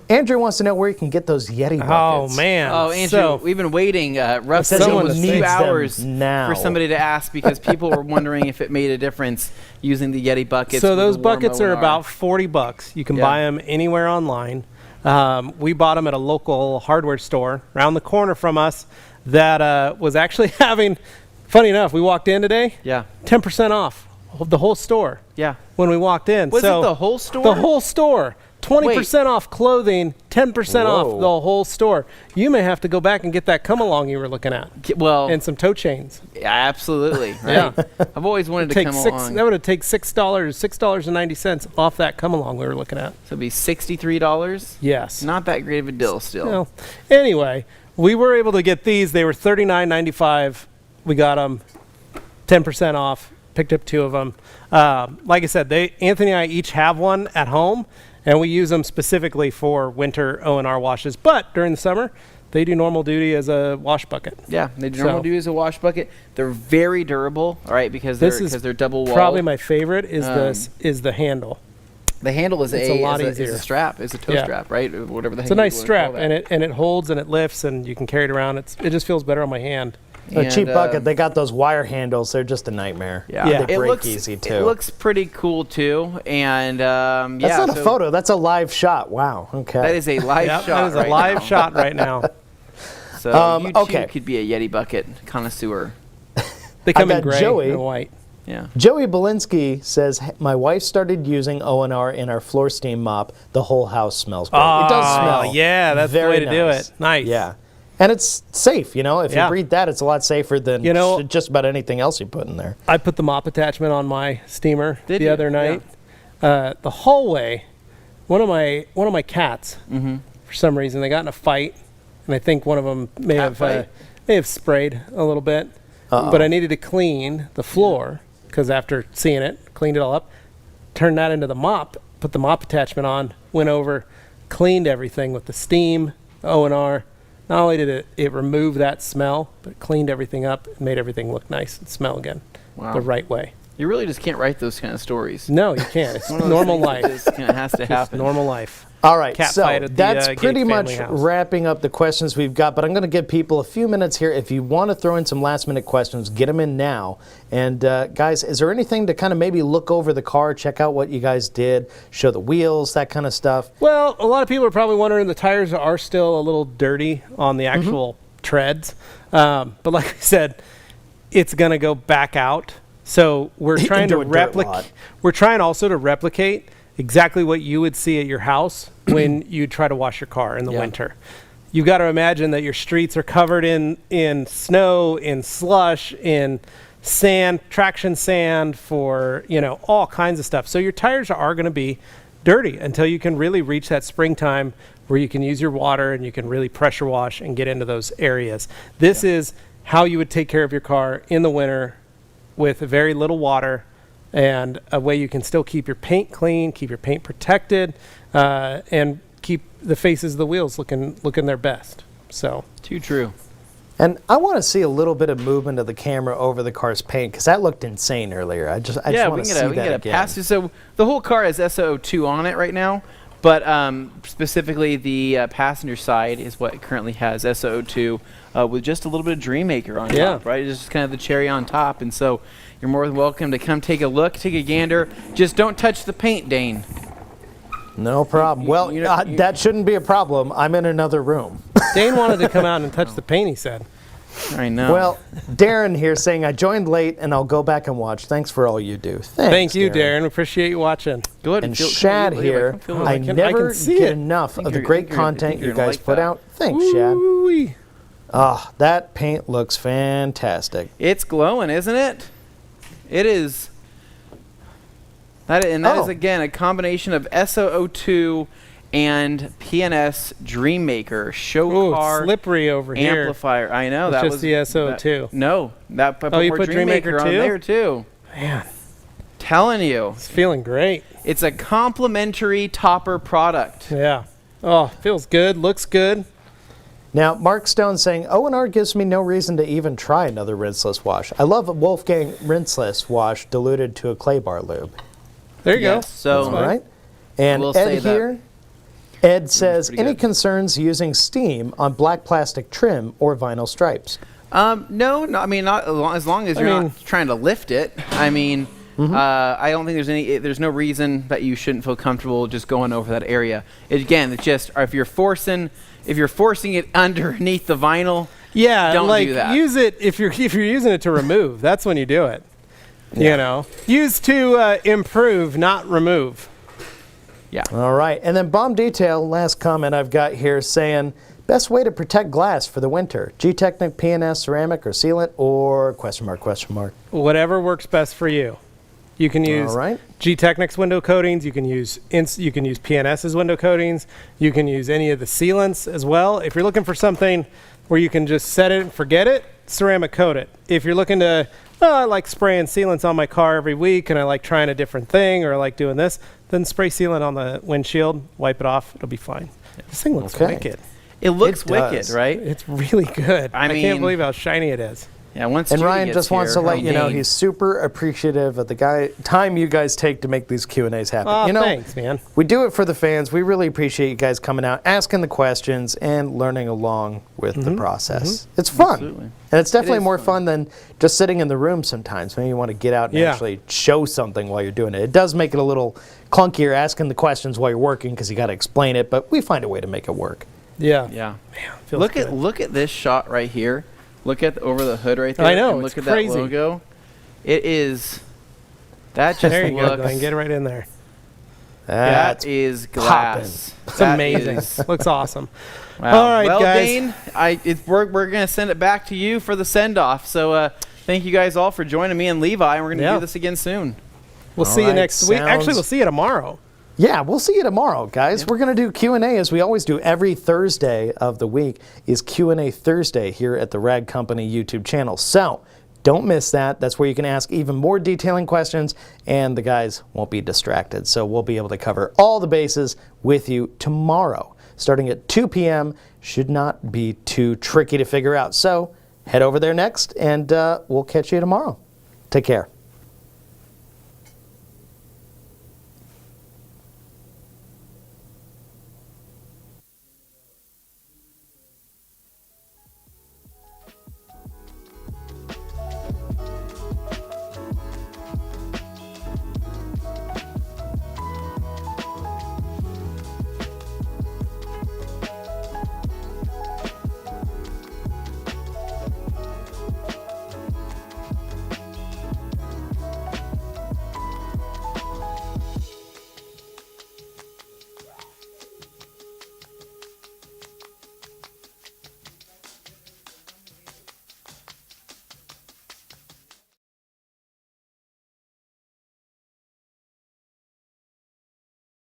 Andrew wants to know where you can get those Yeti Oh, buckets. man. Oh, Andrew, So, we've been waiting roughly Someone almost needs 2 them hours now. for somebody to ask because people were wondering if it made a difference using the Yeti buckets. so with those the warm buckets are ONR. about $40. You can Yeah. buy them anywhere online. We bought them at a local hardware store around the corner from us that was actually having, funny enough, we walked in today, Yeah. 10% off of the whole store Yeah. when we walked in. Was so it the whole store? The whole store. 20% off clothing, 10% off Whoa. the whole store. You may have to go back and get that come along you were looking at. Well, And some toe chains. yeah, absolutely. Yeah. Right. I've always wanted to Take come six, along. that would have taken $6.90 off that come along we were looking at. So it'd be $63. Yes. Not that great of a deal still. Well, anyway, we were able to get these. They were $39.95. We got them 10% off. Picked up 2 of them. Like I said, Anthony and I each have one at home, and we use them specifically for winter O&R washes. But during the summer, they do normal duty as a wash bucket. Yeah, they normally So- do as a wash bucket. They're very durable, all right, because This they're is they're double walled. Probably my favorite is the handle. The handle is It's a lot is easier. a strap, is a toe Yeah. strap, right? Whatever the It's a heck you nice wanna strap, call that. and it holds and it lifts, and you can carry it around. It just feels better on my hand. A cheap bucket. They got those wire handles. They're just a nightmare. Yeah. They It break looks easy too. It looks pretty cool too, and That's not a photo. That's a live shot. Wow. Okay. That is a live Yep, shot. that is a right live now. shot right now. So you okay. too could be a Yeti bucket connoisseur. They come in got gray Joey. and white. Yeah. Joey Belinsky says, my wife started using O&R in our floor steam mop. The whole house smells great. It does smell. Yeah, that's the very way to do nice. it. Nice. Yeah. And it's safe, you know. If Yeah. you breathe that, it's a lot safer than You know- just about anything else you put in there. I put the mop attachment on my steamer Did the you? other night. The hallway, one of my cats, for some reason, they got in a fight, and I think one of them may fight? have sprayed a little bit. But I needed to clean the floor because after seeing it, cleaned it all up, turned that into the mop, put the mop attachment on, went over, cleaned everything with the steam, the O&R. Not only did it remove that smell, but it cleaned everything up and made everything look nice and smell again Wow. the right way. You really just can't write those kind of stories. No, you can't. It's One of those normal things that life. just kinda has to happen. Normal life. All right, Cat so fight at the, that's Gate pretty family much house. wrapping up the questions we've got, but I'm going to give people a few minutes here. If you want to throw in some last-minute questions, get them in now. And, guys, is there anything to kind of maybe look over the car, check out what you guys did, show the wheels, that kind of stuff? Well, a lot of people are probably wondering the tires are still a little dirty on the actual treads. But like I said, it's going to go back out. So we're trying to Into a dirt lot. replicate. We're trying also to replicate exactly what you would see at your house when you try to wash your car in the winter. You've got to imagine that your streets are covered in snow, in slush, in sand, traction sand, for all kinds of stuff. So your tires are going to be dirty until you can really reach that springtime where you can use your water and you can really pressure wash and get into those areas. This is how you would take care of your car in the winter with very little water, and a way you can still keep your paint clean, keep your paint protected, and keep the faces of the wheels looking their best. So Too true. And I want to see a little bit of movement of the camera over the car's paint, because that looked insane earlier. I just want to see that we can get again. a pass. So the whole car has SO2 on it right now, but specifically the passenger side is what currently has SO2 with just a little bit of Dream Maker on top, right? It's just kind of the cherry on top. And so you're more than welcome to come take a look, take a gander. Just don't touch the paint, Dane. No problem. Well, that shouldn't be a problem. I'm in another room. Dane wanted to come out and touch the paint, he said. I know. Well, Darren here saying, I joined late and I'll go back and watch. Thanks for all you do. Thank you, Darren. Appreciate you watching. go ahead And feel- Shad feel- here, feel- I can never see get it. enough of the you're- great I think content you're you gonna guys like put that. out. Thanks, Shad. Ooh-wee. Ah, that paint looks fantastic. It's glowing, isn't it? It is. That is again a combination of SO2 and PNS Dream Maker show Ooh, car slippery over here. amplifier. I know It's that just was the SO2. No, that put you more put Dream Maker on too? there too. Man, Telling you, it's feeling great. it's a complimentary topper product. Yeah. Oh, feels good. Looks good. Now, Mark Stone saying, O&R gives me no reason to even try another rinseless wash. I love a Wolfgang rinseless wash diluted to a clay bar lube. There you Yes, so All right. And will say Ed that- here, Ed says, pretty any good. concerns using steam on black plastic trim or vinyl stripes? No, I mean not as long as you're not trying to lift it. I mean, I don't think there's no reason that you shouldn't feel comfortable just going over that area. It's just if you're forcing it underneath the vinyl. Yeah, Don't like do that. use it if you're using it to remove. That's when you do it. You know, use to improve, not remove. Yeah. All right. And then Bomb Detail, last comment I've got here saying, best way to protect glass for the winter, G-Technic, PNS, ceramic, or sealant, or question mark. Whatever works best for you. You can use All right. G-Technic's window coatings. You can use PNS's window coatings. You can use any of the sealants as well. If you're looking for something where you can just set it and forget it, ceramic coat it. If you're looking to, I like spraying sealants on my car every week and I like trying a different thing or I like doing this, then spray sealant on the windshield, wipe it off, it'll be fine. This thing looks Okay. wicked. It looks It wicked, does. right? It's really good. I mean- can't believe how shiny it is. Yeah, once And Judy Ryan gets just wants to here, let you know game. he's super appreciative of the time you guys take to make these Q&As happen. Oh, you know, thanks, man. we do it for the fans. We really appreciate you guys coming out, asking the questions, and learning along with the process. It's fun. Absolutely. And it's definitely is more fun. fun than just sitting in the room sometimes. Maybe you want to get out and Yeah. actually show something while you're doing it. It does make it a little clunkier asking the questions while you're working because you got to explain it, but we find a way to make it work. Yeah. Yeah. Feels Look good. at this shot right here. Look at over the hood right there. I know, And look it's at crazy. that logo. It is. That just There you go, looks. Glenn. Get right in there. That's That is glass. It's That amazing. is- Looks awesome. wow. All right, well, guys. Dane, we're going to send it back to you for the send off. So thank you guys all for joining me and Levi, and we're going to Yeah. do this again soon. We'll All see you right, next week. Actually, sounds- we'll see you tomorrow. Yeah, we'll see you tomorrow, guys. We're going to do Q&A as we always do. Every Thursday of the week is Q&A Thursday here at the Rag Company YouTube channel. So don't miss that. That's where you can ask even more detailing questions, and the guys won't be distracted. So we'll be able to cover all the bases with you tomorrow, starting at 2 p.m. Should not be too tricky to figure out. So head over there next, and we'll catch you tomorrow. Take care.